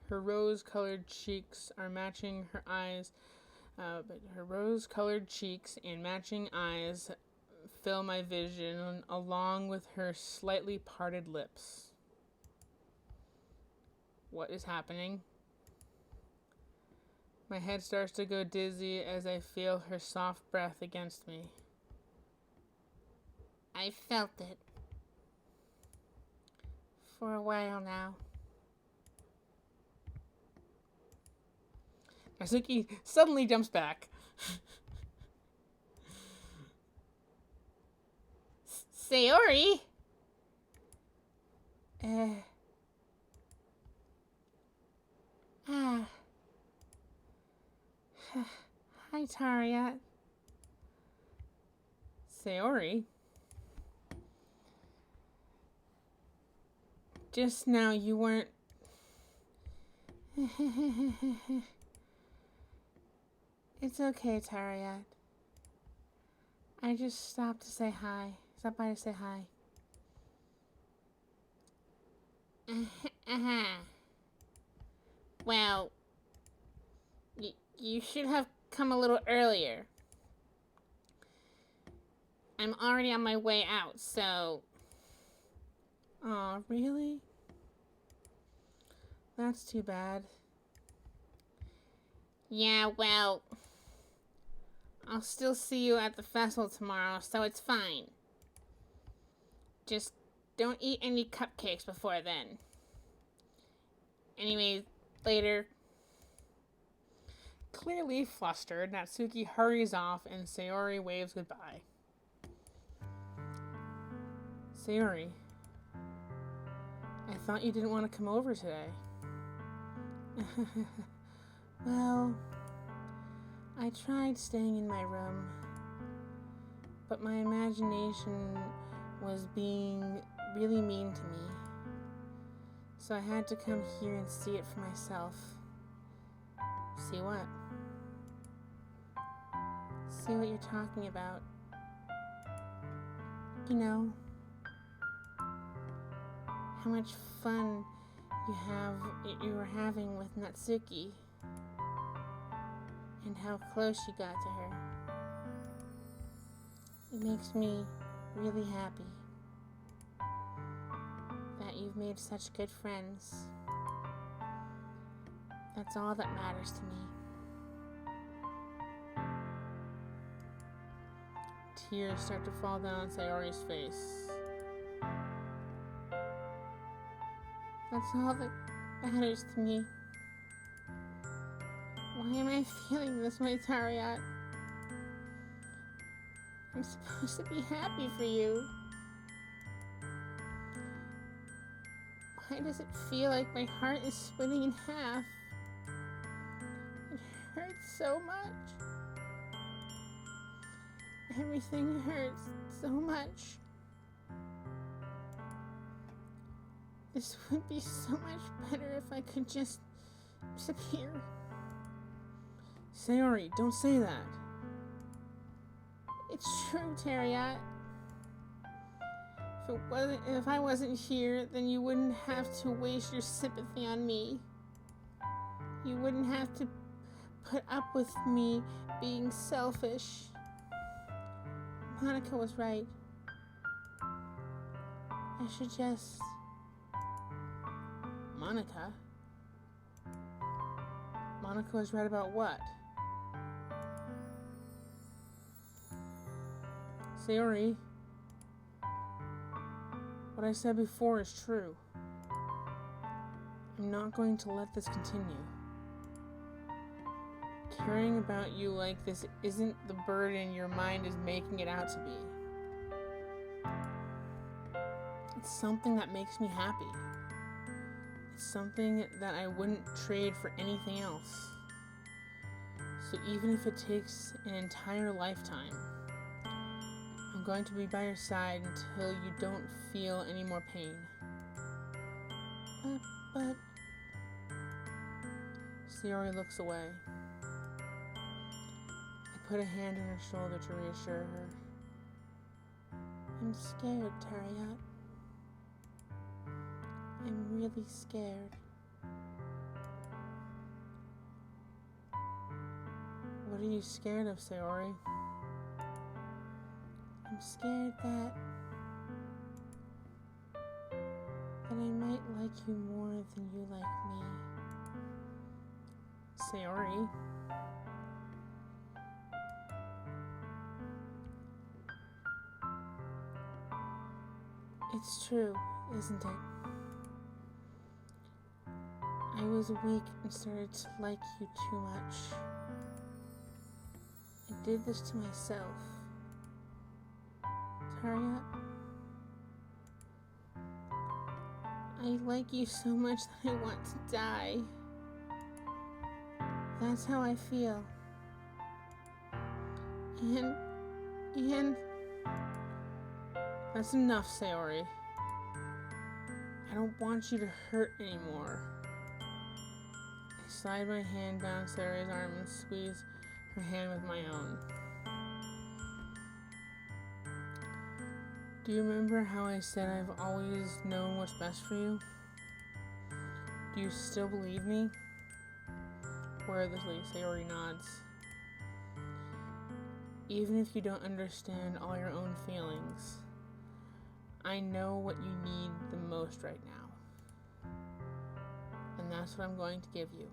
Her rose-colored cheeks are matching her eyes, but her rose-colored cheeks and matching eyes fill my vision, along with her slightly parted lips. What is happening? My head starts to go dizzy as I feel her soft breath against me. I felt it. For a while now. Natsuki suddenly jumps back. Sayori? Hi, Tariat. Sayori? Just now you weren't... It's okay, Tariat. I just stopped to say hi. Stop by to say hi. Well, you should have come a little earlier. I'm already on my way out, so... Aw, really? That's too bad. Yeah, well... I'll still see you at the festival tomorrow, so it's fine. Just don't eat any cupcakes before then. Anyway, later. Clearly flustered, Natsuki hurries off and Sayori waves goodbye. Sayori, I thought you didn't want to come over today. Well, I tried staying in my room, but my imagination was being really mean to me. So I had to come here and see it for myself. See what? See what you're talking about. You know, how much fun you were having with Natsuki, and how close you got to her. It makes me really happy that you've made such good friends. That's all that matters to me. tears start to fall down Sayori's face. That's all that matters to me. Why am I feeling this way, Tariat? I'm supposed to be happy for you. Why does it feel like my heart is splitting in half? It hurts so much. Everything hurts so much. This would be so much better if I could just disappear. Sayori, don't say that. It's true, Tariat. If I wasn't here, then you wouldn't have to waste your sympathy on me. You wouldn't have to put up with me being selfish. Monica was right. I should just... Monica? Monica was right about what? Sayori, what I said before is true. I'm not going to let this continue. Caring about you like this isn't the burden your mind is making it out to be. It's something that makes me happy. It's something that I wouldn't trade for anything else. So even if it takes an entire lifetime, I'm going to be by your side until you don't feel any more pain. But... Sayori looks away. I put a hand on her shoulder to reassure her. I'm scared, Tariat. I'm really scared. What are you scared of, Sayori? I'm scared that I might like you more than you like me. Sayori. It's true, isn't it? I was weak and started to like you too much. I did this to myself. Tariat, I like you so much that I want to die. That's how I feel. And... That's enough, Sayori. I don't want you to hurt anymore. I slide my hand down Sayori's arm and squeeze her hand with my own. Do you remember how I said I've always known what's best for you? Do you still believe me? Wordlessly, Sayori nods. Even if you don't understand all your own feelings, I know what you need the most right now. And that's what I'm going to give you.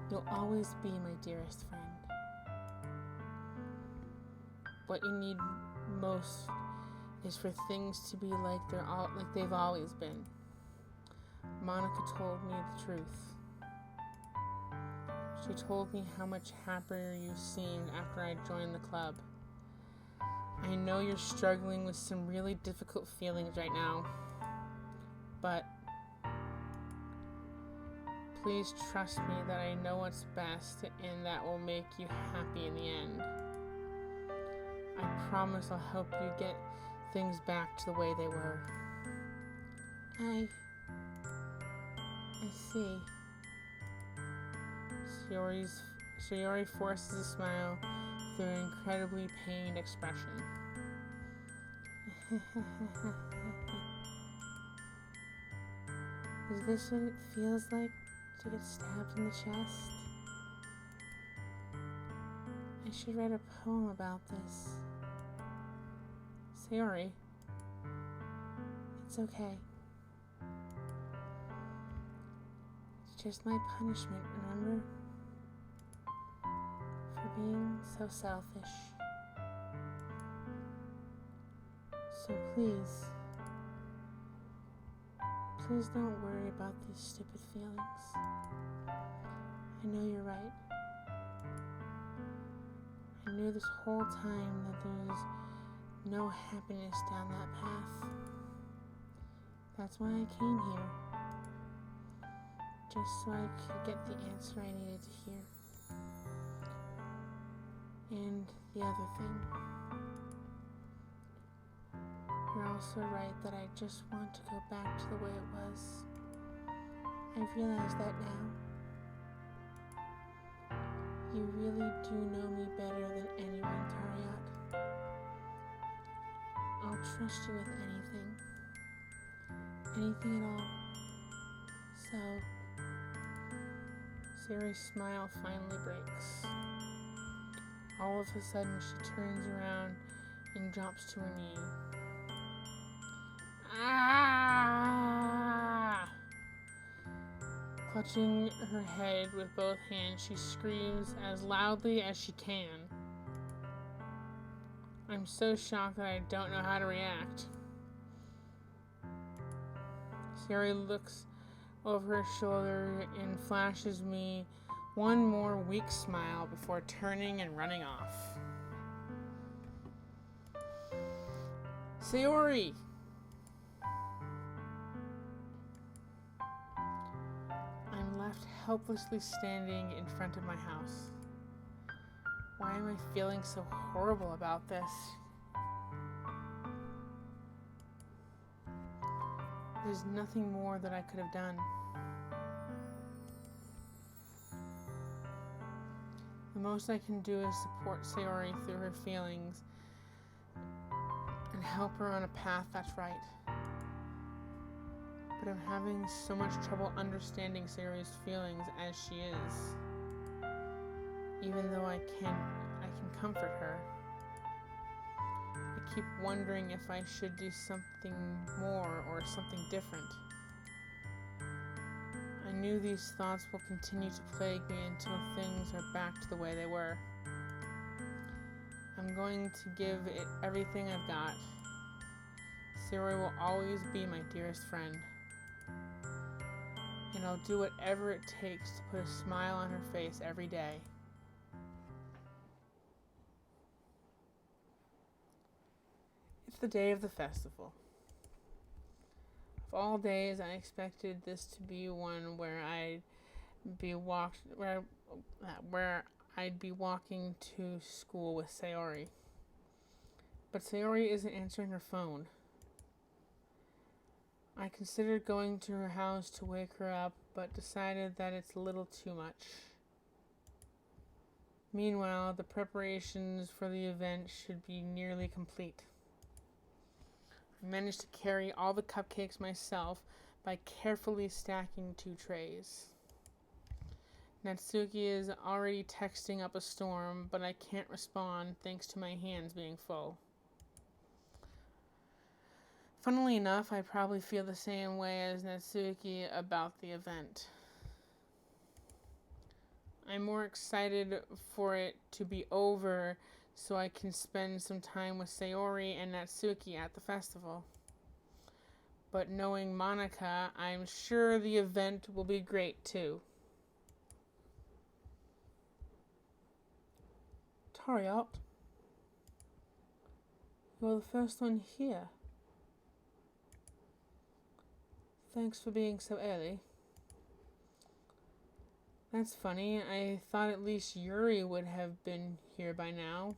You'll always be my dearest friend. What you need most is for things to be like they've always been. Monica told me the truth. She told me how much happier you seemed after I joined the club. I know you're struggling with some really difficult feelings right now, but please trust me that I know what's best and that will make you happy in the end. I promise I'll help you get things back to the way they were. I see. Sayori forces a smile through an incredibly pained expression. Is this what it feels like to get stabbed in the chest? I should write a poem about this. Sayori, it's okay. It's just my punishment, remember? For being so selfish. So please don't worry about these stupid feelings. I know you're right. I knew this whole time that there was no happiness down that path. That's why I came here. Just so I could get the answer I needed to hear. And the other thing. You're also right that I just want to go back to the way it was. I realize that now. You really do know me better than anyone, Tariat. I'll trust you with anything. Anything at all. So, Sayori's smile finally breaks. All of a sudden, she turns around and drops to her knee. Ah! Clutching her head with both hands, she screams as loudly as she can. I'm so shocked that I don't know how to react. Sayori looks over her shoulder and flashes me one more weak smile before turning and running off. Sayori! I'm left helplessly standing in front of my house. Why am I feeling so horrible about this? There's nothing more that I could have done. The most I can do is support Sayori through her feelings and help her on a path that's right. But I'm having so much trouble understanding Sayori's feelings as she is. Even though I can comfort her. I keep wondering if I should do something more or something different. I knew these thoughts will continue to plague me until things are back to the way they were. I'm going to give it everything I've got. Sayori will always be my dearest friend. And I'll do whatever it takes to put a smile on her face every day. It's the day of the festival. Of all days, I expected this to be one where I'd be walking to school with Sayori. But Sayori isn't answering her phone. I considered going to her house to wake her up, but decided that it's a little too much. Meanwhile, the preparations for the event should be nearly complete. I managed to carry all the cupcakes myself by carefully stacking 2 trays. Natsuki is already texting up a storm, but I can't respond thanks to my hands being full. Funnily enough, I probably feel the same way as Natsuki about the event. I'm more excited for it to be over so I can spend some time with Sayori and Natsuki at the festival. But knowing Monica, I'm sure the event will be great too. Tariat, you're the first one here. Thanks for being so early. That's funny. I thought at least Yuri would have been here by now.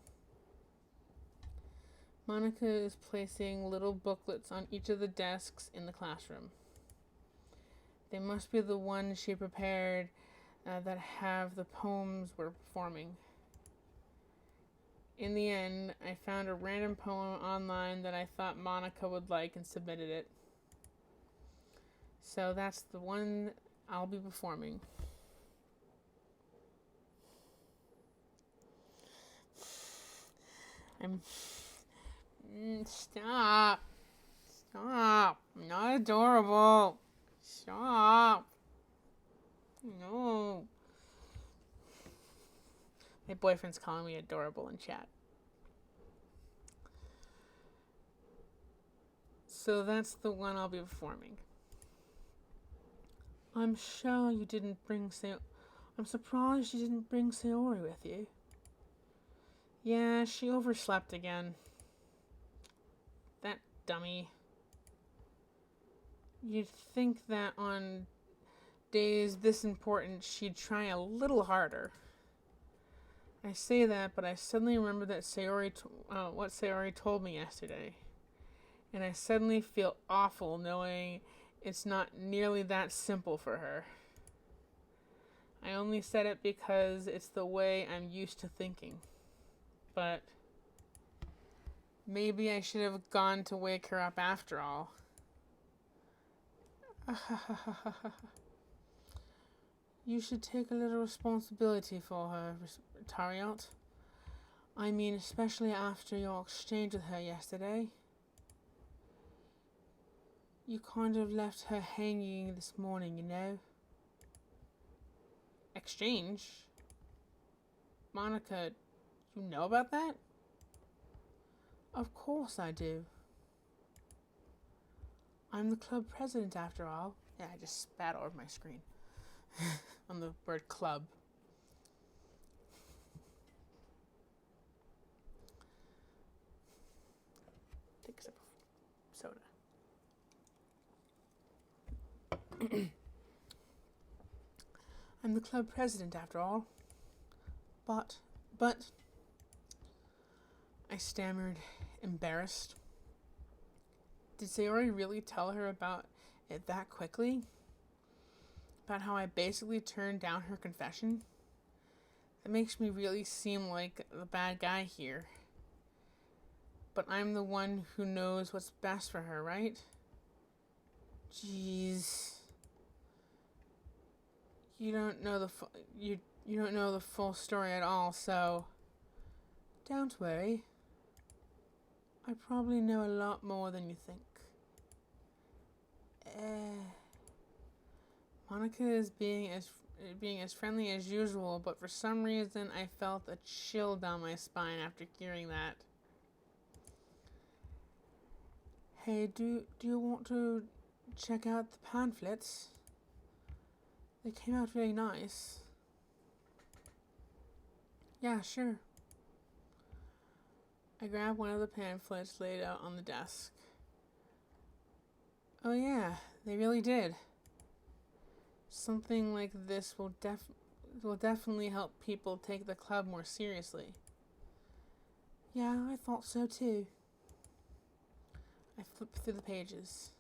Monica is placing little booklets on each of the desks in the classroom. They must be the ones she prepared that have the poems we're performing. In the end, I found a random poem online that I thought Monica would like and submitted it. So that's the one I'll be performing. Stop. Stop. I'm not adorable. Stop. No. My boyfriend's calling me adorable in chat. So that's the one I'll be performing. I'm sure you didn't bring I'm surprised you didn't bring Sayori with you. Yeah, she overslept again. That dummy. You'd think that on days this important she'd try a little harder. I say that, but I suddenly remember that what Sayori told me yesterday. And I suddenly feel awful knowing it's not nearly that simple for her. I only said it because it's the way I'm used to thinking. But maybe I should have gone to wake her up after all. You should take a little responsibility for her, Tariot. I mean, especially after your exchange with her yesterday. You kind of left her hanging this morning, you know. Exchange? Monica, you know about that? Of course I do. I'm the club president after all. Yeah, I just spat all over my screen. On the word club. Take a sip of soda. I'm the club president after all. But, I stammered, embarrassed. Did Sayori really tell her about it that quickly? About how I basically turned down her confession? That makes me really seem like the bad guy here. But I'm the one who knows what's best for her, right? Jeez. You don't know the full story at all, so don't worry. I probably know a lot more than you think. Monica is being as friendly as usual, but for some reason I felt a chill down my spine after hearing that. Hey, do you want to check out the pamphlets? They came out really nice. Yeah, sure. I grabbed one of the pamphlets laid out on the desk. Oh yeah, they really did. Something like this will definitely help people take the club more seriously. Yeah, I thought so too. I flipped through the pages.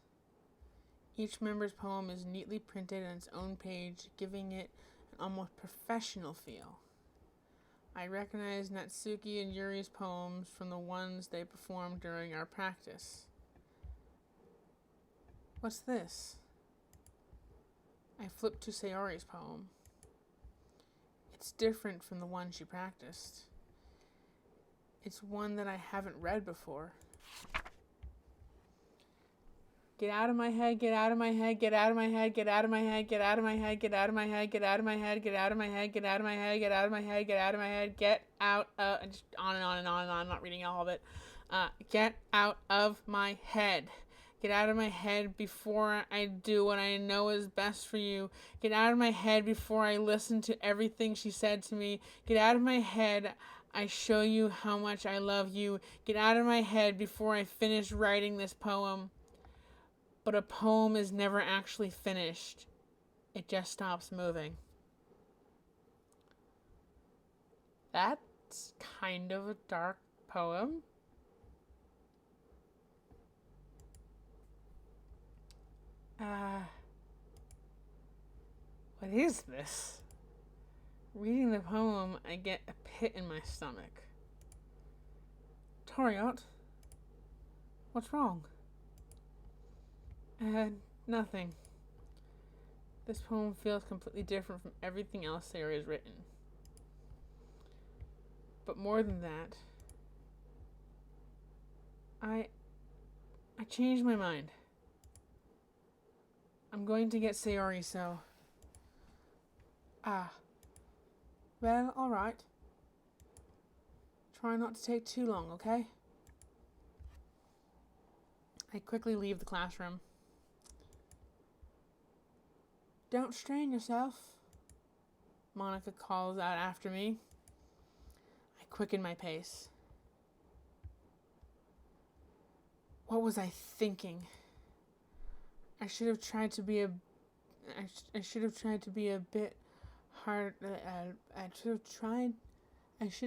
Each member's poem is neatly printed on its own page, giving it an almost professional feel. I recognized Natsuki and Yuri's poems from the ones they performed during our practice. What's this? I flipped to Sayori's poem. It's different from the one she practiced. It's one that I haven't read before. Get out of my head, get out of my head, get out of my head, get out of my head, get out of my head, get out of my head, get out of my head, get out of my head, get out of my head, get out of my head, get out of my head, get out of, and just on and on and on and on, I'm not reading all of it. Get out of my head. Get out of my head before I do what I know is best for you. Get out of my head before I listen to everything she said to me. Get out of my head. I show you how much I love you. Get out of my head before I finish writing this poem. But a poem is never actually finished. It just stops moving. That's kind of a dark poem. What is this? Reading the poem, I get a pit in my stomach. Tariot, what's wrong? Nothing. This poem feels completely different from everything else Sayori has written. But more than that, I changed my mind. I'm going to get Sayori, so... Ah. Well, alright. Try not to take too long, okay? I quickly leave the classroom. Don't strain yourself, Monica calls out after me. I quicken my pace. What was I thinking? I should have tried to be a bit hard. I should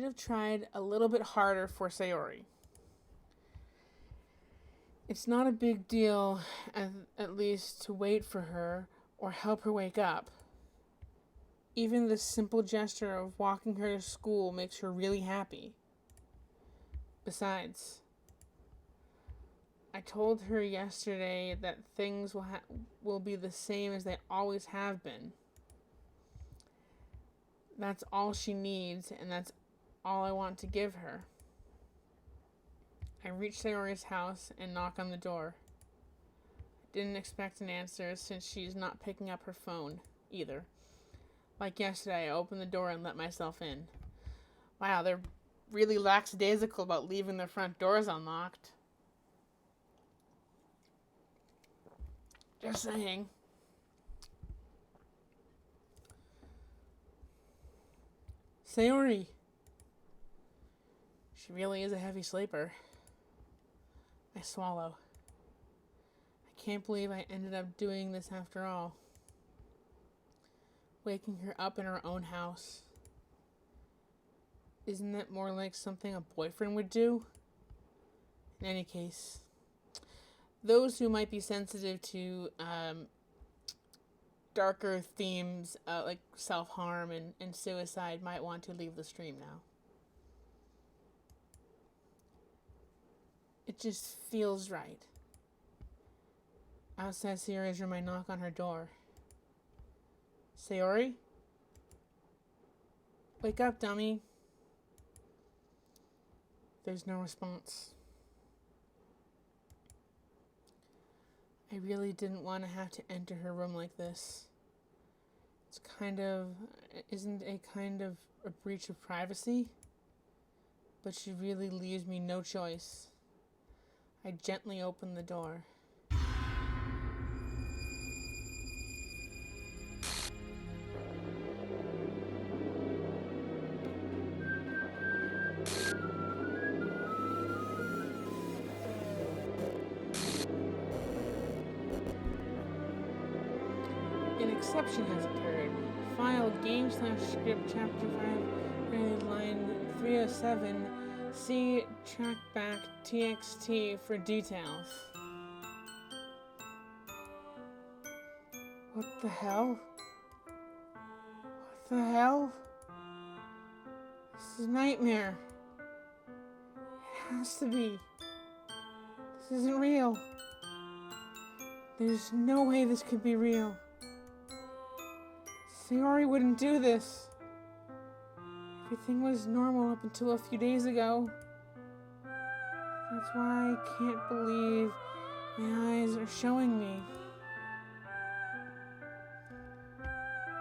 have tried a little bit harder for Sayori. It's not a big deal, at least, to wait for her or help her wake up. Even the simple gesture of walking her to school makes her really happy. Besides, I told her yesterday that things will be the same as they always have been. That's all she needs, and that's all I want to give her. I reach Sayori's house and knock on the door. I didn't expect an answer since she's not picking up her phone either. Like yesterday, I opened the door and let myself in. Wow, they're really lackadaisical about leaving their front doors unlocked. Just saying. Sayori. She really is a heavy sleeper. I swallow. I can't believe I ended up doing this after all. Waking her up in her own house. Isn't that more like something a boyfriend would do? In any case, those who might be sensitive to darker themes like self-harm and suicide might want to leave the stream now. It just feels right. Outside Sayori's room, I knock on her door. Sayori? Wake up, dummy. There's no response. I really didn't want to have to enter her room like this. Isn't a kind of a breach of privacy? But she really leaves me no choice. I gently open the door. An exception has occurred. File game/script chapter 5, line 307. See trackback txt for details. What the hell? What the hell? This is a nightmare. It has to be. This isn't real. There's no way this could be real. Sayori wouldn't do this. Everything was normal up until a few days ago. That's why I can't believe my eyes are showing me.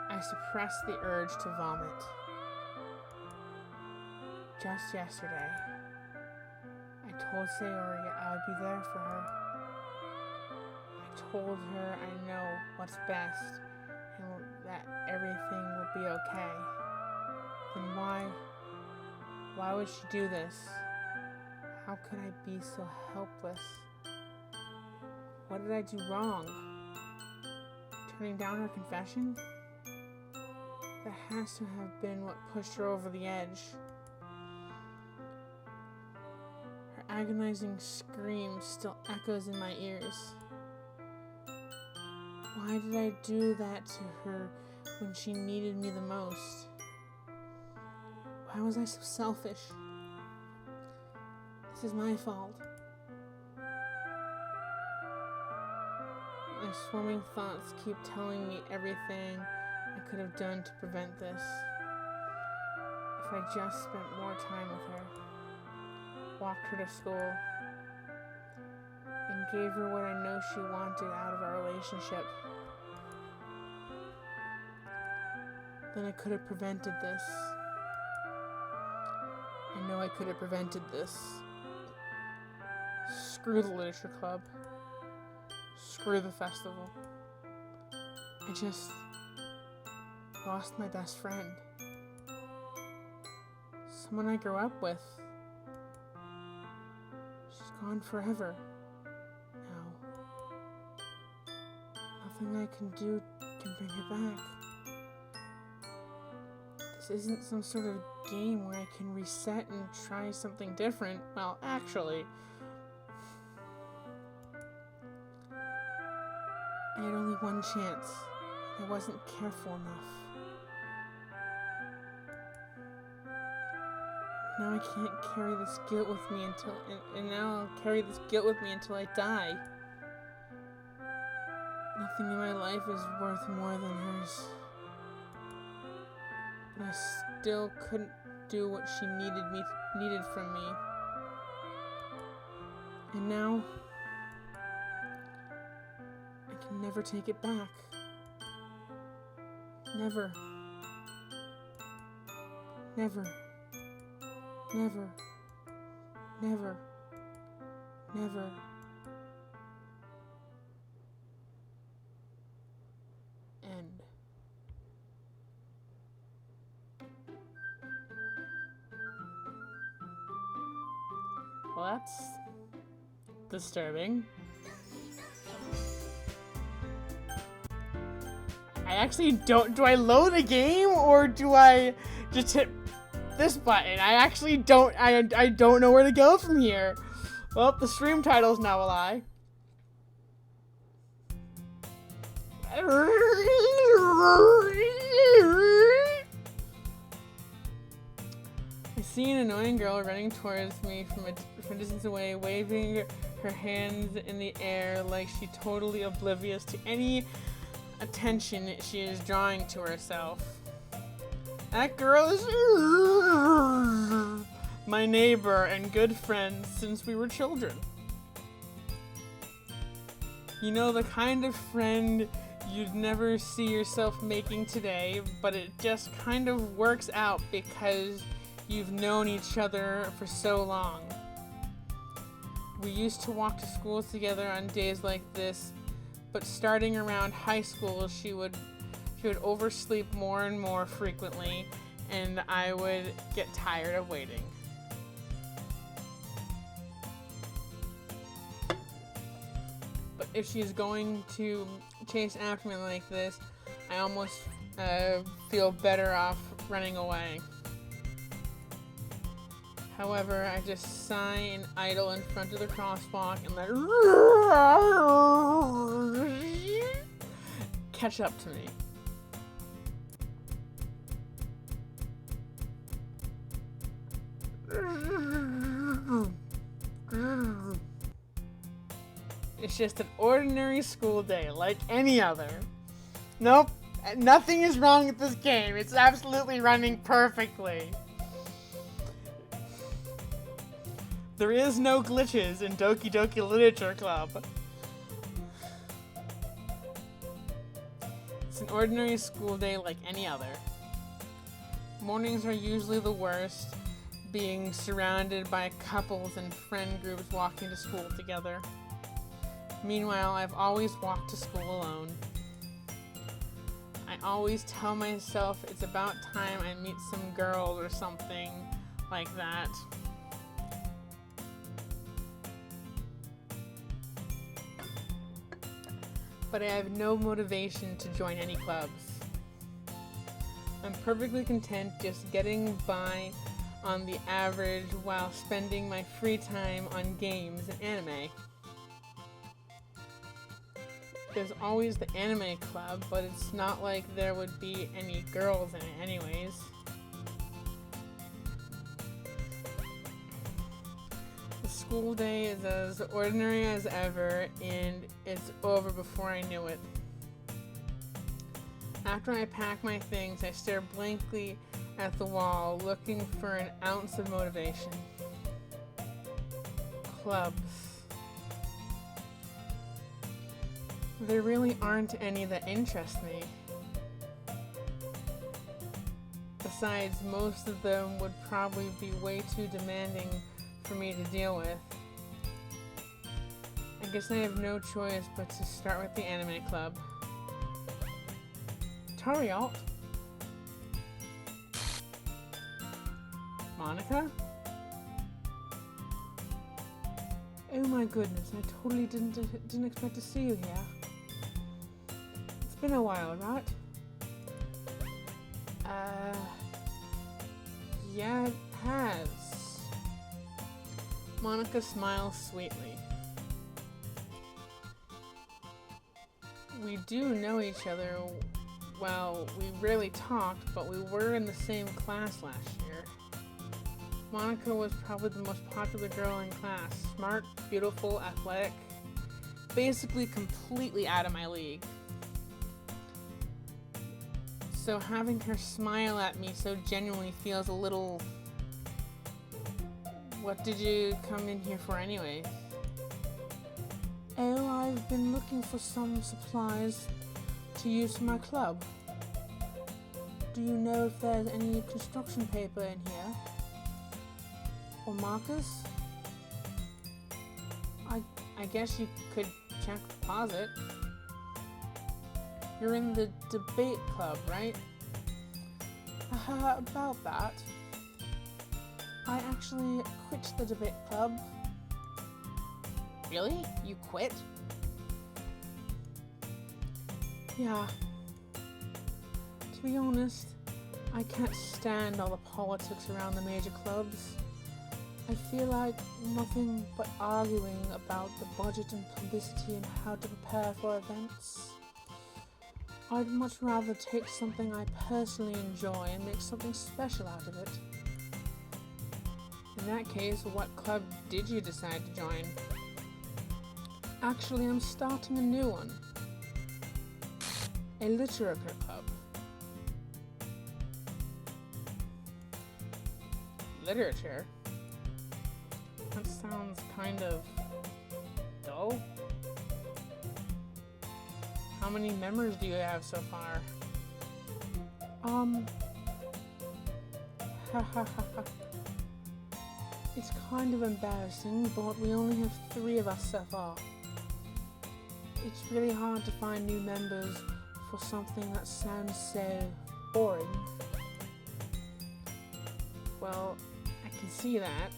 I suppressed the urge to vomit. Just yesterday, I told Sayori I would be there for her. I told her I know what's best and that everything will be okay. Then why would she do this? How could I be so helpless? What did I do wrong? Turning down her confession? That has to have been what pushed her over the edge. Her agonizing scream still echoes in my ears. Why did I do that to her when she needed me the most? Why was I so selfish? This is my fault. My swarming thoughts keep telling me everything I could have done to prevent this. If I just spent more time with her, walked her to school, and gave her what I know she wanted out of our relationship. Then I could have prevented this. I know I could have prevented this. Screw the literature club. Screw the festival. I just lost my best friend. Someone I grew up with. She's gone forever now. Nothing I can do can bring her back. This isn't some sort of game where I can reset and try something different. Well, actually, I had only one chance. I wasn't careful enough. Now I can't carry this guilt with me and now I'll carry this guilt with me until I die. Nothing in my life is worth more than hers. But I still couldn't do what she needed from me. And now I can never take it back. Never. Never. Never. Never. Never. End. Well, that's disturbing. I actually don't. Do I load a game or do I just hit this button? I actually don't. I don't know where to go from here. Well, the stream title's now a lie. I see an annoying girl running towards me from a distance away, waving her hands in the air like she's totally oblivious to any attention she is drawing to herself. That girl is my neighbor and good friend since we were children. You know, the kind of friend you'd never see yourself making today, but it just kind of works out because you've known each other for so long. We used to walk to school together on days like this, but starting around high school, she would oversleep more and more frequently, and I would get tired of waiting. But if she's going to chase after me like this, I almost feel better off running away. However, I just sigh and idle in front of the crosswalk and let catch up to me. It's just an ordinary school day, like any other. Nope, nothing is wrong with this game. It's absolutely running perfectly. There is no glitches in Doki Doki Literature Club. It's an ordinary school day like any other. Mornings are usually the worst, being surrounded by couples and friend groups walking to school together. Meanwhile, I've always walked to school alone. I always tell myself it's about time I meet some girl or something like that. But I have no motivation to join any clubs. I'm perfectly content just getting by on the average while spending my free time on games and anime. There's always the anime club, but it's not like there would be any girls in it anyways. The school day is as ordinary as ever, and it's over before I knew it. After I pack my things, I stare blankly at the wall, looking for an ounce of motivation. Clubs. There really aren't any that interest me. Besides, most of them would probably be way too demanding for me to deal with. I guess I have no choice but to start with the anime club. Tariot? Monica? Oh my goodness, I totally didn't expect to see you here. It's been a while, right? Yeah, it has. Monica smiles sweetly. We do know each other. Well, we rarely talked, but we were in the same class last year. Monica was probably the most popular girl in class. Smart, beautiful, athletic. Basically completely out of my league. So having her smile at me so genuinely feels a little... What did you come in here for anyway? Oh, I've been looking for some supplies to use for my club. Do you know if there's any construction paper in here? Or markers? I guess you could check the closet. You're in the debate club, right? About that. I actually quit the debate club. Really? You quit? Yeah. To be honest, I can't stand all the politics around the major clubs. I feel like nothing but arguing about the budget and publicity and how to prepare for events. I'd much rather take something I personally enjoy and make something special out of it. In that case, what club did you decide to join? Actually, I'm starting a new one. A literature club. Literature? That sounds kind of dull. How many members do you have so far? It's kind of embarrassing, but we only have 3 of us so far. It's really hard to find new members for something that sounds so boring. Well, I can see that.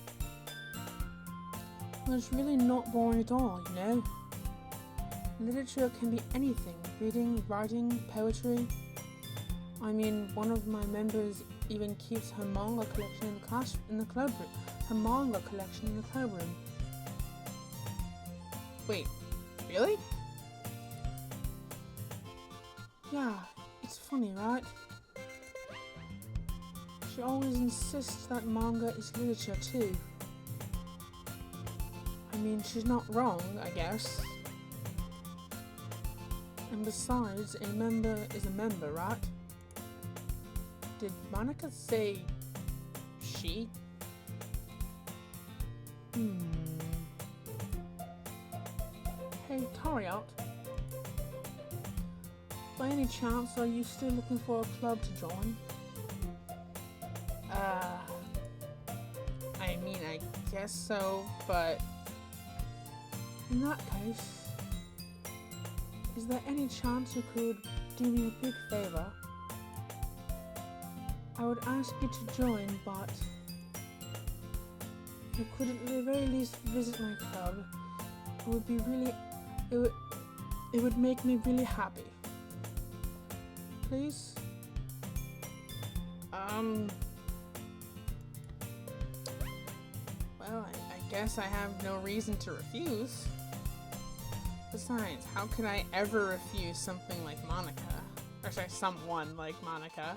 Well, it's really not boring at all, you know? Literature can be anything. Reading, writing, poetry. I mean, one of my members even keeps her manga collection in the club room. Her manga collection in the club room. Wait, really? Yeah, it's funny, right? She always insists that manga is literature too. I mean, she's not wrong, I guess. And besides, a member is a member, right? Did Monica say she? Hey, Tariot. By any chance, are you still looking for a club to join? I mean, I guess so, but... In that case, is there any chance you could do me a big favor? I would ask you to join, but if you could at the very least visit my club, it would make me really happy. Please? Well, I guess I have no reason to refuse. Besides, how could I ever refuse something like Monica? Or sorry, someone like Monica.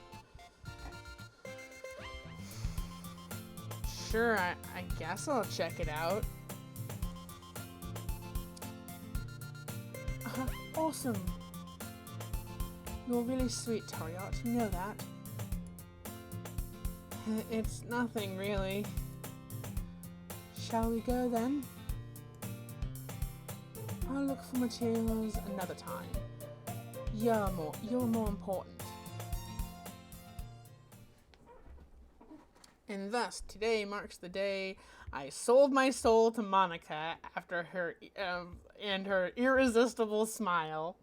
Sure, I guess I'll check it out. Awesome. You're really sweet, Tariot, you know that. It's nothing, really. Shall we go then? I'll look for materials another time. You're more important. And thus, today marks the day I sold my soul to Monica after her and her irresistible smile.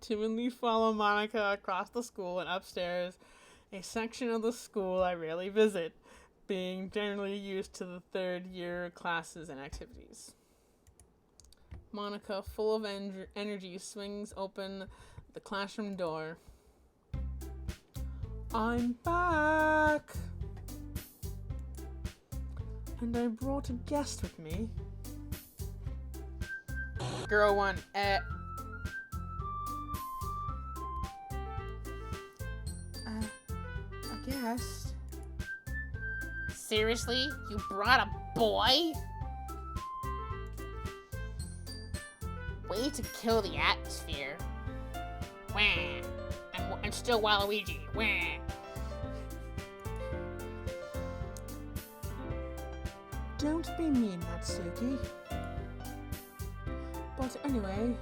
Timidly follow Monica across the school and upstairs, a section of the school I rarely visit, being generally used to the third year classes and activities. Monica, full of energy, swings open the classroom door. I'm back! And I brought a guest with me. Girl one, a guest? Seriously? You brought a boy? Way to kill the atmosphere. Wah. And still Waluigi. Wah. Don't be mean, Natsuki. But anyway,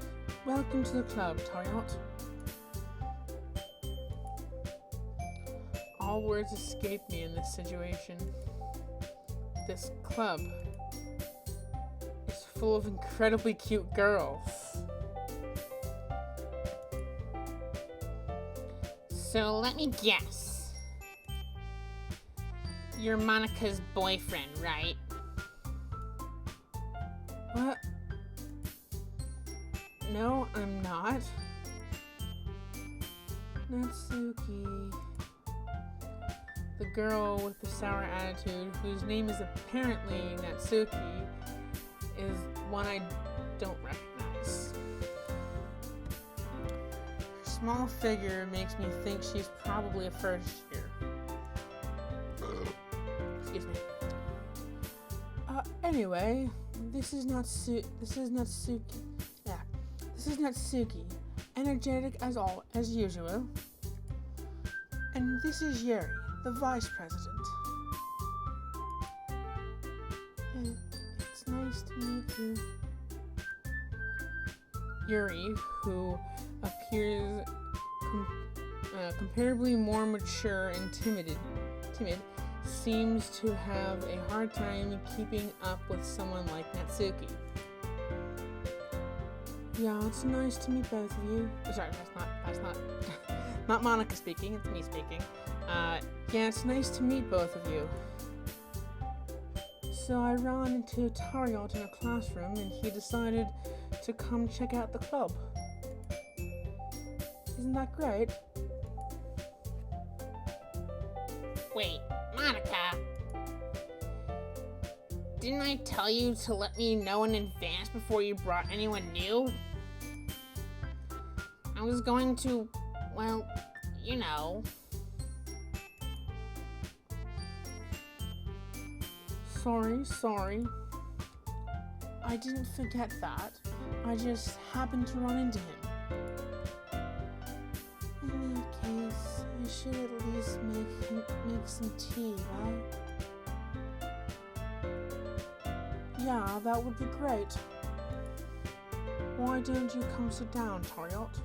welcome to the club, Tariot. All words escape me in this situation. This club is full of incredibly cute girls. So let me guess. You're Monica's boyfriend, right? What? No, I'm not. Natsuki. The girl with the sour attitude, whose name is apparently Natsuki, is one I don't recognize. Her small figure makes me think she's probably a first year. Excuse me. Anyway, this is Natsuki. Yeah, this is Natsuki, energetic as usual. And this is Yuri, the vice president. It's nice to meet you. Yuri, who appears comparably more mature and timid, seems to have a hard time keeping up with someone like Natsuki. Yeah, it's nice to meet both of you. Sorry, that's not not Monica speaking, it's me speaking. Yeah, it's nice to meet both of you. So I ran into Tariot in a classroom and he decided to come check out the club. Isn't that great? Wait, Monica. Didn't I tell you to let me know in advance before you brought anyone new? I was going to, well, you know. Sorry. I didn't forget that. I just happened to run into him. In that case, I should at least make some tea, right? Yeah, that would be great. Why don't you come sit down, Tariot?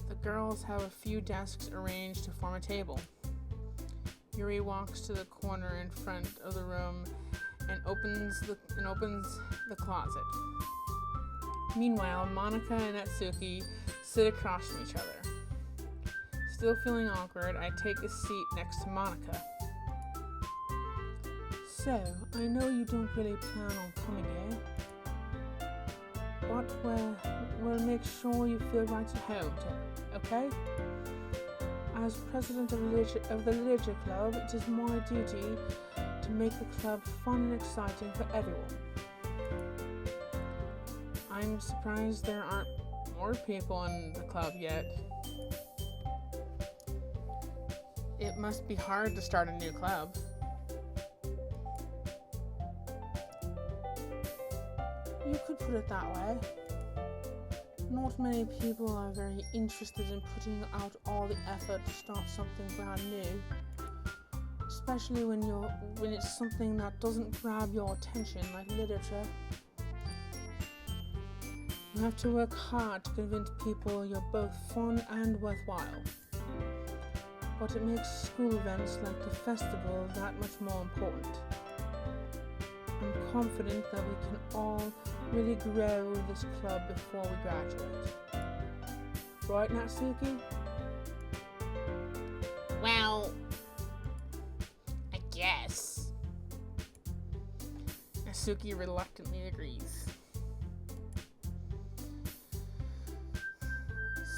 The girls have a few desks arranged to form a table. Yuri walks to the corner in front of the room and opens the closet. Meanwhile, Monica and Natsuki sit across from each other. Still feeling awkward, I take a seat next to Monica. So, I know you don't really plan on coming here, but we'll make sure you feel right at home, okay? As president of the Literature Club, it is my duty to make the club fun and exciting for everyone. I'm surprised there aren't more people in the club yet. It must be hard to start a new club. You could put it that way. Not many people are very interested in putting out all the effort to start something brand new. Especially when it's something that doesn't grab your attention, like literature. You have to work hard to convince people you're both fun and worthwhile. But it makes school events like the festival that much more important. I'm confident that we can all really grow this club before we graduate. Right, Natsuki? Well, I guess. Natsuki reluctantly agrees.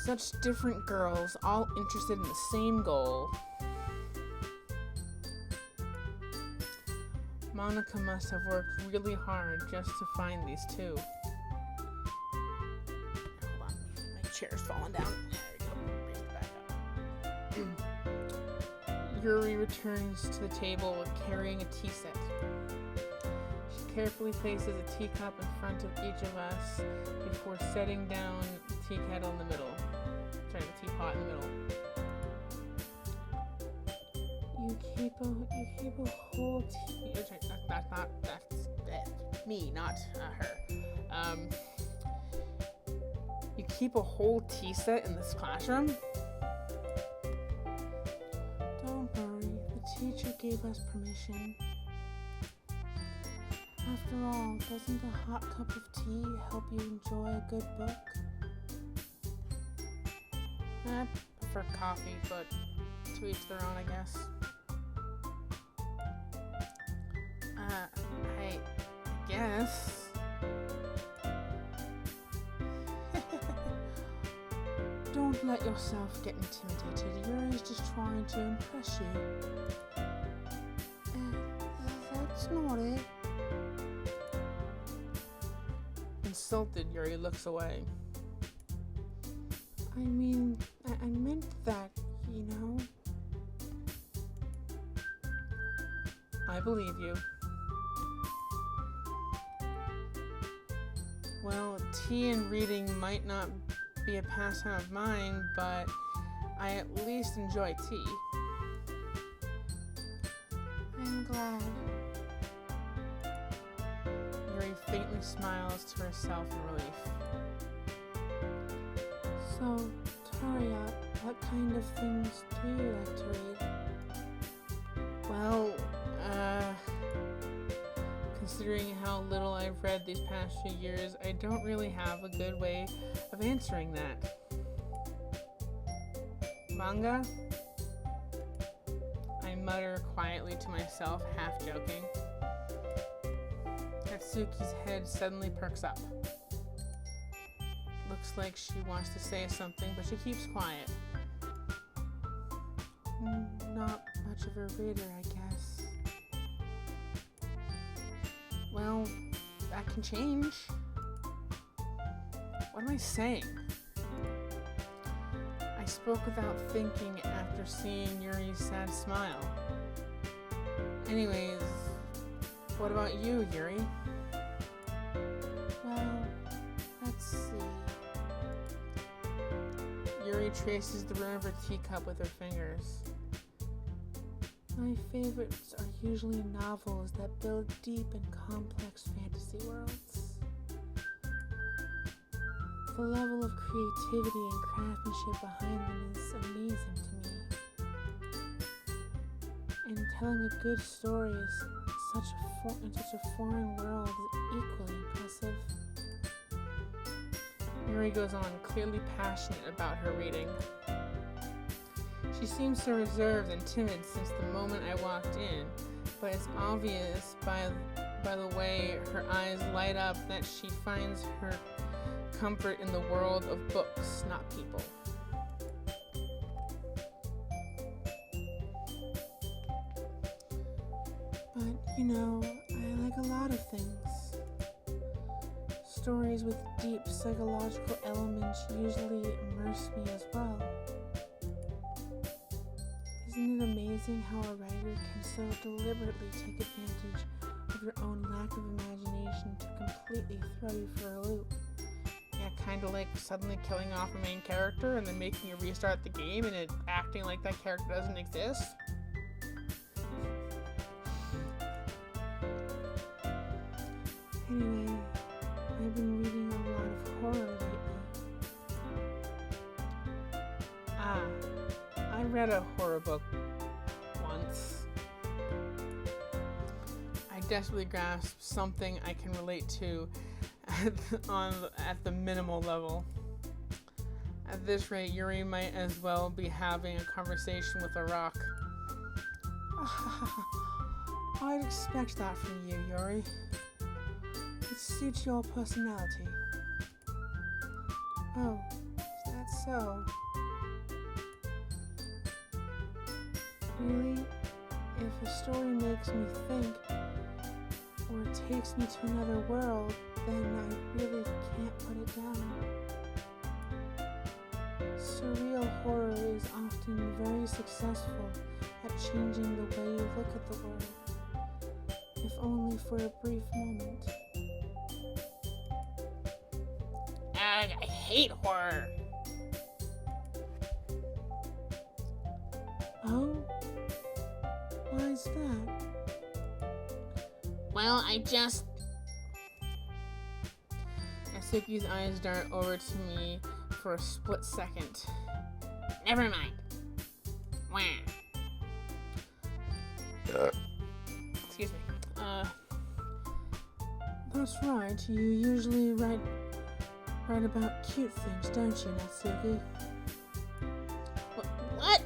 Such different girls, all interested in the same goal. Monica must have worked really hard just to find these two. Hold on, my chair's falling down. There we go. Bring it back up. Yuri returns to the table carrying a tea set. She carefully places a teacup in front of each of us before setting down the tea kettle in the middle. Sorry, the teapot in the middle. You keep a whole tea. That's me, not her. You keep a whole tea set in this classroom? Don't worry, the teacher gave us permission. After all, doesn't a hot cup of tea help you enjoy a good book? I prefer coffee, but to each their own, I guess. I guess. Don't let yourself get intimidated. Yuri's just trying to impress you. That's not it. Insulted, Yuri looks away. I mean, I meant that, you know? I believe you. Well, tea and reading might not be a pastime of mine, but I at least enjoy tea. I'm glad. Yuri faintly smiles to herself in relief. So, Taria, what kind of things do you like to read? Well, considering how little I've read these past few years, I don't really have a good way of answering that. Manga? I mutter quietly to myself, half joking. Natsuki's head suddenly perks up. Looks like she wants to say something, but she keeps quiet. Not much of a reader, I guess. Well, that can change. What am I saying? I spoke without thinking after seeing Yuri's sad smile. Anyways, what about you, Yuri? Well, let's see. Yuri traces the rim of her teacup with her fingers. My favorites are usually novels that build deep and complex fantasy worlds. The level of creativity and craftsmanship behind them is amazing to me. And telling a good story in such a foreign world is equally impressive. Yuri goes on, clearly passionate about her reading. She seems so reserved and timid since the moment I walked in, but it's obvious by the way her eyes light up that she finds her comfort in the world of books, not people. But, you know, I like a lot of things. Stories with deep psychological elements usually immerse me as well. Isn't it amazing how a writer can so deliberately take advantage of your own lack of imagination to completely throw you for a loop? Yeah, kind to like suddenly killing off a main character and then making you restart the game and it acting like that character doesn't exist. Anyway, I've been reading a lot of horror lately. I read a horror book once. I desperately grasped something I can relate to at the minimal level. At this rate, Yuri might as well be having a conversation with a rock. I'd expect that from you, Yuri. It suits your personality. Oh, is that so? Really? If a story makes me think, or takes me to another world, then I really can't put it down. Surreal horror is often very successful at changing the way you look at the world, if only for a brief moment. I hate horror. Oh? Why is that? Well, I just... Natsuki's eyes dart over to me for a split second. Never mind. Wah. Excuse me. That's right, you usually write about cute things, don't you, Natsuki? What?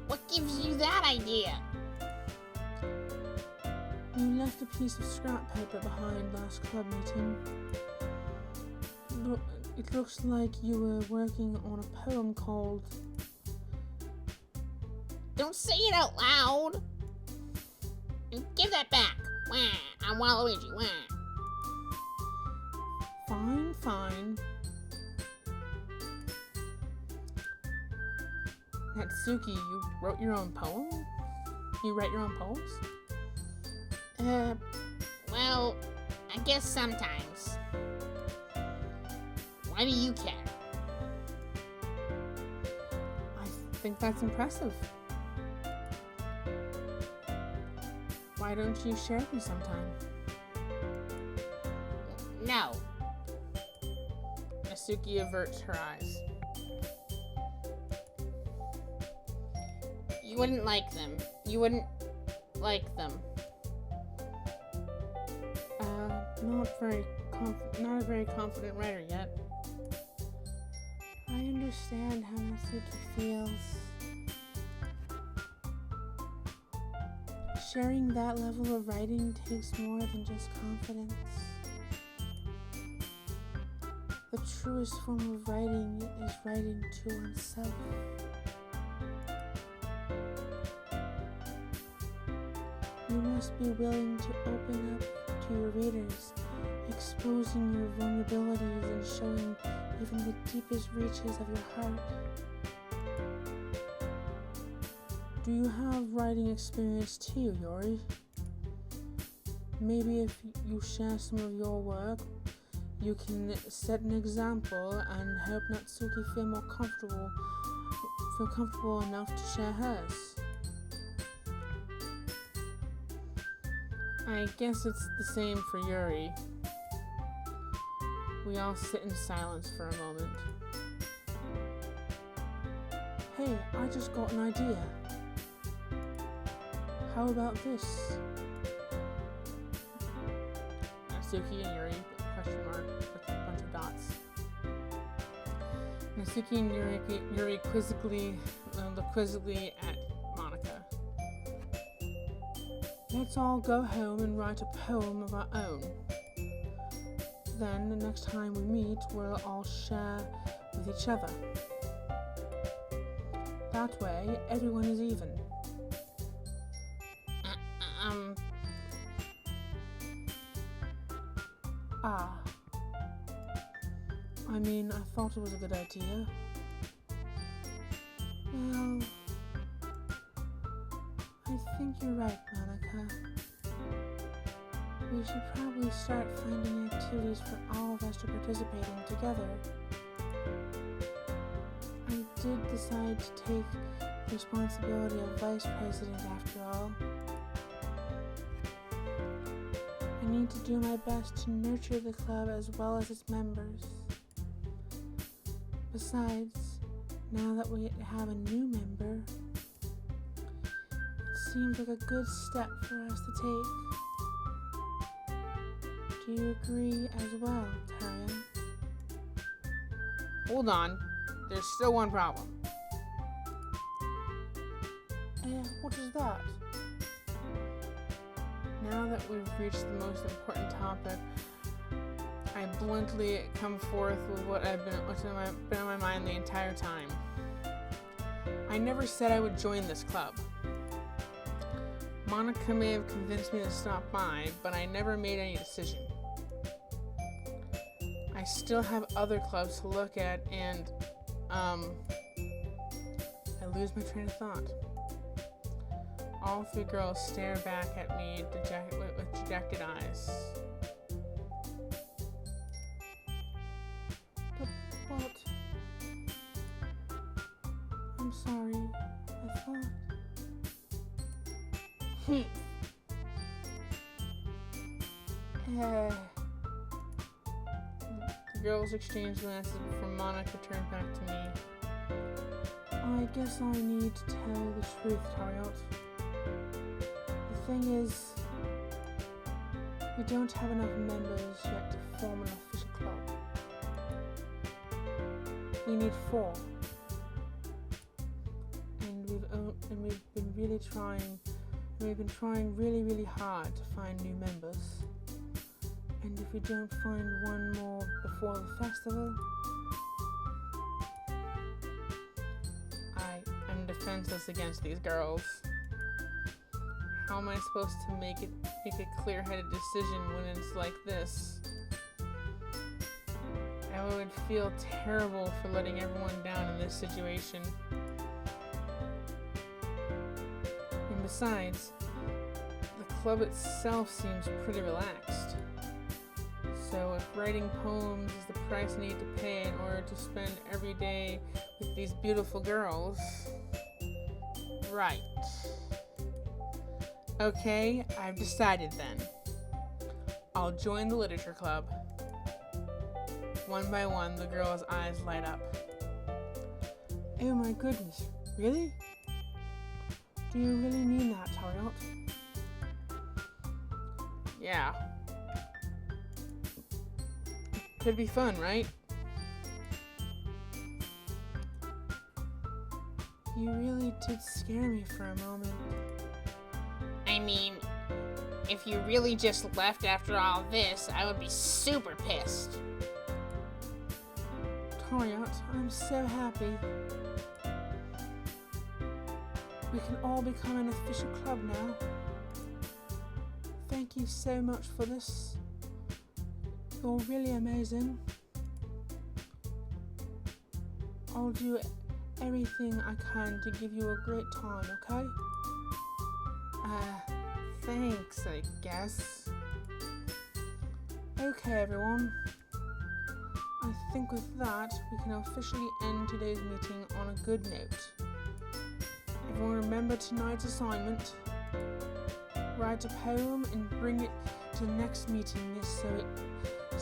What gives you that idea? You left a piece of scrap paper behind last club meeting. It looks like you were working on a poem called... Don't say it out loud. Give that back. Wah. I'm Waluigi. Wah. Fine. Natsuki, you wrote your own poem? You write your own poems? Well, I guess sometimes. Why do you care? I think that's impressive. Why don't you share them sometime? No. Natsuki averts her eyes. You wouldn't like them. You wouldn't like them. Not a very confident writer yet. I understand how Natsuki feels. Sharing that level of writing takes more than just confidence. The truest form of writing is writing to oneself. You must be willing to open up to your readers, exposing your vulnerabilities and showing even the deepest reaches of your heart. Do you have writing experience too, Yuri? Maybe if you share some of your work, you can set an example and help Natsuki feel comfortable enough to share hers. I guess it's the same for Yuri. We all sit in silence for a moment. Hey, I just got an idea. How about this? Natsuki and Yuri, question mark, with a bunch of dots. Natsuki and Yuri quizzically look quizzically at Monica. Let's all go home and write a poem of our own. Then, the next time we meet, we'll all share with each other. That way, everyone is even. I thought it was a good idea. Well, I think you're right, Monica. We should probably start finding activities for all of us to participate in together. I did decide to take the responsibility of vice president after all. I need to do my best to nurture the club as well as its members. Besides, now that we have a new member, it seems like a good step for us to take. Do you agree as well, Tyrion? Hold on, there's still one problem. What is that? Now that we've reached the most important topic, I bluntly come forth with what's been on my mind the entire time. I never said I would join this club. Monica may have convinced me to stop by, but I never made any decision. I still have other clubs to look at, and I lose my train of thought. All three girls stare back at me with dejected eyes. But I'm sorry. I thought. The girls exchange glances before Monica turned back to me. I guess I need to tell the truth, Tariot. The thing is, we don't have enough members yet to form an official club. We need 4. And we've been really trying. We've been trying really hard to find new members. And if we don't find one more before the festival, I am defenseless against these girls. How am I supposed to make a clear-headed decision when it's like this? I would feel terrible for letting everyone down in this situation. And besides, the club itself seems pretty relaxed. So if writing poems is the price I need to pay in order to spend every day with these beautiful girls, right. Okay, I've decided then. I'll join the literature club. One by one, the girls' eyes light up. oh my goodness, really? Do you really mean that, Tariot? Yeah. Could be fun, right? You really did scare me for a moment. I mean, if you really just left after all this, I would be super pissed. Tariot, I'm so happy. We can all become an official club now. Thank you so much for this. You're really amazing. I'll do everything I can to give you a great time, okay? Thanks, I guess. Okay, everyone. I think with that, we can officially end today's meeting on a good note. Everyone remember tonight's assignment. Write a poem and bring it to the next meeting so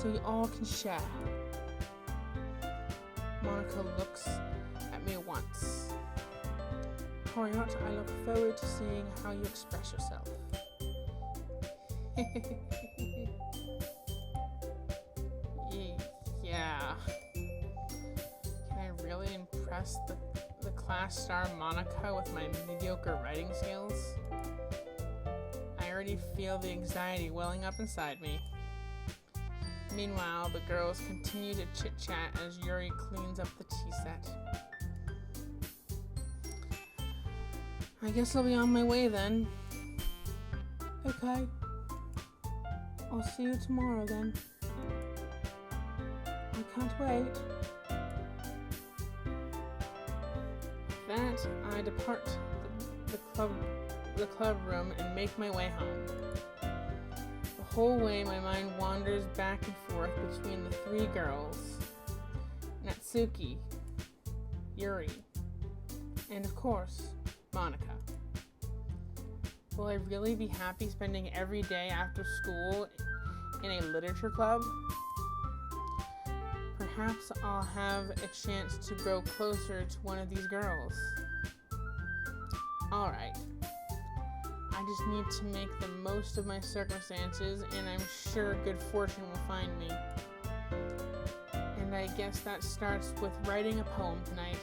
we all can share. Monica looks at me once. Tariot, I look forward to seeing how you express yourself. Yeah. Can I really impress the class star Monica with my mediocre writing skills? I already feel the anxiety welling up inside me. Meanwhile, the girls continue to chit-chat as Yuri cleans up the tea set. I guess I'll be on my way then. Okay. I'll see you tomorrow then. I can't wait. With that, I depart the club room and make my way home. The whole way, my mind wanders back and forth between the three girls, Natsuki, Yuri, and of course, Monica. Will I really be happy spending every day after school in a literature club? Perhaps I'll have a chance to grow closer to one of these girls. Alright. I just need to make the most of my circumstances, and I'm sure good fortune will find me. And I guess that starts with writing a poem tonight.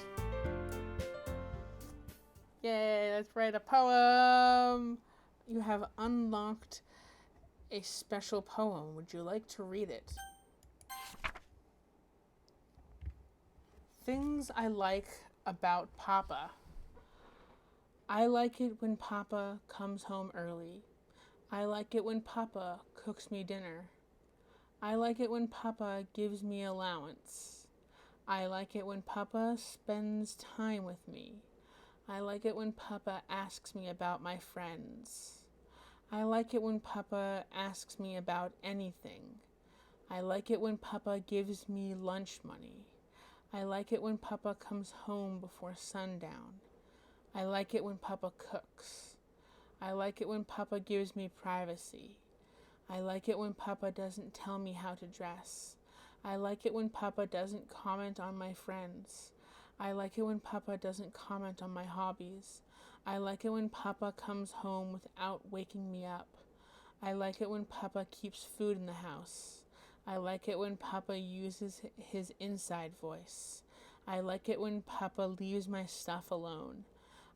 Yay, let's write a poem! You have unlocked a special poem. Would you like to read it? Things I like about Papa. I like it when Papa comes home early. I like it when Papa cooks me dinner. I like it when Papa gives me allowance. I like it when Papa spends time with me. I like it when Papa asks me about my friends. I like it when Papa asks me about anything. I like it when Papa gives me lunch money. I like it when Papa comes home before sundown. I like it when Papa cooks. I like it when Papa gives me privacy. I like it when Papa doesn't tell me how to dress. I like it when Papa doesn't comment on my friends. I like it when Papa doesn't comment on my hobbies. I like it when Papa comes home without waking me up. I like it when Papa keeps food in the house. I like it when Papa uses his inside voice. I like it when Papa leaves my stuff alone.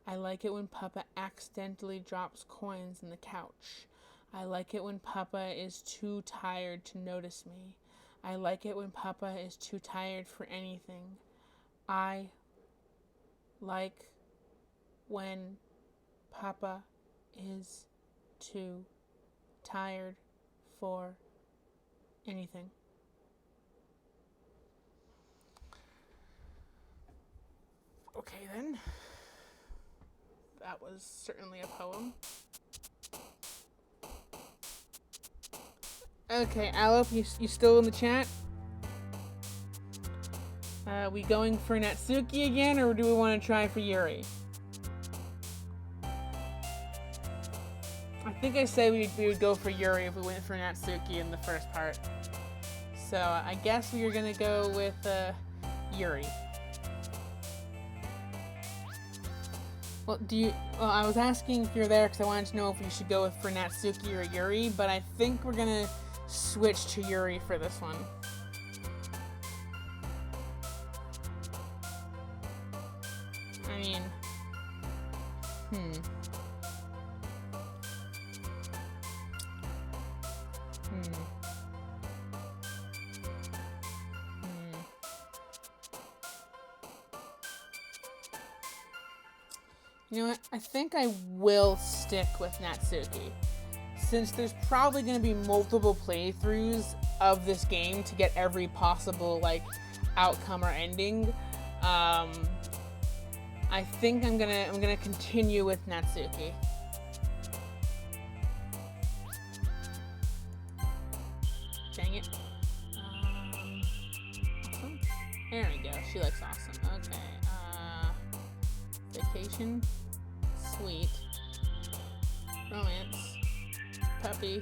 I like it when Papa accidentally drops coins in the couch. I like it when Papa is too tired to notice me. I like it when Papa is too tired for anything. I like when Papa is too tired for anything. Okay then. That was certainly a poem. Okay, Alop, you still in the chat? We going for Natsuki again, or do we want to try for Yuri? I think I said we would go for Yuri if we went for Natsuki in the first part. So I guess we are gonna go with Yuri. Well, I was asking if you're there because I wanted to know if we should go for Natsuki or Yuri, but I think we're gonna switch to Yuri for this one. I mean, You know what? I think I will stick with Natsuki. Since there's probably going to be multiple playthroughs of this game to get every possible, outcome or ending, I think I'm gonna continue with Natsuki. Dang it. Awesome. There we go. She looks awesome. Okay. Vacation. Sweet. Romance. Puppy.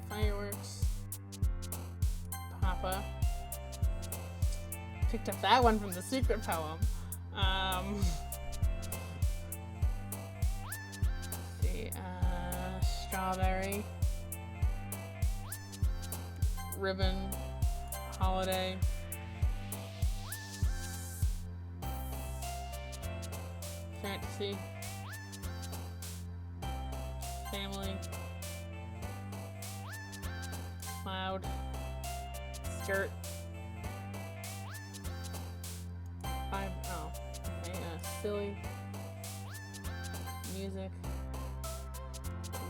Fireworks. Papa. Picked up that one from the secret poem. Let's see. Strawberry. Ribbon. Holiday. Fantasy. Family. Cloud. Skirt. Okay, silly. Music.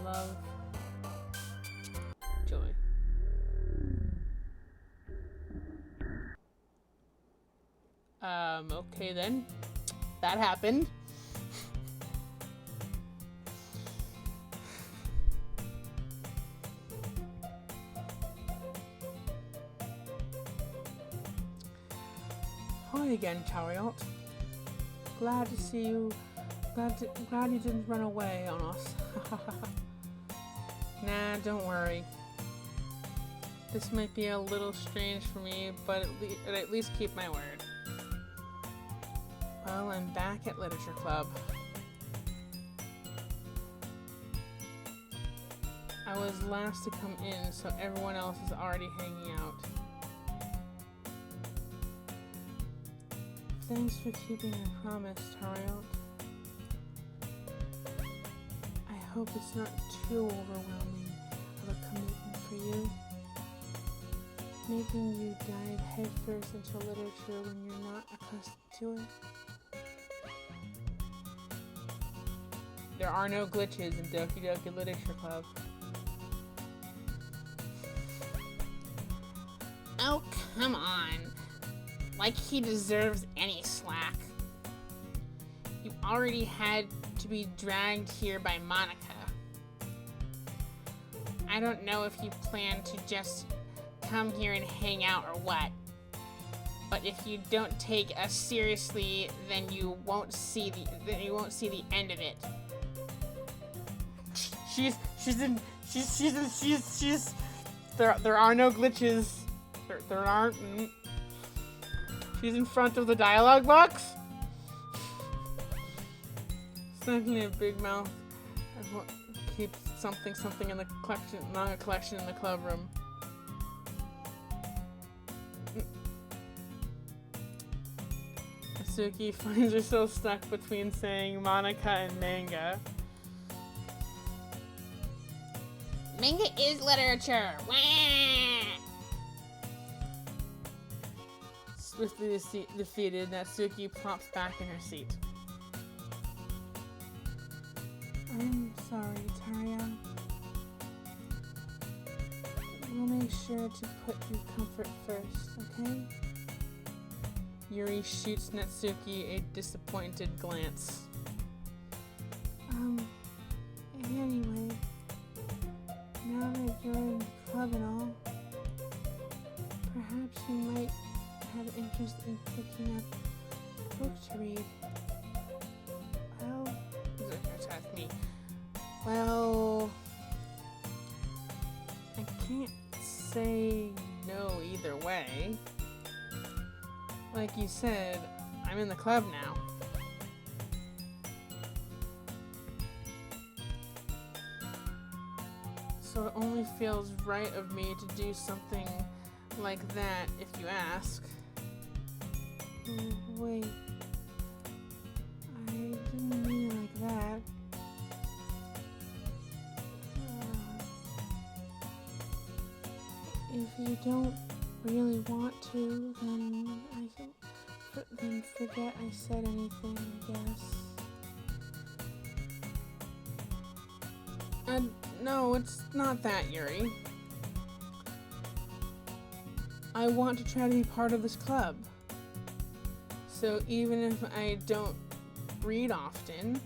Love. Joy. Okay then. That happened. Hi again, Chariot. Glad to see you. Glad you didn't run away on us. Nah, don't worry. This might be a little strange for me, but at least keep my word. Well, I'm back at Literature Club. I was last to come in, so everyone else is already hanging out. Thanks for keeping your promise, Tariot. I hope it's not too overwhelming of a commitment for you. Making you dive headfirst into literature when you're not accustomed to it. There are no glitches in Doki Doki Literature Club. Oh, come on. Like he deserves any slack. You already had to be dragged here by Monica. I don't know if you plan to just come here and hang out or what. But if you don't take us seriously, then you won't see the end of it. There are no glitches. There aren't. She's in front of the dialogue box. Suddenly a big mouth. Keep something in the collection, manga collection in the club room. Suki finds herself stuck between saying Monica and manga. Manga is literature. Wah! Swiftly defeated, Natsuki plops back in her seat. I'm sorry, Taria. We'll make sure to put your comfort first, okay? Yuri shoots Natsuki a disappointed glance. Anyway, now that you're in the club and all, perhaps you might have interest in picking up a book to read. Well, Attack me. Well, I can't say no either way. Like you said, I'm in the club now. So it only feels right of me to do something like that if you ask. wait. I didn't mean it like that. If you don't really want to, then forget I said anything, I guess. No, it's not that, Yuri. I want to try to be part of this club. So even if I don't read often,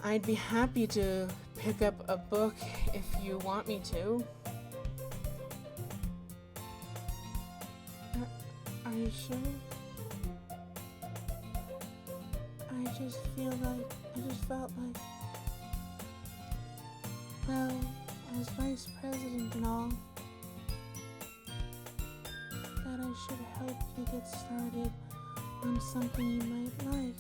I'd be happy to pick up a book if you want me to. Are you sure? I just felt like, well, as vice president and all, that I should help you get started on something you might like.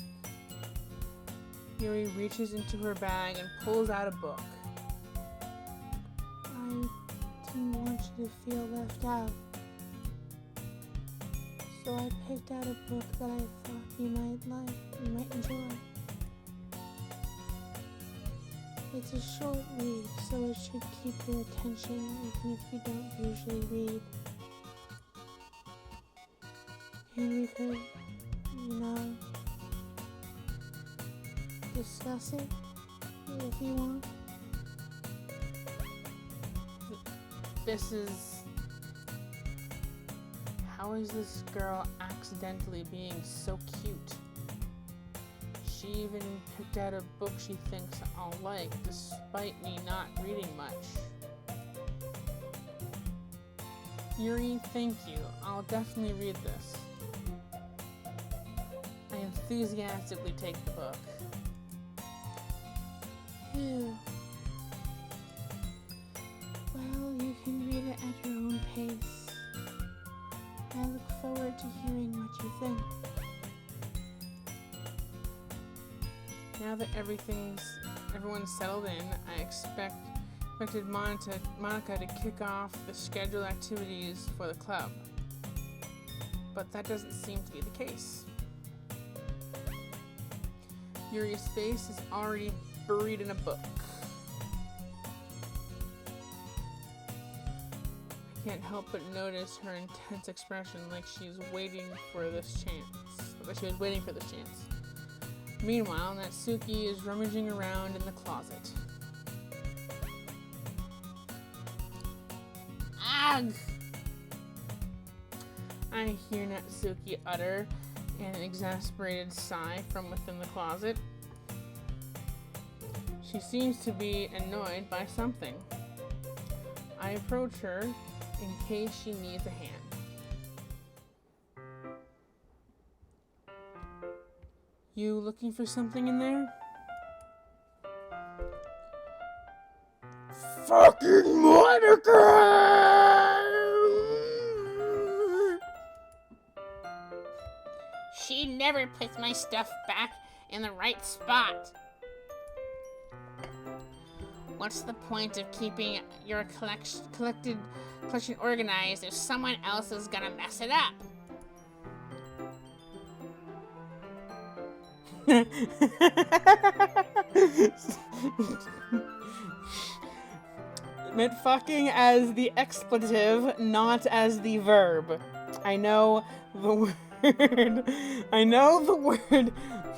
Yuri reaches into her bag and pulls out a book. I didn't want you to feel left out. So I picked out a book that I thought you might enjoy. It's a short read, so it should keep your attention even if you don't usually read. And we could, discuss it if you want. How is this girl accidentally being so cute? She even picked out a book she thinks I'll like, despite me not reading much. Yuri, thank you. I'll definitely read this. enthusiastically take the book. Phew. Well, you can read it at your own pace. I look forward to hearing what you think. Now that everyone's settled in, I expected Monica to kick off the scheduled activities for the club. But that doesn't seem to be the case. Yuri's face is already buried in a book. I can't help but notice her intense expression, like she's waiting for this chance. Like she was waiting for this chance. Meanwhile, Natsuki is rummaging around in the closet. Ugh! I hear Natsuki utter an exasperated sigh from within the closet. She seems to be annoyed by something. I approach her in case she needs a hand. You looking for something in there? Fucking Monica! She never puts my stuff back in the right spot. What's the point of keeping your collection organized if someone else is gonna mess it up? Meant fucking as the expletive, not as the verb. I know the word. I know the word.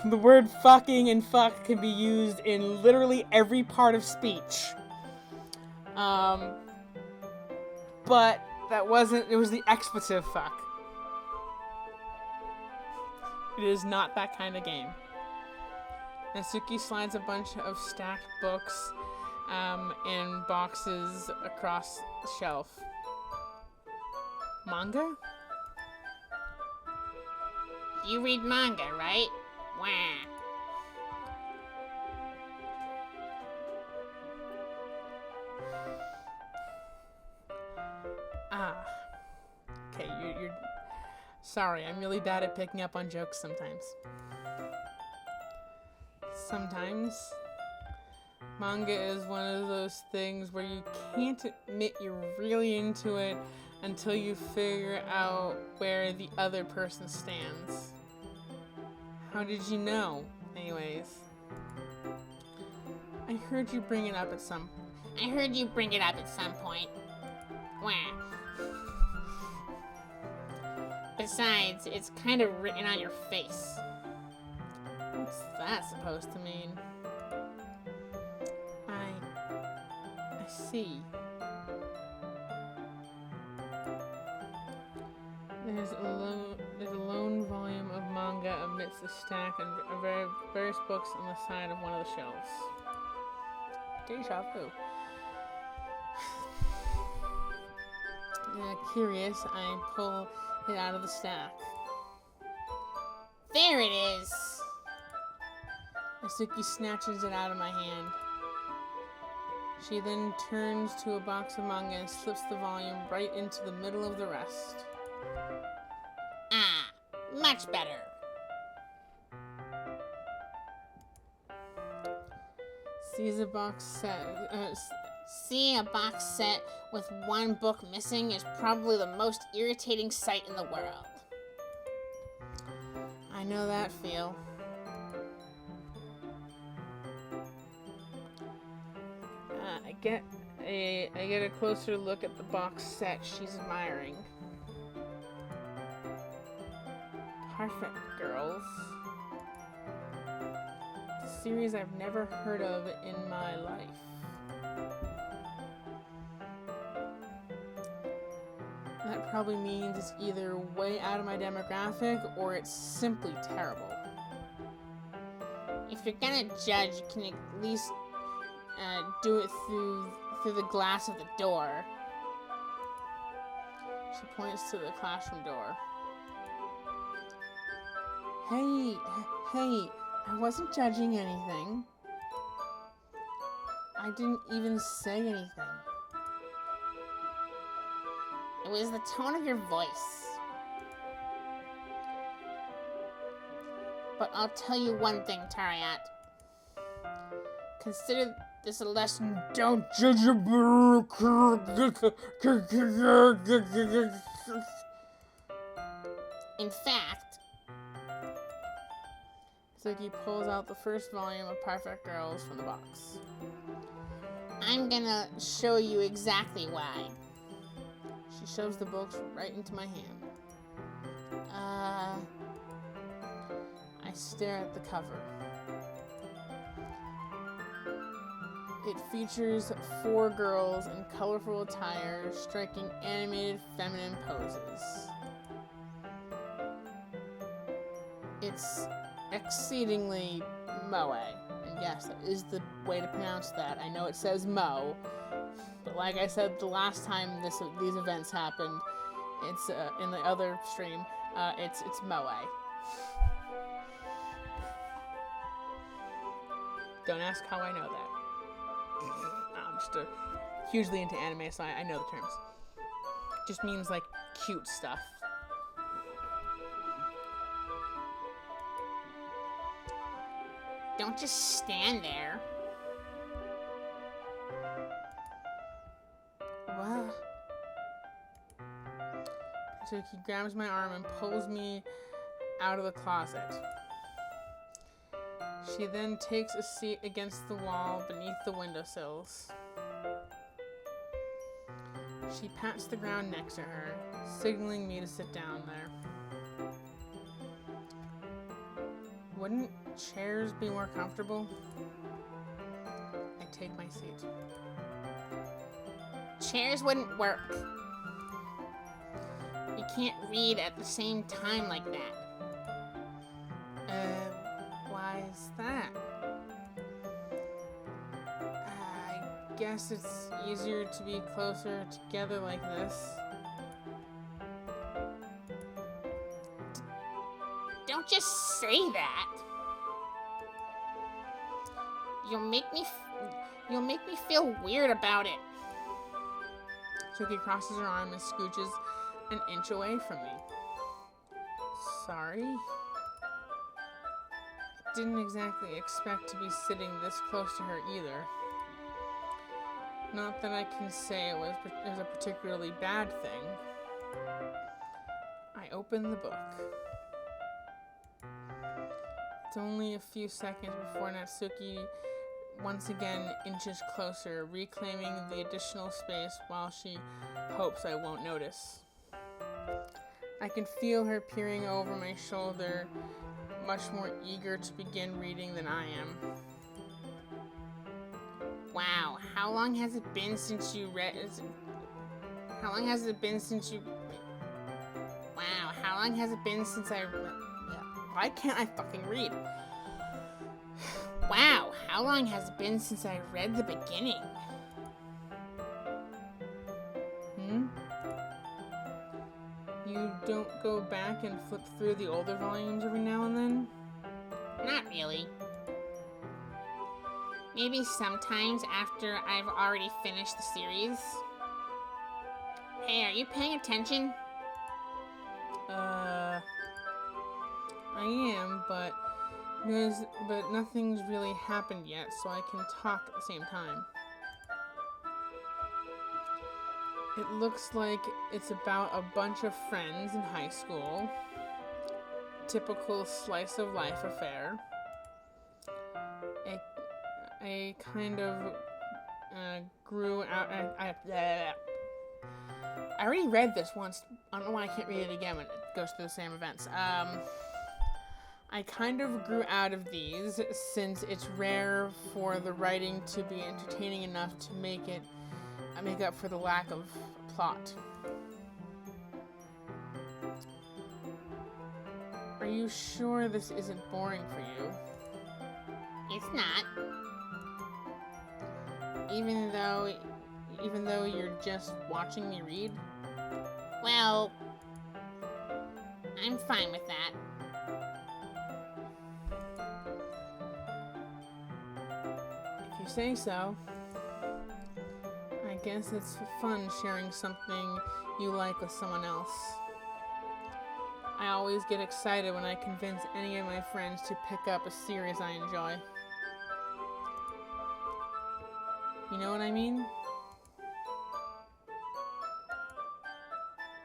The word fucking and fuck can be used in literally every part of speech. But that wasn't. It was the expletive fuck. It is not that kind of game. Natsuki slides a bunch of stacked books in boxes across the shelf. Manga? You read manga, right? Wah. Okay, you're... Sorry, I'm really bad at picking up on jokes sometimes. Sometimes, manga is one of those things where you can't admit you're really into it until you figure out where the other person stands. How did you know? Anyways. I heard you bring it up at some point. Wah. Besides, it's kind of written on your face. What's that supposed to mean? I see. There's a lone volume of manga amidst a stack of various books on the side of one of the shelves. Deja vu. Curious, I pull it out of the stack. There it is! Natsuki snatches it out of my hand. She then turns to a box of manga and slips the volume right into the middle of the rest. Ah, much better. Seeing a box set with one book missing is probably the most irritating sight in the world. I know that feel. I get a closer look at the box set she's admiring. Perfect Girls. It's a series I've never heard of in my life. That probably means it's either way out of my demographic or it's simply terrible. If you're gonna judge, you can at least do it through the glass of the door. She points to the classroom door. Hey, I wasn't judging anything. I didn't even say anything. It was the tone of your voice. But I'll tell you one thing, Tariat. Consider this a lesson. Don't judge a book. In fact, Suki pulls out the first volume of Perfect Girls from the box. I'm gonna show you exactly why. She shoves the books right into my hand. I stare at the cover. It features 4 girls in colorful attire striking animated feminine poses. It's exceedingly moe. And yes, that is the way to pronounce that. I know it says mo, but like I said the last time these events happened, it's in the other stream, it's moe. Don't ask how I know that. I'm just hugely into anime, so I know the terms. Just means like cute stuff. don't just stand there. What? So he grabs my arm and pulls me out of the closet. She then takes a seat against the wall beneath the windowsills. She pats the ground next to her, signaling me to sit down there. Wouldn't chairs be more comfortable? I take my seat. Chairs wouldn't work. You can't read at the same time like that. Why is that? I guess it's easier to be closer together like this. Don't just say that. You'll make me feel weird about it. Chucky crosses her arm and scooches an inch away from me. Sorry? Didn't exactly expect to be sitting this close to her either. Not that I can say it was a particularly bad thing. I open the book. It's only a few seconds before Natsuki once again inches closer, reclaiming the additional space while she hopes I won't notice. I can feel her peering over my shoulder, much more eager to begin reading than I am. Wow, how long has it been since you read? How long has it been since you? Wow, how long has it been since I? Why can't I fucking read? Wow, how long has it been since I read the beginning? You don't go back and flip through the older volumes every now and then? Not really. Maybe sometimes after I've already finished the series. Hey, are you paying attention? I am, but nothing's really happened yet, so I can talk at the same time. It looks like it's about a bunch of friends in high school. Typical slice of life affair. I kind of grew out. I already read this once. I don't know why I can't read it again when it goes through the same events. I kind of grew out of these since it's rare for the writing to be entertaining enough to make up for the lack of plot. Are you sure this isn't boring for you? It's not. Even though you're just watching me read? Well, I'm fine with that. you say so. I guess it's fun sharing something you like with someone else. I always get excited when I convince any of my friends to pick up a series I enjoy. You know what I mean?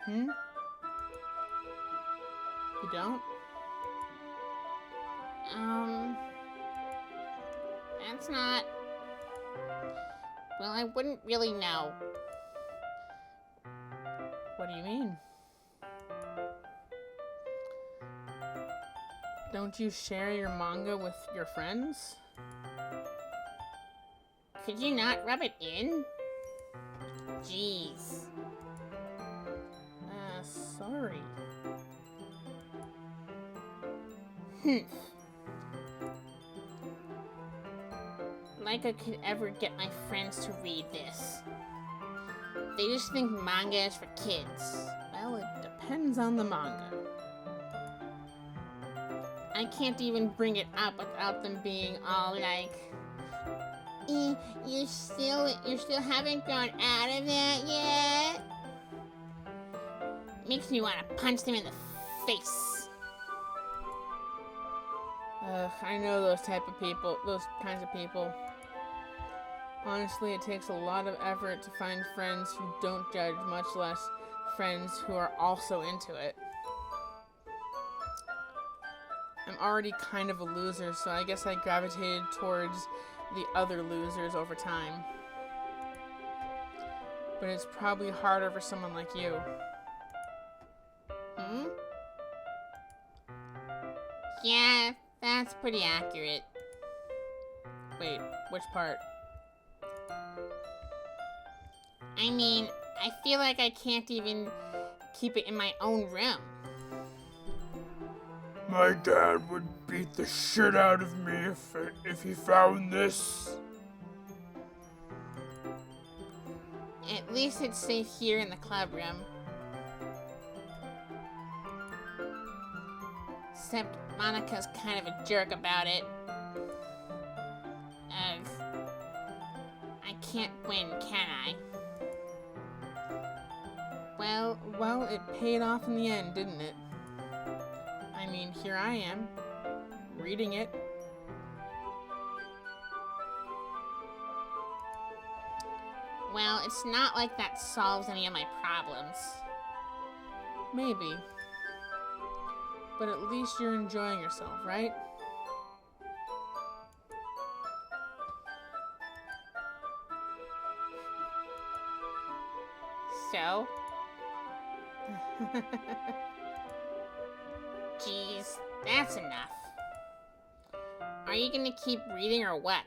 You don't? That's not... Well, I wouldn't really know. What do you mean? Don't you share your manga with your friends? Could you not rub it in? Jeez. Sorry. Like I could ever get my friends to read this. They just think manga is for kids. Well, it depends on the manga. I can't even bring it up without them being all like, you still haven't grown out of that yet? Makes me want to punch them in the face. I know those kinds of people. Honestly, it takes a lot of effort to find friends who don't judge, much less friends who are also into it. I'm already kind of a loser, so I guess I gravitated towards the other losers over time. But it's probably harder for someone like you. Yeah, that's pretty accurate. Wait, which part? I mean, I feel like I can't even keep it in my own room. My dad would beat the shit out of me if he found this. At least it's safe here in the club room. Except Monica's kind of a jerk about it. I can't win, can I? Well, it paid off in the end, didn't it? I mean, here I am, reading it. Well, it's not like that solves any of my problems. Maybe. But at least you're enjoying yourself, right? So? Jeez, that's enough. Are you gonna keep reading or what?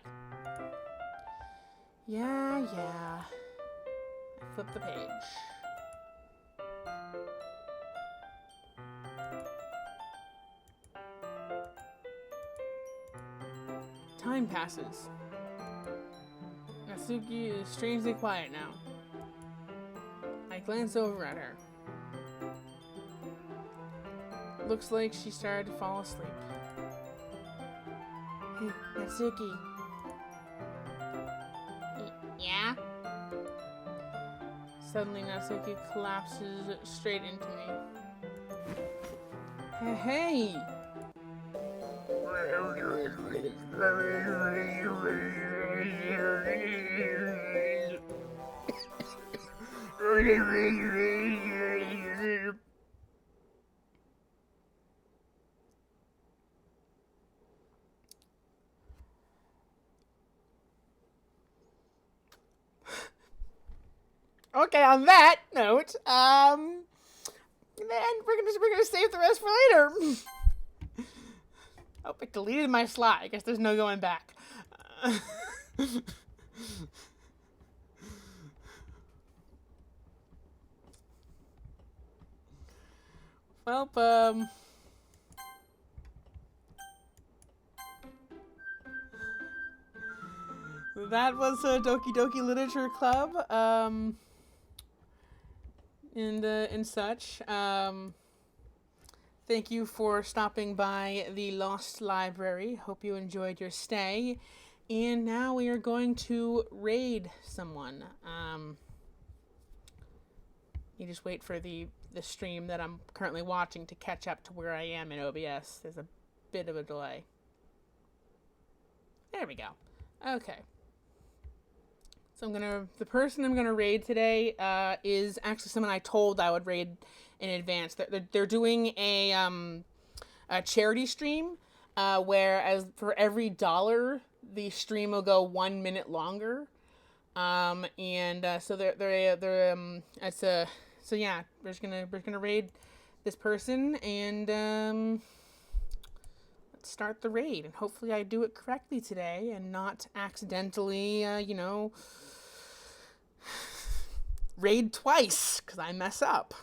Yeah. I flip the page. Time passes. Natsuki is strangely quiet now. I glance over at her. Looks like she started to fall asleep. Hey, Natsuki. Yeah? Suddenly, Natsuki collapses straight into me. Hey! Okay, on that note, then we're gonna save the rest for later. Oh, it deleted my slot. I guess there's no going back. Well, that was Doki Doki Literature Club, and such. Thank you for stopping by the Lost Library. Hope you enjoyed your stay. And now we are going to raid someone. You just wait for the stream that I'm currently watching to catch up to where I am in OBS. There's a bit of a delay. There we go. Okay. So the person I'm gonna raid today is actually someone I told I would raid in advance. They're doing a charity stream where as for every $1 the stream will go 1 minute longer. So yeah, we're just gonna raid this person and let's start the raid, and hopefully I do it correctly today and not accidentally raid twice because I mess up.